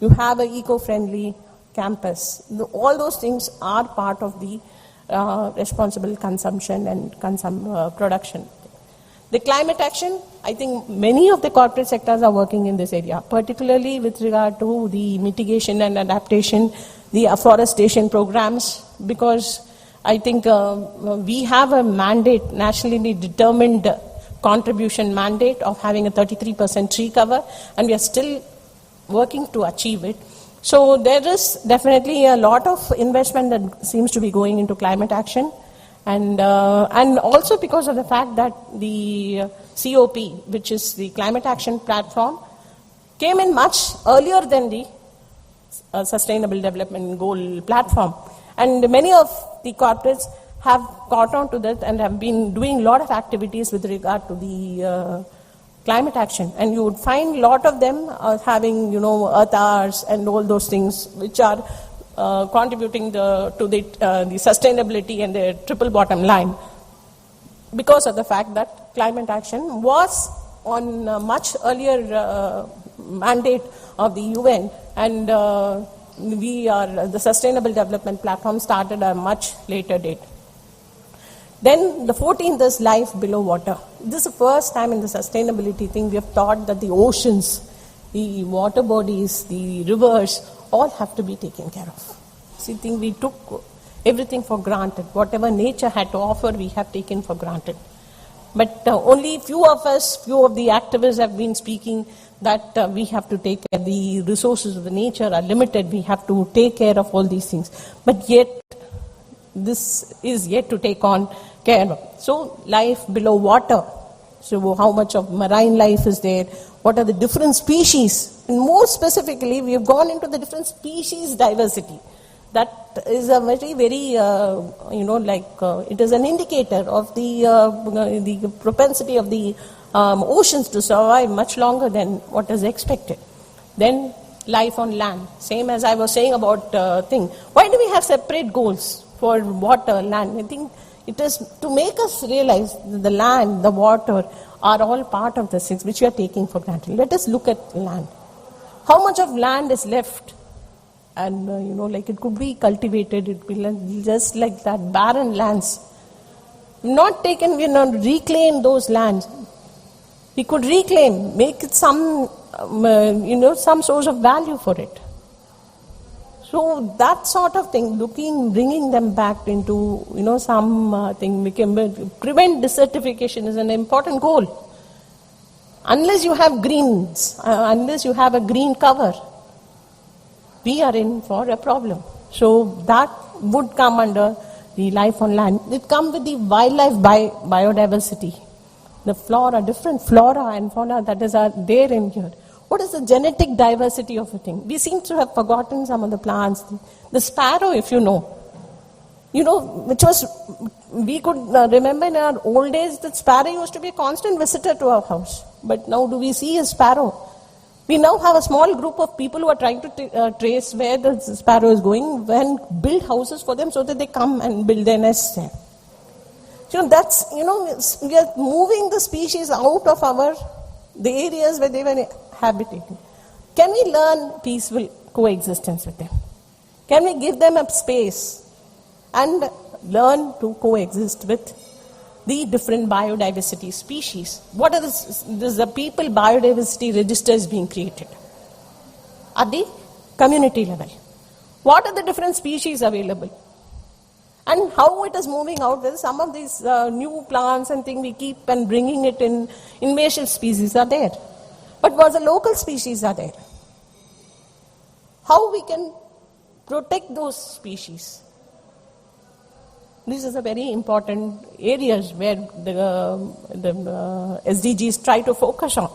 You have an eco-friendly campus. All those things are part of the responsible consumption and production. The climate action, I think many of the corporate sectors are working in this area, particularly with regard to the mitigation and adaptation, the afforestation programs, because I think we have a mandate, nationally determined contribution mandate of having a 33% tree cover, and we are still working to achieve it. So there is definitely a lot of investment that seems to be going into climate action, and also because of the fact that the COP, which is the Climate Action Platform, came in much earlier than the Sustainable Development Goal Platform. And many of the corporates have caught on to that and have been doing a lot of activities with regard to the climate action, and you would find a lot of them having, earth hours and all those things which are contributing to the sustainability and the triple bottom line, because of the fact that climate action was on a much earlier mandate of the UN, and the Sustainable Development Platform started at a much later date. Then the 14th is life below water. This is the first time in the sustainability thing we have thought that the oceans, the water bodies, the rivers, all have to be taken care of. See, I think we took everything for granted. Whatever nature had to offer, we have taken for granted. But only few of the activists have been speaking that we have to take care. The resources of the nature are limited. We have to take care of all these things. But yet, this is yet to take on care. So, life below water. So, how much of marine life is there? What are the different species? And more specifically, we have gone into the different species diversity. That is a very, very, it is an indicator of the propensity of the oceans to survive much longer than what is expected. Then, life on land. Same as I was saying about thing. Why do we have separate goals for water, land? I think it is to make us realize that the land, the water are all part of the things which we are taking for granted. Let us look at land. How much of land is left? And, it could be cultivated, it will be just like that, barren lands. Not taken, reclaim those lands. We could reclaim, make it some source of value for it. So that sort of thing, bringing them back into, something, prevent desertification is an important goal. Unless you have greens, unless you have a green cover, we are in for a problem. So that would come under the life on land. It comes with the wildlife biodiversity. The flora, different flora and fauna that is there in here. What is the genetic diversity of a thing? We seem to have forgotten some of the plants. The sparrow, if you know, which was, we could remember in our old days that sparrow used to be a constant visitor to our house. But now do we see a sparrow? We now have a small group of people who are trying to trace where the sparrow is going and build houses for them so that they come and build their nests there. We are moving the species out of the areas where they were habitating. Can we learn peaceful coexistence with them? Can we give them a space and learn to coexist with the different biodiversity species? What are the people biodiversity registers being created at the community level? What are the different species available? And how it is moving out with some of these new plants and things we keep and bringing it in, invasive species are there. But what the local species are there? How we can protect those species? These are the very important areas where the SDGs try to focus on.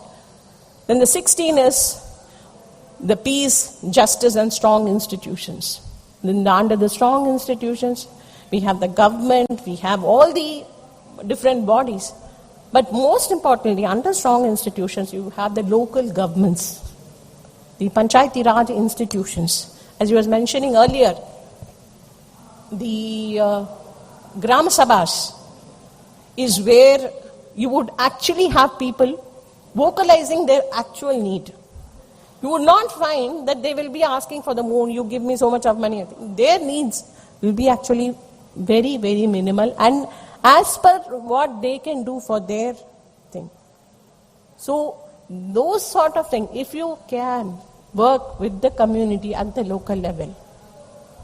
Then the 16 is the peace, justice and strong institutions. Then under the strong institutions, we have the government, we have all the different bodies. But most importantly, under strong institutions, you have the local governments, the Panchayati Raj institutions. As you was mentioning earlier, the Gram Sabhas is where you would actually have people vocalizing their actual need. You would not find that they will be asking for the moon, you give me so much of money. Their needs will be actually very, very minimal and as per what they can do for their thing. So those sort of things, if you can work with the community at the local level,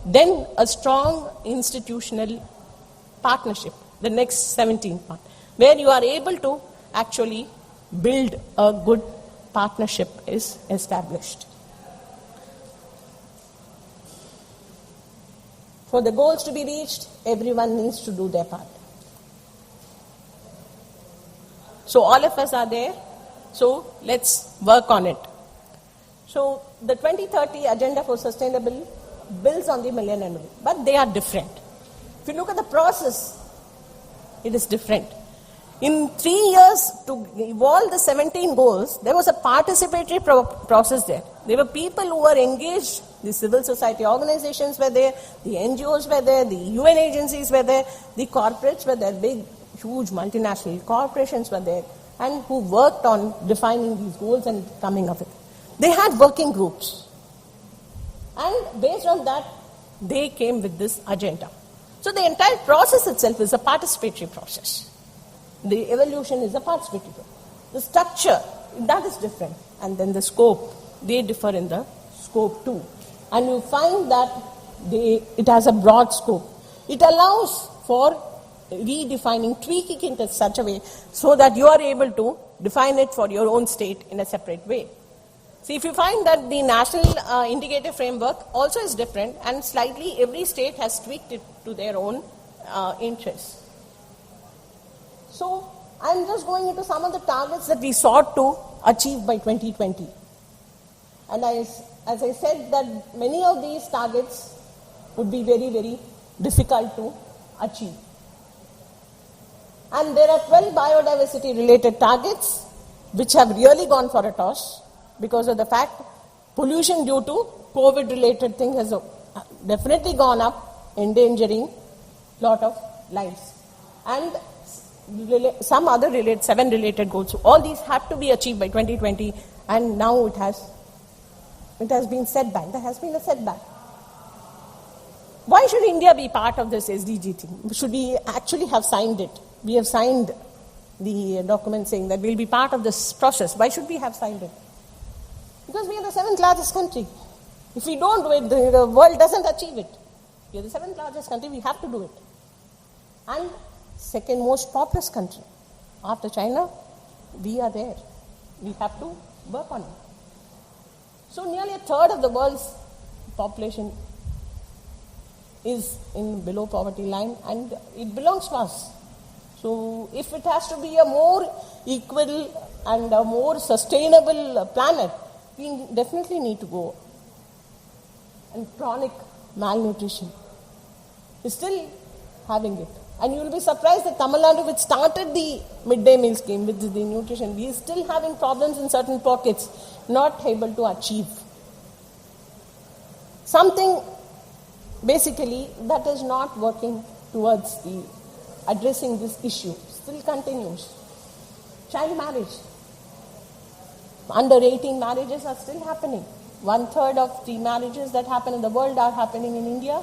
then a strong institutional partnership, the next 17th part, where you are able to actually build a good partnership is established. For the goals to be reached, everyone needs to do their part. So all of us are there, so let's work on it. So the 2030 Agenda for Sustainable builds on the Millennium Goals, but they are different. If you look at the process, it is different. In 3 years, to evolve the 17 goals, there was a participatory process there. There were people who were engaged, the civil society organizations were there, the NGOs were there, the UN agencies were there, the corporates were there, big, huge multinational corporations were there, and who worked on defining these goals and coming of it. They had working groups. And based on that, they came with this agenda. So the entire process itself is a participatory process. The evolution is a participatory process. The structure, that is different. And then the scope, they differ in the scope too. And you find that it has a broad scope. It allows for redefining, tweaking it in such a way so that you are able to define it for your own state in a separate way. See, if you find that the national indicative framework also is different, and slightly every state has tweaked it to their own interests. So, I'm just going into some of the targets that we sought to achieve by 2020. And as I said, that many of these targets would be very, very difficult to achieve. And there are 12 biodiversity-related targets which have really gone for a toss because of the fact pollution due to COVID-related thing has definitely gone up, endangering a lot of lives. And some other 7 related goals. So all these have to be achieved by 2020, and now it has been set back. There has been a setback. Why should India be part of this SDG thing? Should we actually have signed it? We have signed the document saying that we'll be part of this process. Why should we have signed it? Because we are the 7th largest country. If we don't do it, the world doesn't achieve it. We are the 7th largest country, we have to do it. And second most populous country. After China, we are there. We have to work on it. So nearly a third of the world's population is below poverty line, and it belongs to us. So if it has to be a more equal and a more sustainable planet, we definitely need to go. And chronic malnutrition is still having it. And you will be surprised that Tamil Nadu, which started the midday meal scheme with the nutrition, we are still having problems in certain pockets, not able to achieve something basically that is not working towards addressing this issue. Still continues. Child marriage. Under 18 marriages are still happening. 1/3 of the marriages that happen in the world are happening in India,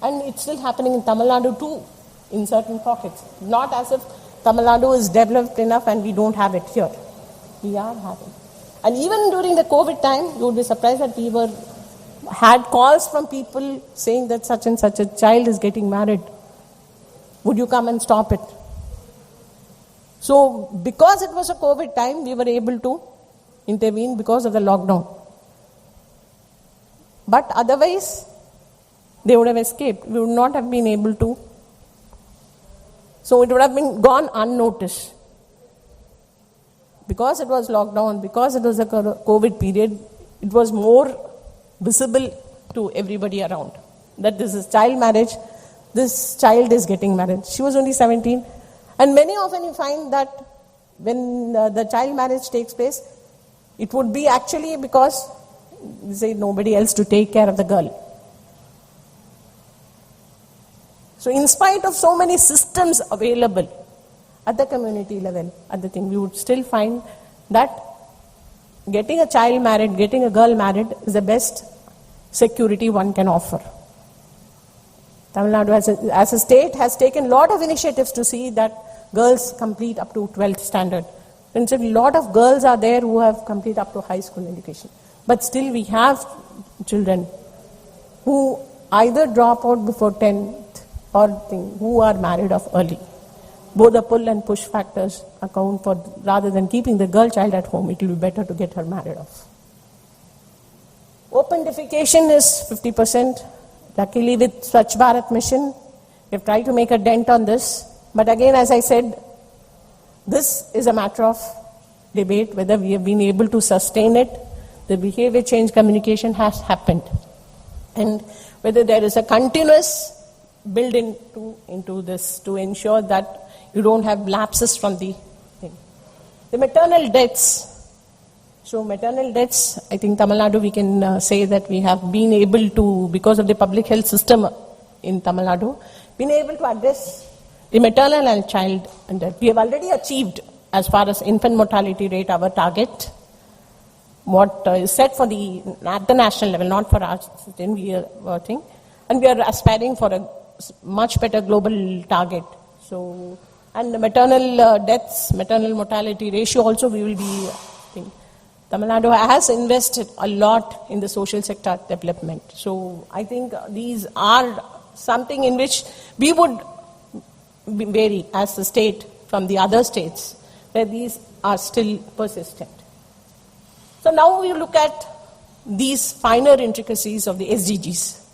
and it's still happening in Tamil Nadu too, in certain pockets. Not as if Tamil Nadu is developed enough and we don't have it here. We are having. And even during the COVID time, you would be surprised that we had calls from people saying that such and such a child is getting married. Would you come and stop it? So, because it was a COVID time, we were able to intervene because of the lockdown. But otherwise, they would have escaped. We would not have been able to. So it would have been gone unnoticed. Because it was lockdown, because it was a COVID period, it was more visible to everybody around that this is child marriage, this child is getting married. She was only 17. And many often you find that when the child marriage takes place, it would be actually because they say nobody else to take care of the girl. So in spite of so many systems available at the community level, at the thing, we would still find that getting a child married, getting a girl married is the best security one can offer. Tamil Nadu as a state has taken a lot of initiatives to see that girls complete up to 12th standard. And a lot of girls are there who have completed up to high school education. But still we have children who either drop out before 10th or who are married off early. Both the pull and push factors account for, rather than keeping the girl child at home, it will be better to get her married off. Open defecation is 50%. Luckily with Swachh Bharat mission, we have tried to make a dent on this. But again, as I said, this is a matter of debate whether we have been able to sustain it. The behavior change communication has happened. And whether there is a continuous build into this to ensure that you don't have lapses from the thing. The maternal deaths. So maternal deaths, I think Tamil Nadu, we can say that we have been able to, because of the public health system in Tamil Nadu, been able to address the maternal and child death. We have already achieved, as far as infant mortality rate, our target. What is set for at the national level, not for our thing, and we are aspiring for a much better global target. So, and the maternal deaths, maternal mortality ratio also we will be. Tamil Nadu has invested a lot in the social sector development. So I think these are something in which we would vary as a state from the other states where these are still persistent. So now we look at these finer intricacies of the SDGs.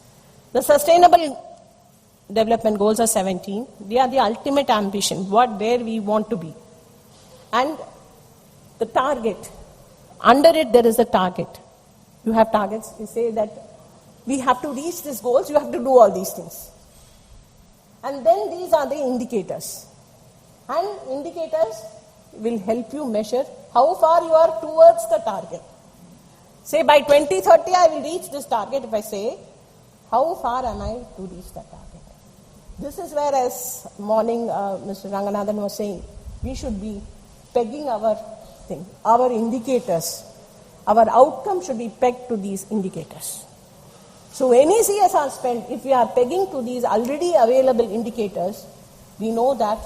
The Sustainable Development Goals are 17. They are the ultimate ambition, where we want to be. And the target. Under it, there is a target. You have targets. You say that we have to reach these goals, you have to do all these things. And then these are the indicators. And indicators will help you measure how far you are towards the target. Say by 2030, I will reach this target. If I say, how far am I to reach that target? This is where, as morning Mr. Ranganathan was saying, we should be pegging our indicators. Our outcome should be pegged to these indicators. So any CSR spend, if we are pegging to these already available indicators, we know that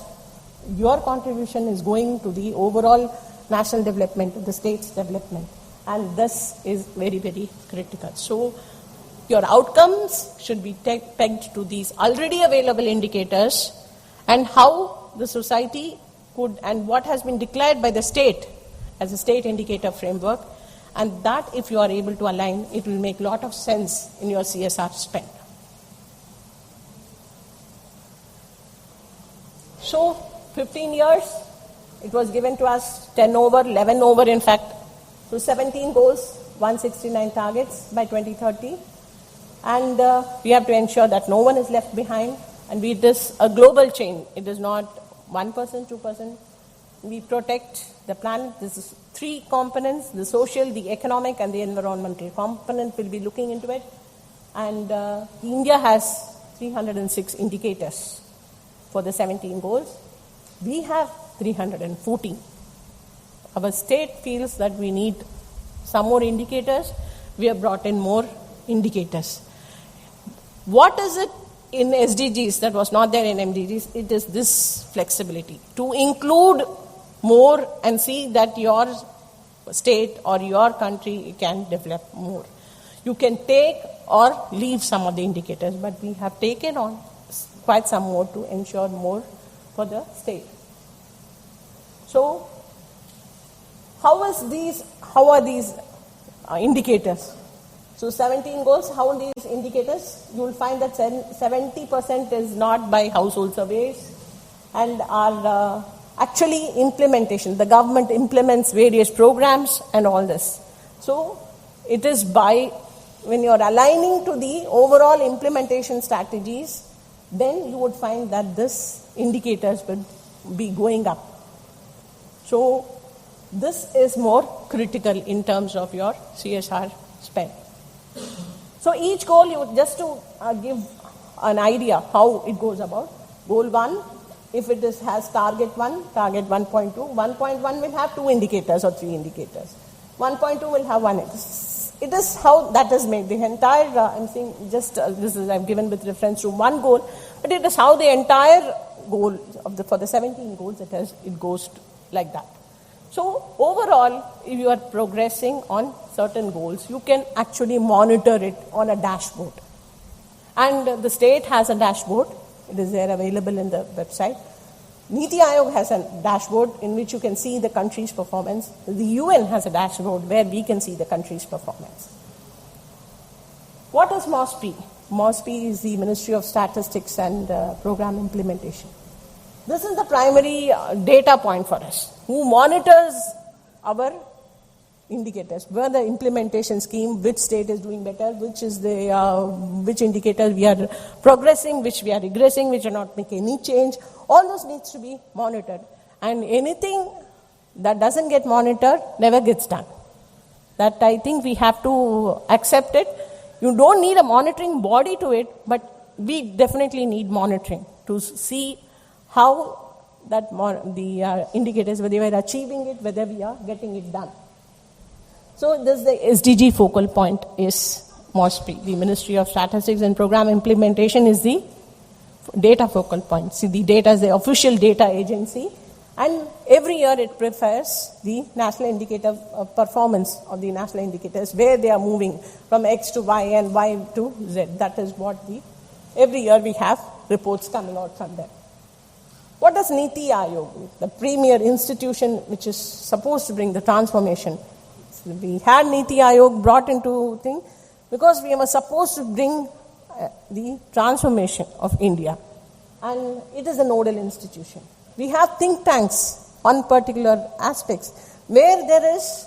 your contribution is going to the overall national development, the state's development. And this is very, very critical. So your outcomes should be pegged to these already available indicators and how the society could, and what has been declared by the state as a state indicator framework, and that if you are able to align, it will make a lot of sense in your CSR spend. So 15 years, it was given to us 10 over, 11 over in fact. So 17 goals, 169 targets by 2030. And we have to ensure that no one is left behind. And it is a global change. It is not 1%, 2%. We protect the planet. This is 3 components, the social, the economic, and the environmental component. We'll be looking into it. And India has 306 indicators for the 17 goals. We have 314. Our state feels that we need some more indicators. We have brought in more indicators. What is it in SDGs that was not there in MDGs? It is this flexibility to include more and see that your state or your country can develop more. You can take or leave some of the indicators, but we have taken on quite some more to ensure more for the state. So, how are these indicators? So 17 goals, how are these indicators? You will find that 70% is not by household surveys and are actually implementation. The government implements various programs and all this. So it is by, when you are aligning to the overall implementation strategies, then you would find that this indicators will be going up. So this is more critical in terms of your CSR spend. So each goal, just to give an idea how it goes about. Goal 1, if it has target 1, target 1.2, 1.1 will have 2 indicators or 3 indicators. 1.2 will have 1. It is how that is made. The entire, I'm saying just this is I've given with reference to one goal, but it is how the entire goal for the 17 goals it goes like that. So overall, if you are progressing on certain goals, you can actually monitor it on a dashboard. And the state has a dashboard. It is there available in the website. Niti Aayog has a dashboard in which you can see the country's performance. The UN has a dashboard where we can see the country's performance. What is MOSPI? MOSPI is the Ministry of Statistics and Program Implementation. This is the primary data point for us, who monitors our indicators, where the implementation scheme, which state is doing better, which indicator we are progressing, which we are regressing, which are not making any change. All those needs to be monitored. And anything that doesn't get monitored never gets done. That I think we have to accept it. You don't need a monitoring body to it, but we definitely need monitoring to see how that the indicators, whether we are achieving it, whether we are getting it done. So this the SDG focal point is MOSPI. The Ministry of Statistics and Program Implementation is the data focal point. See, the data is the official data agency, and every year it prepares the national indicator performance of the national indicators, where they are moving from X to Y and Y to Z. That is what every year we have reports coming out from them. What does Niti Aayog do? The premier institution which is supposed to bring the transformation. We had Niti Aayog brought into thing because we were supposed to bring the transformation of India, and it is a nodal institution. We have think tanks on particular aspects where there is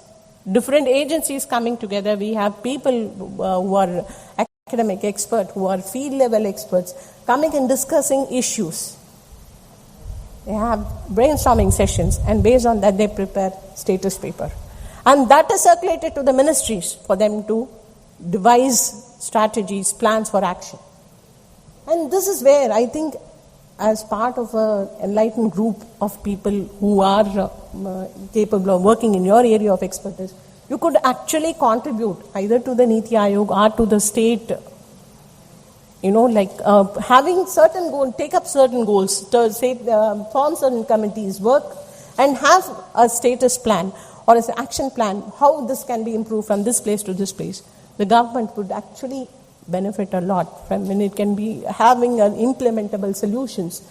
different agencies coming together. We have people who are academic experts, who are field level experts, coming and discussing issues. They have brainstorming sessions, and based on that they prepare status paper. And that is circulated to the ministries for them to devise strategies, plans for action. And this is where I think, as part of an enlightened group of people who are capable of working in your area of expertise, you could actually contribute either to the Niti Aayog or to the state, having certain goals, take up certain goals, form certain committees, work and have a status plan or an action plan, how this can be improved from this place to this place. The government would actually benefit a lot from when it can be having implementable solutions,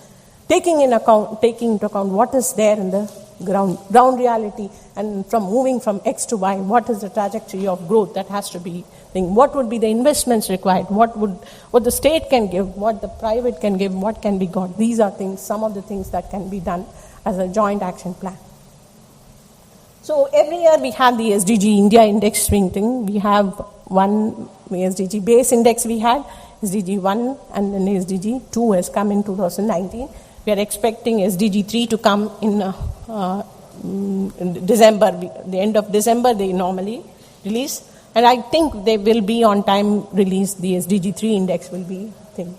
taking into account what is there in the ground reality, and from moving from X to Y, what is the trajectory of growth that has to be, what would be the investments required, what the state can give, what the private can give, what can be got. These are some of the things that can be done as a joint action plan. So every year we have the SDG India Index thing. We have one SDG base index we had, SDG 1, and then SDG 2 has come in 2019. We are expecting SDG 3 to come in December. The end of December they normally release. And I think they will be on time release. The SDG 3 index will be thing.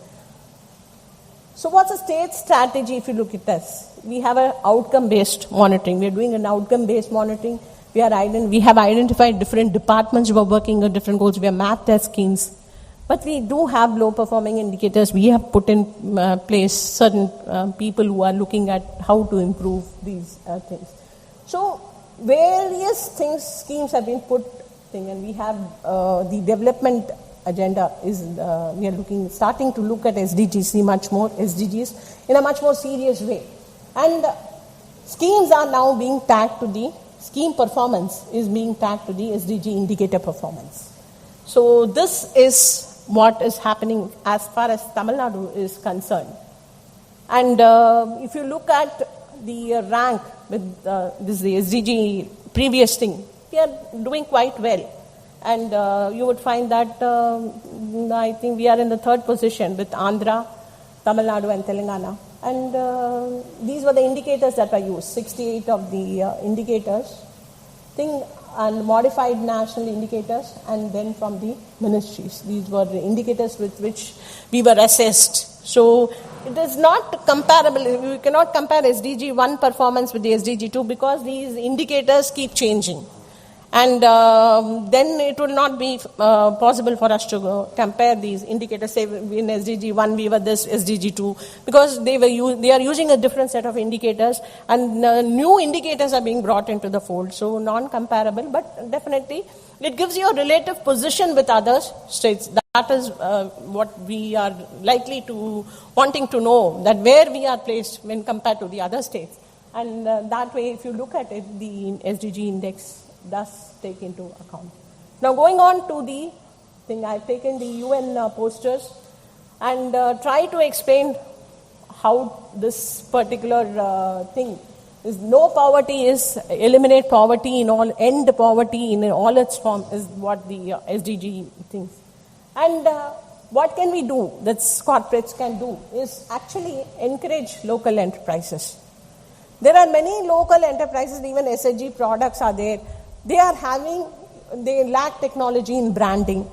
So what's the state strategy if you look at this? We have an outcome-based monitoring. We are doing an outcome-based monitoring. We have identified different departments who are working on different goals. We have mapped their schemes. But we do have low-performing indicators. We have put in place certain people who are looking at how to improve these things. So various schemes have been put, and we have the development agenda is we are starting to look at SDGs in a much more serious way. And schemes are now being tagged to the scheme performance is being tagged to the SDG indicator performance. So this is what is happening as far as Tamil Nadu is concerned. And if you look at the rank with this the SDG previous thing, we are doing quite well. And you would find that I think we are in the third position with Andhra, Tamil Nadu and Telangana. And these were the indicators that were used, 68 of the indicators, and modified national indicators, and then from the ministries. These were the indicators with which we were assessed. So it is not comparable. We cannot compare SDG 1 performance with the SDG 2 because these indicators keep changing. And then it will not be possible for us to compare these indicators. Say in SDG 1 we were this, SDG 2, because they are using a different set of indicators, and new indicators are being brought into the fold. So non-comparable, but definitely it gives you a relative position with other states. That is what we are likely to wanting to know, that where we are placed when compared to the other states. And that way, if you look at it, the SDG index does take into account. Now going on to the thing, I've taken the UN posters and try to explain how this particular thing is no poverty is eliminate poverty in all, end poverty in all its form is what the SDG thinks. And what can we do that corporates can do is actually encourage local enterprises. There are many local enterprises, even SHG products are there. They lack technology in branding,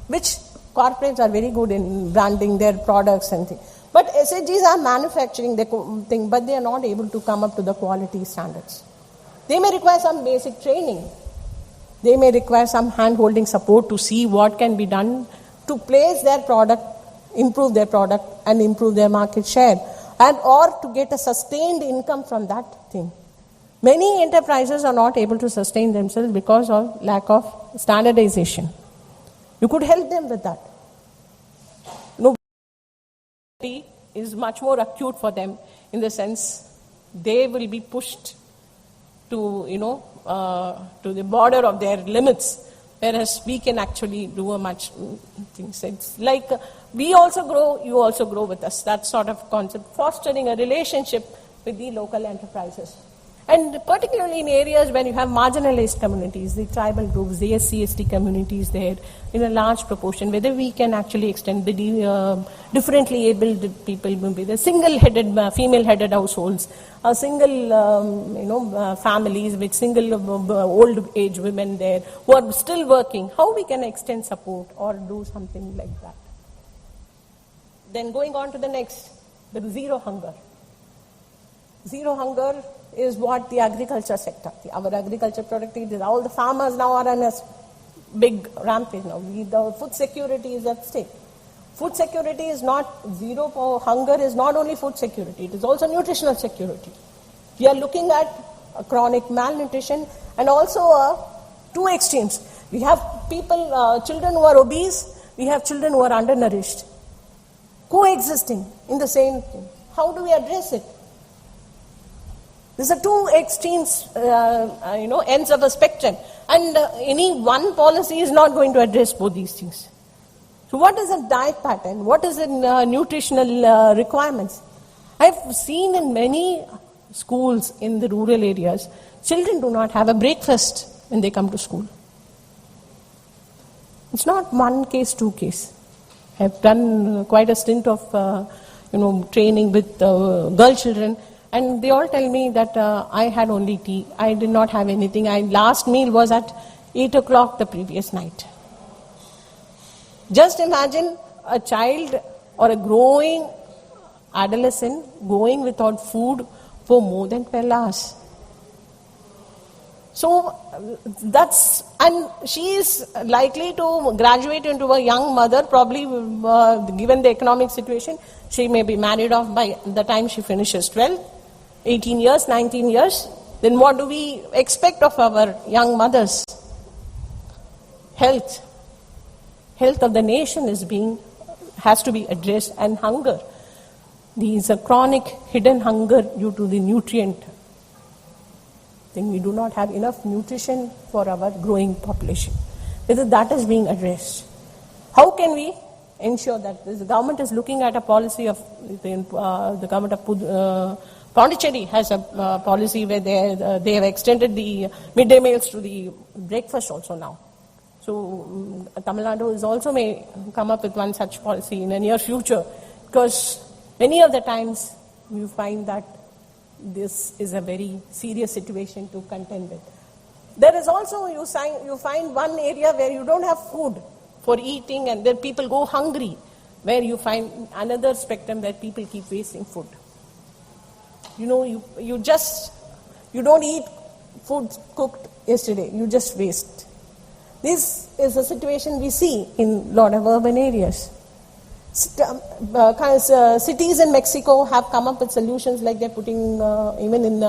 which corporates are very good in branding their products and things. But SHGs are manufacturing the thing, but they are not able to come up to the quality standards. They may require some basic training. They may require some hand-holding support to see what can be done to place their product, improve their product, and improve their market share, and or to get a sustained income from that thing. Many enterprises are not able to sustain themselves because of lack of standardization. You could help them with that. Is much more acute for them in the sense they will be pushed to to the border of their limits, whereas we can actually do a much things. It's like we also grow, you also grow with us. That sort of concept, fostering a relationship with the local enterprises. And particularly in areas where you have marginalized communities, the tribal groups, the SC/ST communities there, in a large proportion, whether we can actually extend the differently abled people, maybe the single-headed, female-headed households, single, families with single old age women there who are still working, how we can extend support or do something like that. Then going on to the next, the zero hunger. Zero hunger is what the agriculture sector, our agriculture productivity, all the farmers now are on a big rampage now. The food security is at stake. Food security is not zero, hunger is not only food security, it is also nutritional security. We are looking at a chronic malnutrition and also two extremes. We have people, children who are obese, we have children who are undernourished, coexisting in the same thing. How do we address it? These are two extremes, ends of a spectrum. And any one policy is not going to address both these things. So what is a diet pattern? What is the nutritional requirements? I've seen in many schools in the rural areas, children do not have a breakfast when they come to school. It's not one case, two case. I've done quite a stint of, training with girl children. And they all tell me that I had only tea. I did not have anything. Last meal was at 8 o'clock the previous night. Just imagine a child or a growing adolescent going without food for more than 12 hours. So and she is likely to graduate into a young mother, probably given the economic situation. She may be married off by the time she finishes 12. 18 years, 19 years, then what do we expect of our young mothers? Health of the nation has to be addressed, and hunger. There is a chronic hidden hunger due to the nutrient. Then we do not have enough nutrition for our growing population. Whether that is being addressed. How can we ensure that the government is looking at a policy of the government of Pondicherry has a policy where they have extended the midday meals to the breakfast also now. So Tamil Nadu is also may come up with one such policy in the near future, because many of the times you find that this is a very serious situation to contend with. There is also, you find one area where you don't have food for eating and then people go hungry, where you find another spectrum where people keep wasting food. You don't eat food cooked yesterday, you just waste. This is a situation we see in a lot of urban areas. Cities in Mexico have come up with solutions like they're putting, even in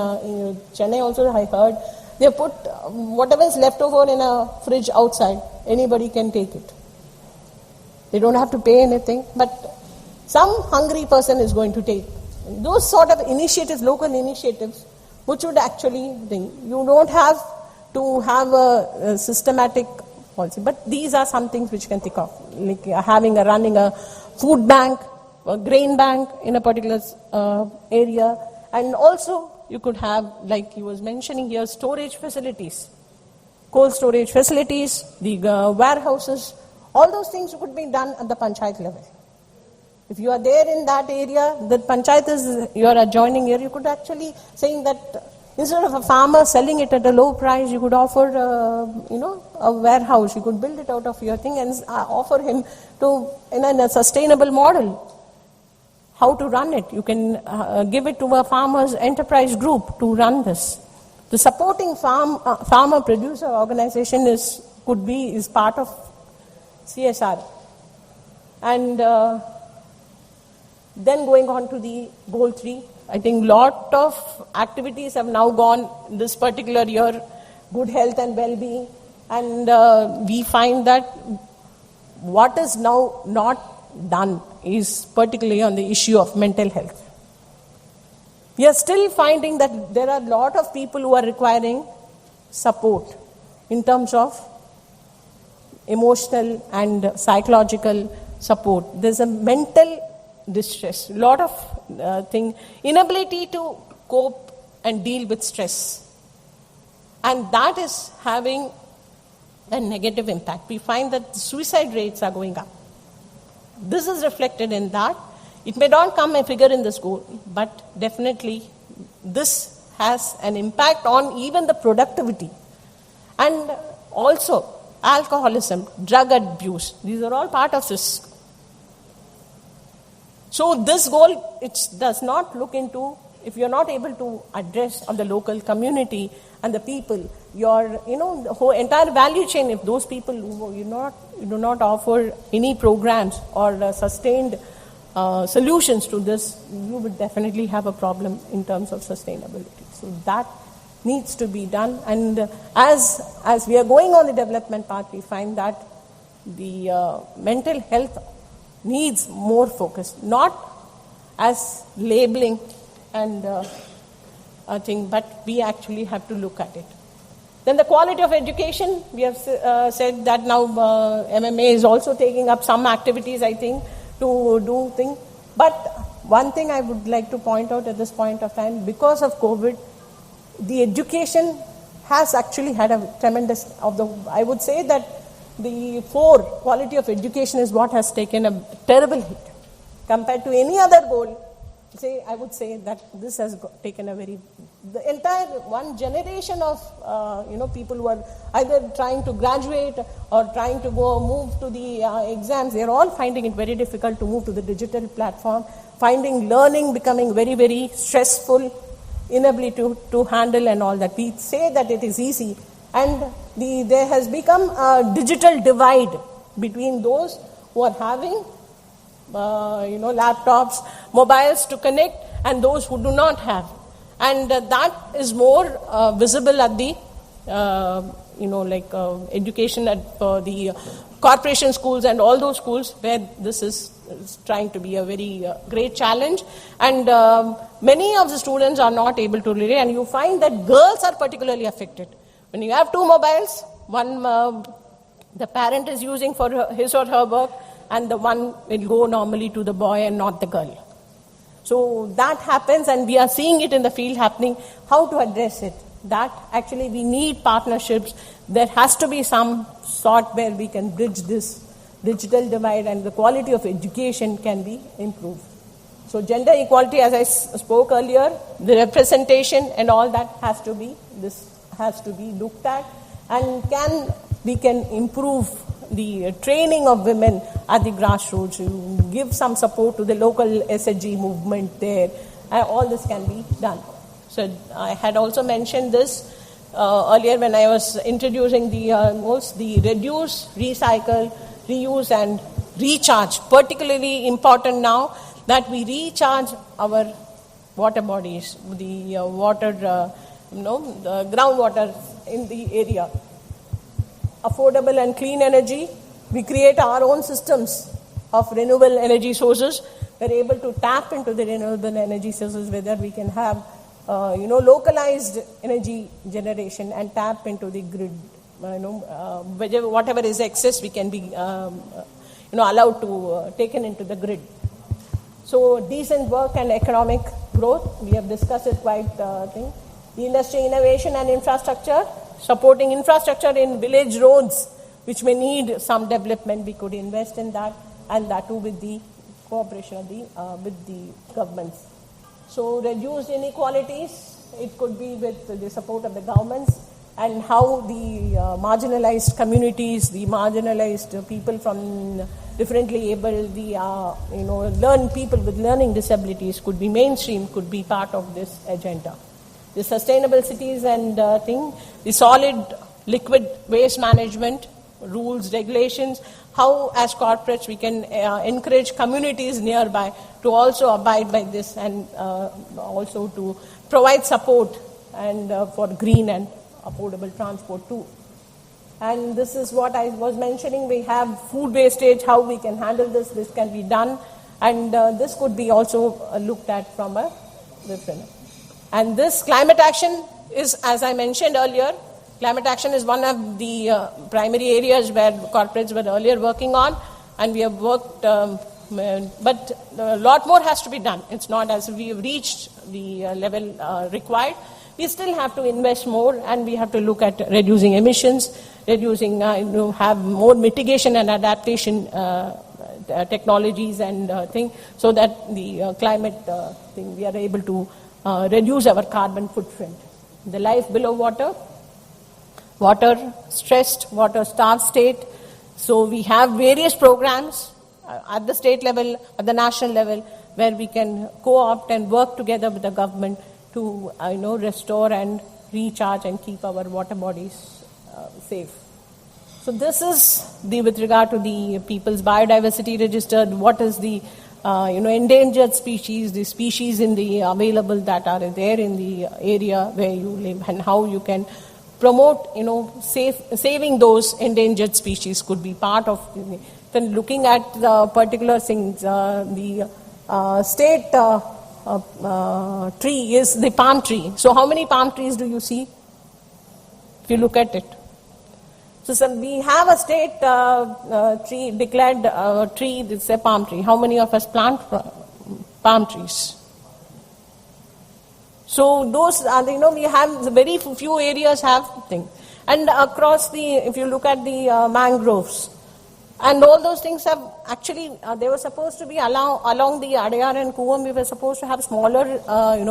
Chennai also I heard, they put whatever is left over in a fridge outside, anybody can take it. They don't have to pay anything, but some hungry person is going to take. Those sort of initiatives, local initiatives, which would actually think, you don't have to have a systematic policy, but these are some things which can think of, like running a food bank, a grain bank in a particular area, and also you could have, like he was mentioning here, storage facilities, cold storage facilities, the warehouses, all those things could be done at the panchayat level. If you are there in that area, the panchayat is your adjoining area, you could actually saying that instead of a farmer selling it at a low price, you could offer, a warehouse. You could build it out of your thing and offer him to in a sustainable model. How to run it? You can give it to a farmer's enterprise group to run this. The supporting farmer producer organization is part of CSR, and then going on to the goal 3. I think lot of activities have now gone this particular year, good health and well-being, and we find that what is now not done is particularly on the issue of mental health. We are still finding that there are a lot of people who are requiring support in terms of emotional and psychological support. There's a mental distress, a lot of inability to cope and deal with stress. And that is having a negative impact. We find that suicide rates are going up. This is reflected in that. It may not come a figure in this goal, but definitely this has an impact on even the productivity. And also alcoholism, drug abuse, these are all part of this. So this goal, it does not look into, if you're not able to address on the local community and the people, the whole entire value chain, if those people who you do not offer any programs or sustained solutions to this, you would definitely have a problem in terms of sustainability. So that needs to be done. And as we are going on the development path, we find that the mental health needs more focus, not as labeling and a thing, but we actually have to look at it. Then the quality of education, we have said that now MMA is also taking up some activities, I think, to do things. But one thing I would like to point out at this point of time, because of COVID, the education has actually had a tremendous, I would say that the 4, quality of education is what has taken a terrible hit. Compared to any other goal, I would say that this has taken the entire one generation of, people who are either trying to graduate or trying to move to the exams, they're all finding it very difficult to move to the digital platform, finding learning becoming very, very stressful, inability to handle and all that. We say that it is easy, and there has become a digital divide between those who are having laptops, mobiles to connect, and those who do not have. And that is more visible at the, education at the corporation schools and all those schools where this is trying to be a very great challenge. And many of the students are not able to relate, and you find that girls are particularly affected. When you have 2 mobiles, one the parent is using for his or her work, and the one will go normally to the boy and not the girl. So that happens, and we are seeing it in the field happening. How to address it? That actually we need partnerships. There has to be some sort where we can bridge this digital divide, and the quality of education can be improved. So gender equality, as I spoke earlier, the representation and all that has to be looked at, and we can improve the training of women at the grassroots, give some support to the local SHG movement there, and all this can be done. So I had also mentioned this earlier when I was introducing the reduce, recycle, reuse and recharge. Particularly important now that we recharge our water bodies, the water, the groundwater in the area. Affordable and clean energy. We create our own systems of renewable energy sources. We're able to tap into the renewable energy sources, whether we can have, localized energy generation and tap into the grid. Whatever is excess, we can be, allowed to taken into the grid. So decent work and economic growth, we have discussed it quite thing. The industry, innovation and infrastructure, supporting infrastructure in village roads, which may need some development, we could invest in that, and that too with the cooperation of with the governments. So reduced inequalities, it could be with the support of the governments, and how the marginalized communities, the marginalized people from differently able, the people with learning disabilities could be mainstream, could be part of this agenda. The sustainable cities and the solid liquid waste management, rules, regulations, how as corporates we can encourage communities nearby to also abide by this, and also to provide support and for green and affordable transport too. And this is what I was mentioning, we have food wastage, how we can handle this can be done, and this could be also looked at from a different. And this climate action is, as I mentioned earlier, climate action is one of the primary areas where corporates were earlier working on, and we have worked, but a lot more has to be done. It's not as we have reached the level required. We still have to invest more, and we have to look at reducing emissions, reducing, have more mitigation and adaptation technologies and things, so that the climate thing, we are able to reduce our carbon footprint. The life below water, water stressed, water starved state. So we have various programs at the state level, at the national level, where we can co-opt and work together with the government to restore and recharge and keep our water bodies safe. So this is with regard to the people's biodiversity register. What is the endangered species, the species in the available that are there in the area where you live, and how you can promote saving those endangered species could be part of then looking at the particular things. The state tree is the palm tree. So how many palm trees do you see if you look at it? So we have a state tree declared tree. It's a palm tree. How many of us plant palm trees? So those are we have very few areas have things, and across if you look at the mangroves, and all those things have actually they were supposed to be along the Adayar and Kuvam. We were supposed to have smaller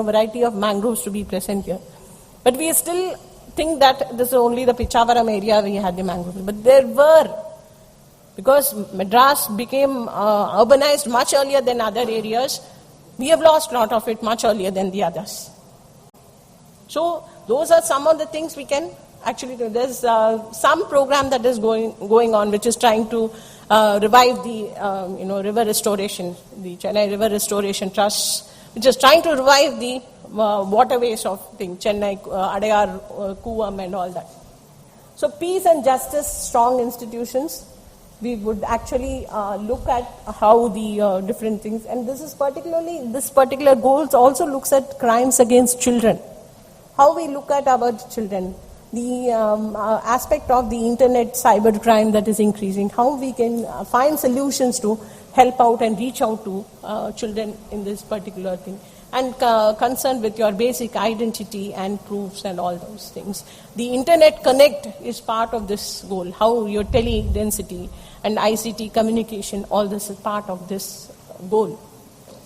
variety of mangroves to be present here, but we still think that this is only the Pichavaram area we had the mangroves. But there were, because Madras became urbanized much earlier than other areas, we have lost a lot of it much earlier than the others. So those are some of the things we can actually do. There's some program that is going on which is trying to revive the river restoration, the Chennai River Restoration Trust, which is trying to revive the waterways of Chennai, Adayar, Kuvam and all that. So peace and justice, strong institutions. We would actually look at how the different things, and this particular goals also looks at crimes against children. How we look at our children, the aspect of the internet cyber crime that is increasing, how we can find solutions to help out and reach out to children in this particular thing, and concerned with your basic identity and proofs and all those things. The Internet Connect is part of this goal, how your tele-density and ICT communication, all this is part of this goal.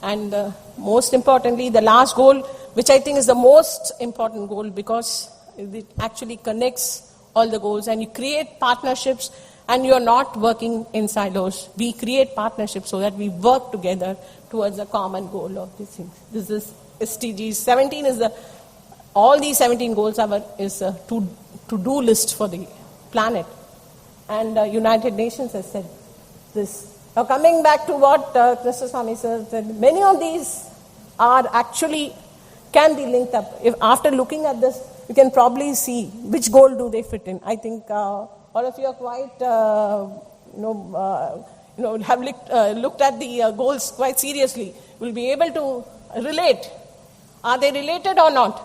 And most importantly, the last goal, which I think is the most important goal, because it actually connects all the goals, and you create partnerships, and you're not working in silos. We create partnerships so that we work together towards a common goal of these things. This is SDGs 17 is all these 17 goals is a to-do list for the planet. And United Nations has said this. Now coming back to what Krishna Swami said, many of these are actually can be linked up. If after looking at this, you can probably see which goal do they fit in. I think all of you are quite, have looked at the goals quite seriously. Will be able to relate. Are they related or not?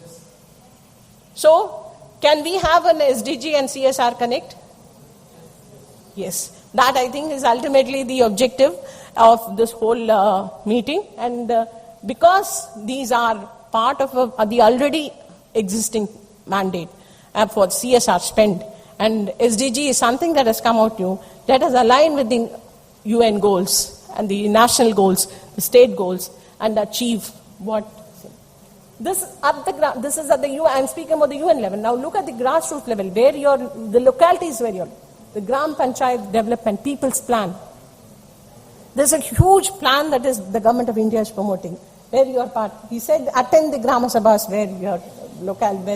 Yes. So, can we have an SDG and CSR connect? Yes. That I think is ultimately the objective. of this whole meeting. And because these are part of the already existing mandate for CSR spend, and SDG is something that has come out new, that is aligned with the UN goals and the national goals, the state goals, and achieve what. This is at the UN. I'm speaking about the UN level. Now look at the grassroots level, where the localities where you're, the Gram Panchayat Development People's Plan. There's a huge plan that is the government of India is promoting, where you are part. He said, attend the Grama Sabhas where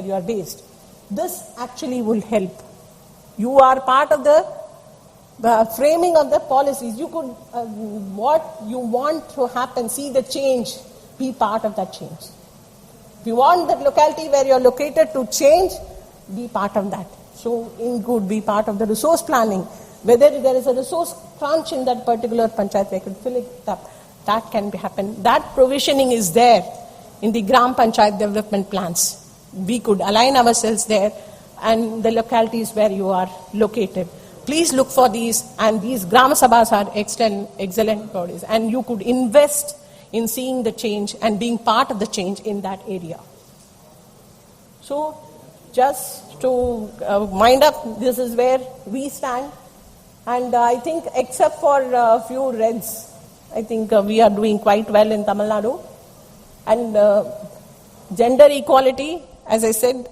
you are based. This actually will help. You are part of the framing of the policies. You could, what you want to happen, see the change, be part of that change. If you want that locality where you are located to change, be part of that. So in good, be part of the resource planning. Whether there is a resource crunch in that particular panchayat, they could fill it up. That can happen. That provisioning is there in the Gram Panchayat development plans. We could align ourselves there and the localities where you are located. Please look for these, and these Grama Sabhas are excellent bodies, and you could invest in seeing the change and being part of the change in that area. So, just to wind up, this is where we stand. And I think except for a few reds, I think we are doing quite well in Tamil Nadu. And gender equality, as I said,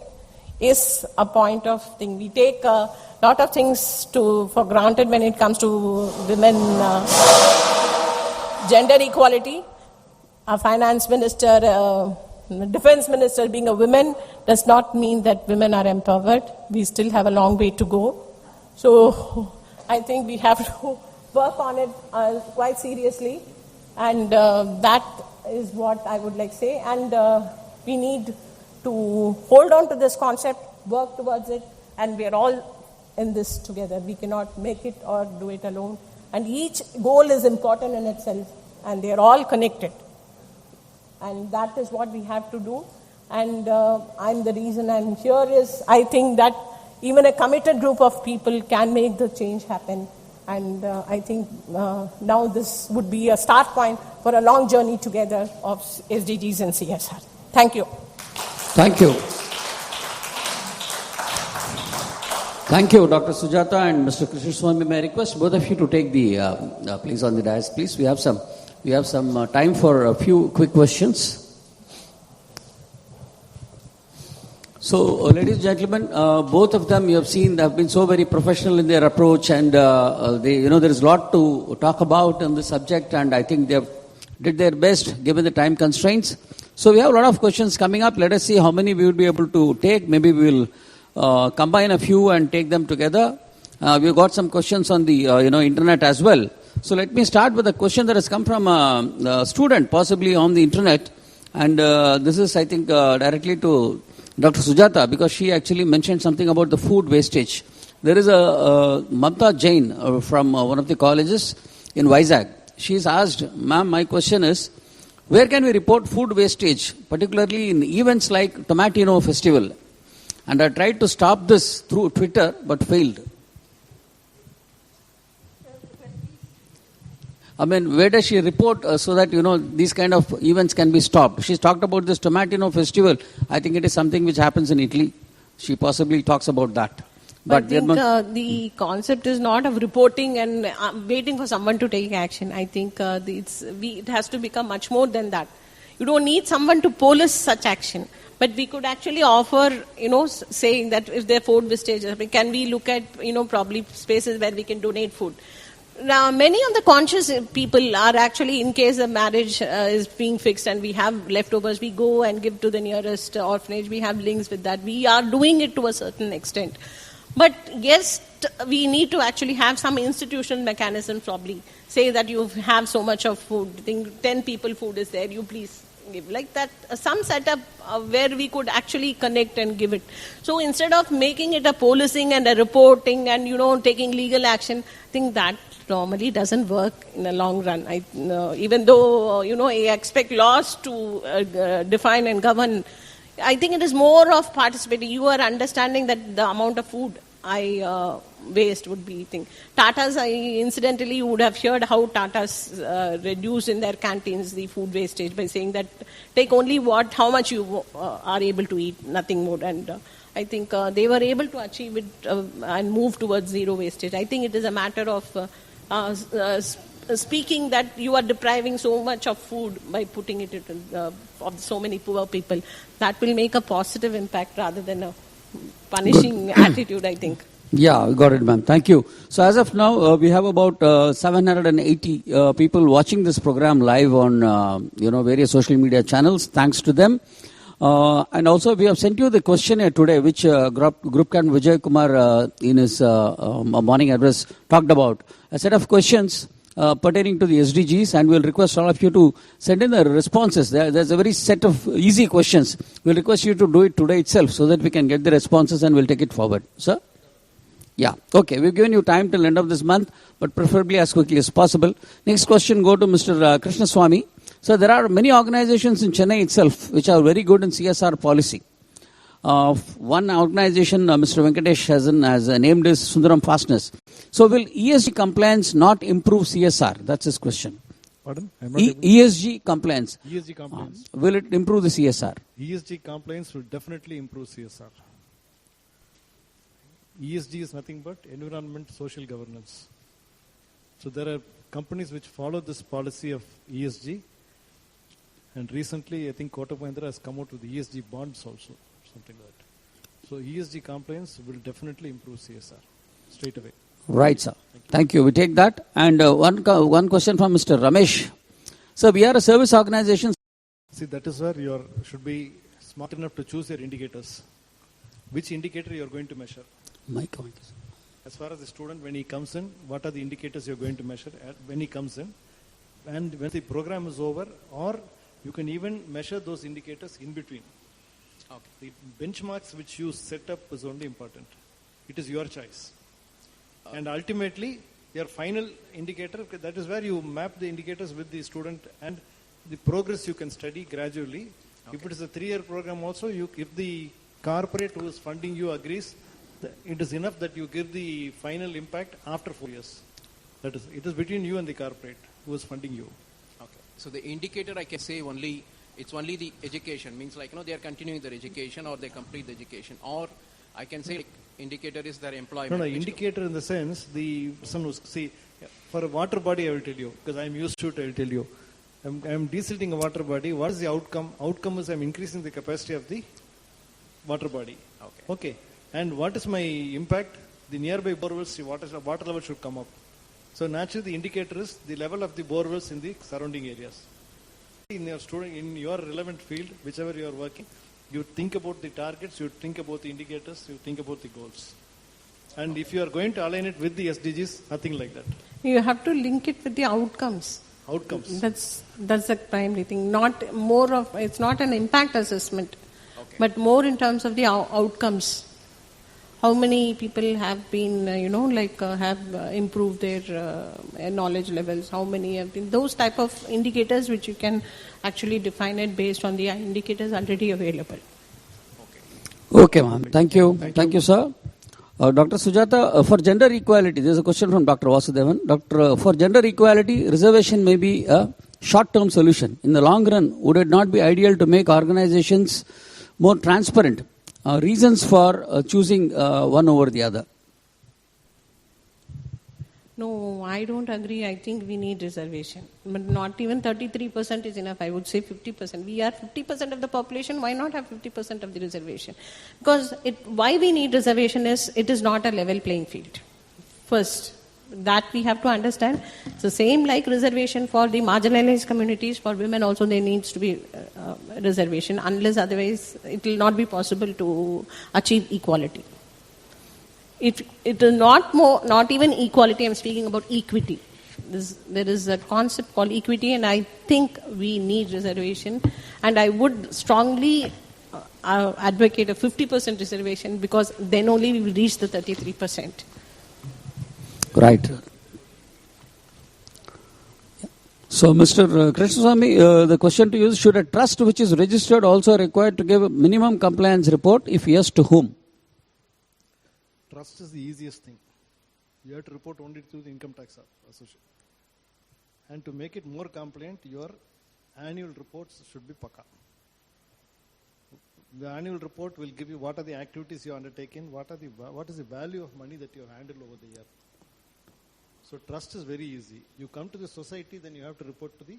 is a point of thing. We take a lot of things for granted when it comes to women. Gender equality, a finance minister, defense minister being a woman does not mean that women are empowered. We still have a long way to go. So I think we have to work on it quite seriously. And that is what I would like to say. And we need to hold on to this concept, work towards it, and we are all in this together. We cannot make it or do it alone. And each goal is important in itself, and they are all connected. And that is what we have to do. And the reason I'm here is I think that even a committed group of people can make the change happen. And I think now this would be a start point for a long journey together of SDGs and CSR. Thank you. Thank you. Thank you, Dr. Sujata and Mr. Krishnaswamy. May I request both of you to take the please on the dais, please. We have some time for a few quick questions. So, ladies and gentlemen, both of them you have seen they have been so very professional in their approach, and there is a lot to talk about on the subject, and I think they have did their best given the time constraints. So we have a lot of questions coming up. Let us see how many we will be able to take. Maybe we will combine a few and take them together. We've got some questions on the internet as well. So let me start with a question that has come from a student, possibly on the internet, and this is, I think, directly to Dr. Sujata, because she actually mentioned something about the food wastage. There is a Mamta Jain from one of the colleges in Vizag. She is asked, ma'am, my question is, where can we report food wastage, particularly in events like Tomatino Festival? And I tried to stop this through Twitter, but failed. I mean, where does she report so that, these kind of events can be stopped? She's talked about this Tomatino Festival. I think it is something which happens in Italy. She possibly talks about that. But I think the concept is not of reporting and waiting for someone to take action. I think it has to become much more than that. You don't need someone to police such action. But we could actually offer, saying that if there are food wastage, can we look at, probably spaces where we can donate food. Now, many of the conscious people are actually, in case the marriage is being fixed and we have leftovers, we go and give to the nearest orphanage. We have links with that. We are doing it to a certain extent. But yes, we need to actually have some institutional mechanism, probably. Say that you have so much of food, think 10 people food is there, you please give. Like that, some setup where we could actually connect and give it. So instead of making it a policing and a reporting and, taking legal action, I think that normally doesn't work in the long run. Even though, I expect laws to define and govern, I think it is more of participating. You are understanding that the amount of food waste would be thing. Tata's, I incidentally would have heard how Tata's reduce in their canteens the food wastage by saying that take only how much you are able to eat, nothing more. And I think they were able to achieve it and move towards zero wastage. I think it is a matter of speaking that you are depriving so much of food by putting it of so many poor people. That will make a positive impact rather than a punishing attitude, I think. Yeah, got it, ma'am. Thank you. So as of now, we have about 780 people watching this program live on various social media channels. Thanks to them. And also, we have sent you the questionnaire today, which Group Captain Vijay Kumar in his morning address talked about. A set of questions pertaining to the SDGs, and we'll request all of you to send in the responses. There's a very set of easy questions. We'll request you to do it today itself so that we can get the responses and we'll take it forward. Sir? Yeah. Okay. We've given you time till end of this month, but preferably as quickly as possible. Next question go to Mr. Krishnaswamy. So there are many organizations in Chennai itself which are very good in CSR policy. One organization, Mr. Venkatesh has named is Sundaram Fastness. So will ESG compliance not improve CSR? That's his question. Pardon? ESG compliance. ESG compliance. Will it improve the CSR? ESG compliance will definitely improve CSR. ESG is nothing but environment, social governance. So there are companies which follow this policy of ESG. And recently, I think Kotak Mahindra has come out with ESG bonds also, something like that. So ESG compliance will definitely improve CSR straight away. Right, sir. Thank you. We take that. And one question from Mr. Ramesh. So we are a service organization. See, that is where you should be smart enough to choose your indicators. Which indicator you are going to measure? My comment. As far as the student, when he comes in, what are the indicators you are going to measure when he comes in? And when the program is over, or you can even measure those indicators in between. Okay. The benchmarks which you set up is only important. It is your choice. And ultimately, your final indicator, that is where you map the indicators with the student and the progress you can study gradually. Okay. If it is a 3-year program also, if the corporate who is funding you agrees, it is enough that you give the final impact after 4 years. It is between you and the corporate who is funding you. Okay. So the indicator I can say it's only the education, means they are continuing their education or they complete the education, or I can say indicator is their employment. No, indicator in the sense, the person who's, for a water body I will tell you, because I am used to it, I will tell you. I am desilting a water body. What is the outcome? Outcome is I am increasing the capacity of the water body. Okay. And what is my impact? The nearby borewells, the water level should come up. So naturally the indicator is the level of the borewells in the surrounding areas. In your relevant field, whichever you are working, you think about the targets, you think about the indicators, you think about the goals. And if you are going to align it with the SDGs, nothing like that. You have to link it with the outcomes. Outcomes. That's the primary thing. It's not an impact assessment, but more in terms of the outcomes. How many people have been, have improved their knowledge levels? How many have been? Those type of indicators which you can actually define it based on the indicators already available. Okay, ma'am. Thank you. Thank you, sir. Dr. Sujata, for gender equality, there is a question from Dr. Vasudevan. Doctor, for gender equality, reservation may be a short-term solution. In the long run, would it not be ideal to make organizations more transparent? Reasons for choosing one over the other? No, I don't agree. I think we need reservation. But not even 33% is enough. I would say 50%. We are 50% of the population. Why not have 50% of the reservation? Because why we need reservation is it is not a level playing field. First, that we have to understand. It's the same like reservation for the marginalized communities. For women also there needs to be reservation. Unless otherwise it will not be possible to achieve equality. It is not even equality, I'm speaking about equity. There is a concept called equity, and I think we need reservation. And I would strongly advocate a 50% reservation, because then only we will reach the 33%. Right. So, Mr. Krishnaswamy, the question to you is, should a trust which is registered also required to give a minimum compliance report? If yes, to whom? trust is the easiest thing. You have to report only to the income tax association. And to make it more compliant, your annual reports should be pakka. The annual report will give you what are the activities you undertaken, what is the value of money that you have handled over the year. So trust is very easy. You come to the society, then you have to report to the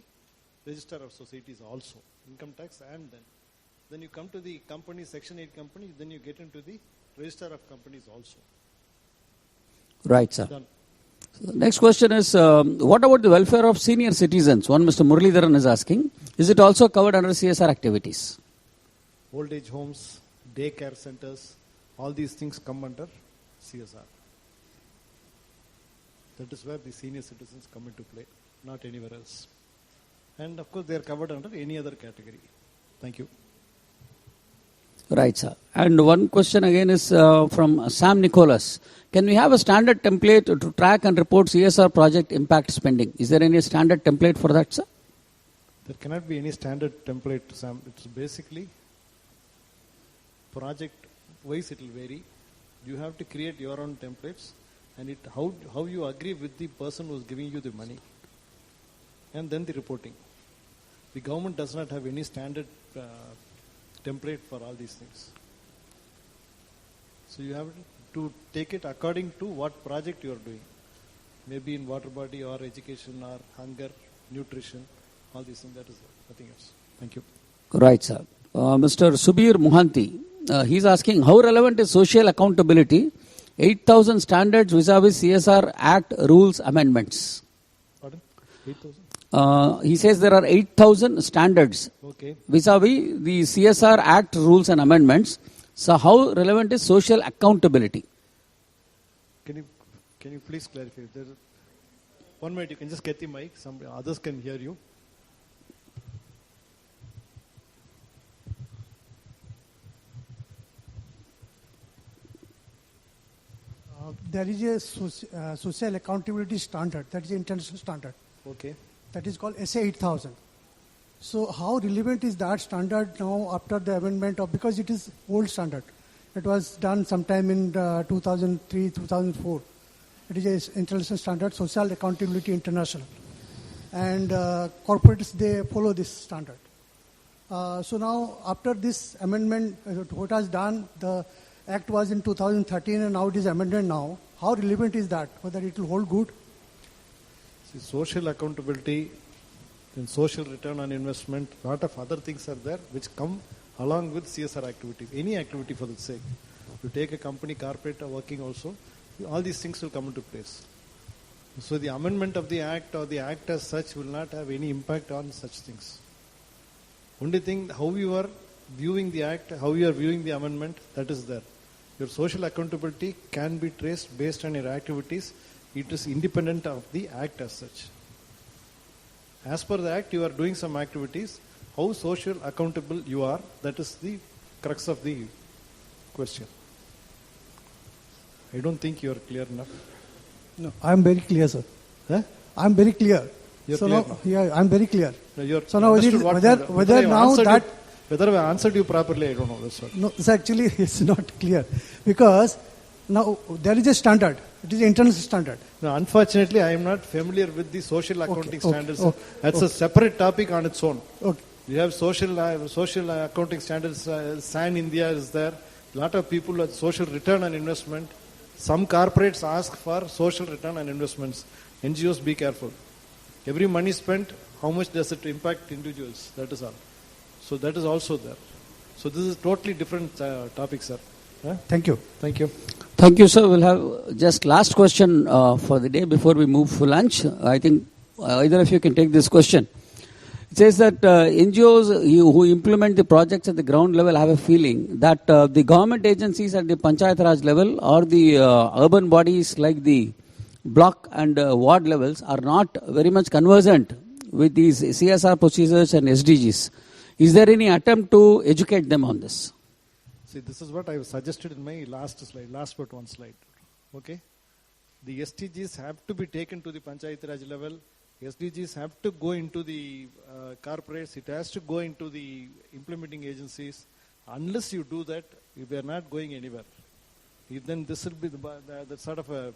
Register of Societies also, income tax, and then you come to the company, Section 8 company, then you get into the Register of Companies also. Right, sir. Done. So the next question is, what about the welfare of senior citizens? One Mr. Muralidharan is asking, is it also covered under CSR activities? Old age homes, daycare centers, all these things come under CSR. That is where the senior citizens come into play, not anywhere else. And of course, they are covered under any other category. Thank you. Right, sir. And one question again is from Sam Nicholas. Can we have a standard template to track and report CSR project impact spending? Is there any standard template for that, sir? There cannot be any standard template, Sam. It's basically project-wise it will vary. You have to create your own templates, and how you agree with the person who is giving you the money, and then the reporting. The government does not have any standard template for all these things. So you have to take it according to what project you are doing. Maybe in water body or education or hunger, nutrition, all these things. That is nothing else. Thank you. Right, sir. Mr. Subir Muhanti, he's asking, how relevant is social accountability? 8,000 standards vis-a-vis CSR Act rules amendments. Pardon? 8,000? He says there are 8,000 standards vis-a-vis the CSR Act rules and amendments. So how relevant is social accountability? Can you please clarify? There, 1 minute, you can just get the mic. Some others can hear you. There is a social accountability standard, that is international standard. Okay. That is called SA 8000. So how relevant is that standard now after the amendment of, because it is old standard. It was done sometime in 2003, 2004. It is an international standard, Social Accountability International. And corporates, they follow this standard. So now after this amendment, what was done, the Act was in 2013 and now it is amended now. How relevant is that? Whether it will hold good? See, social accountability and social return on investment, a lot of other things are there which come along with CSR activity. Any activity for the sake. You take a company, corporate working also, all these things will come into place. So the amendment of the Act or the Act as such will not have any impact on such things. Only thing, how you are viewing the Act, how you are viewing the amendment, that is there. Your social accountability can be traced based on your activities. It is independent of the Act as such. As per the Act, you are doing some activities. How social accountable you are, that is the crux of the question. I don't think you are clear enough. No, I am very clear, sir. I am very clear. You're so clear now, yeah, I am very clear. No, so now whether now that... Whether I answered you properly, I don't know. That's what. No, it's actually it's not clear. Because now there is a standard. It is an international standard. No, unfortunately, I am not familiar with the social accounting standards. That's a separate topic on its own. We have social accounting standards. SAN India is there. A lot of people have social return on investment. Some corporates ask for social return on investments. NGOs, be careful. Every money spent, how much does it impact individuals? That is all. So that is also there. So this is totally different topic, sir. Thank you. Thank you. Thank you, sir. We'll have just last question for the day before we move for lunch. I think either of you can take this question. It says that NGOs who implement the projects at the ground level have a feeling that the government agencies at the Panchayat Raj level or the urban bodies like the block and ward levels are not very much conversant with these CSR procedures and SDGs. Is there any attempt to educate them on this? See, this is what I suggested in my last but one slide. Okay? The SDGs have to be taken to the Panchayat Raj level. SDGs have to go into the corporates. It has to go into the implementing agencies. Unless you do that, we are not going anywhere. then this will be the sort of a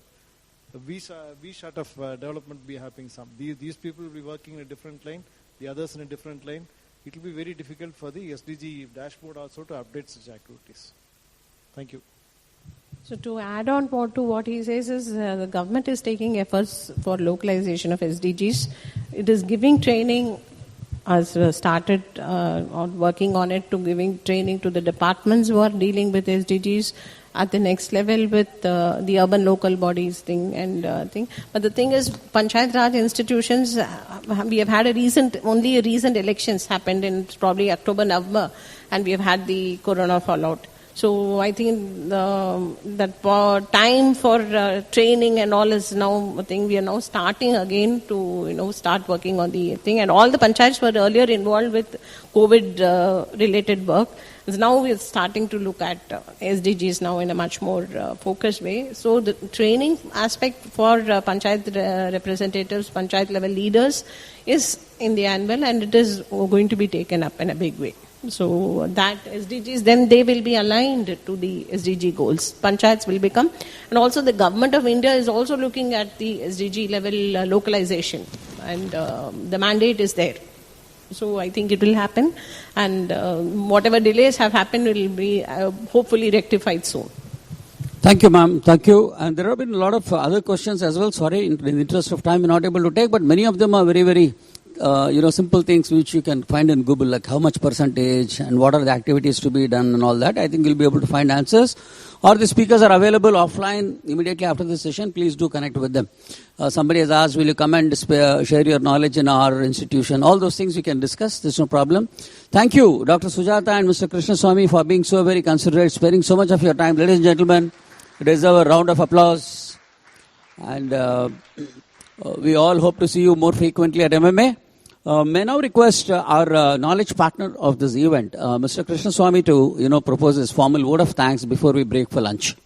V-shot of development be happening. These people will be working in a different lane, the others in a different lane. It will be very difficult for the SDG dashboard also to update such activities. Thank you. So to add on to what he says is the government is taking efforts for localization of SDGs. It is giving training, has started working on it, to giving training to the departments who are dealing with SDGs at the next level with the urban local bodies thing. But the thing is, Panchayat Raj institutions, we have had only recent elections happened in probably October, November, and we have had the corona fallout. So I think that time for training and all is now, I think we are now starting again to, start working on the thing. And all the panchayats were earlier involved with COVID related work. So now we are starting to look at SDGs now in a much more focused way. So the training aspect for panchayat representatives, panchayat level leaders is in the annual, and it is going to be taken up in a big way. So that SDGs, then they will be aligned to the SDG goals. Panchayats will become, and also the government of India is also looking at the SDG level localization, and the mandate is there. So I think it will happen, and whatever delays have happened will be hopefully rectified soon. Thank you, ma'am. Thank you. And there have been a lot of other questions as well. Sorry, in the interest of time, we're not able to take, but many of them are very, very simple things which you can find in Google, like how much percentage and what are the activities to be done and all that. I think you'll be able to find answers. Or the speakers are available offline immediately after the session. Please do connect with them. Somebody has asked, will you come and share your knowledge in our institution? All those things we can discuss. There's no problem. Thank you, Dr. Sujata and Mr. Krishnaswamy, for being so very considerate, sparing so much of your time. Ladies and gentlemen, you deserve a round of applause. And we all hope to see you more frequently at MMA. May now request our knowledge partner of this event, Mr. Krishnaswamy, to propose his formal word of thanks before we break for lunch.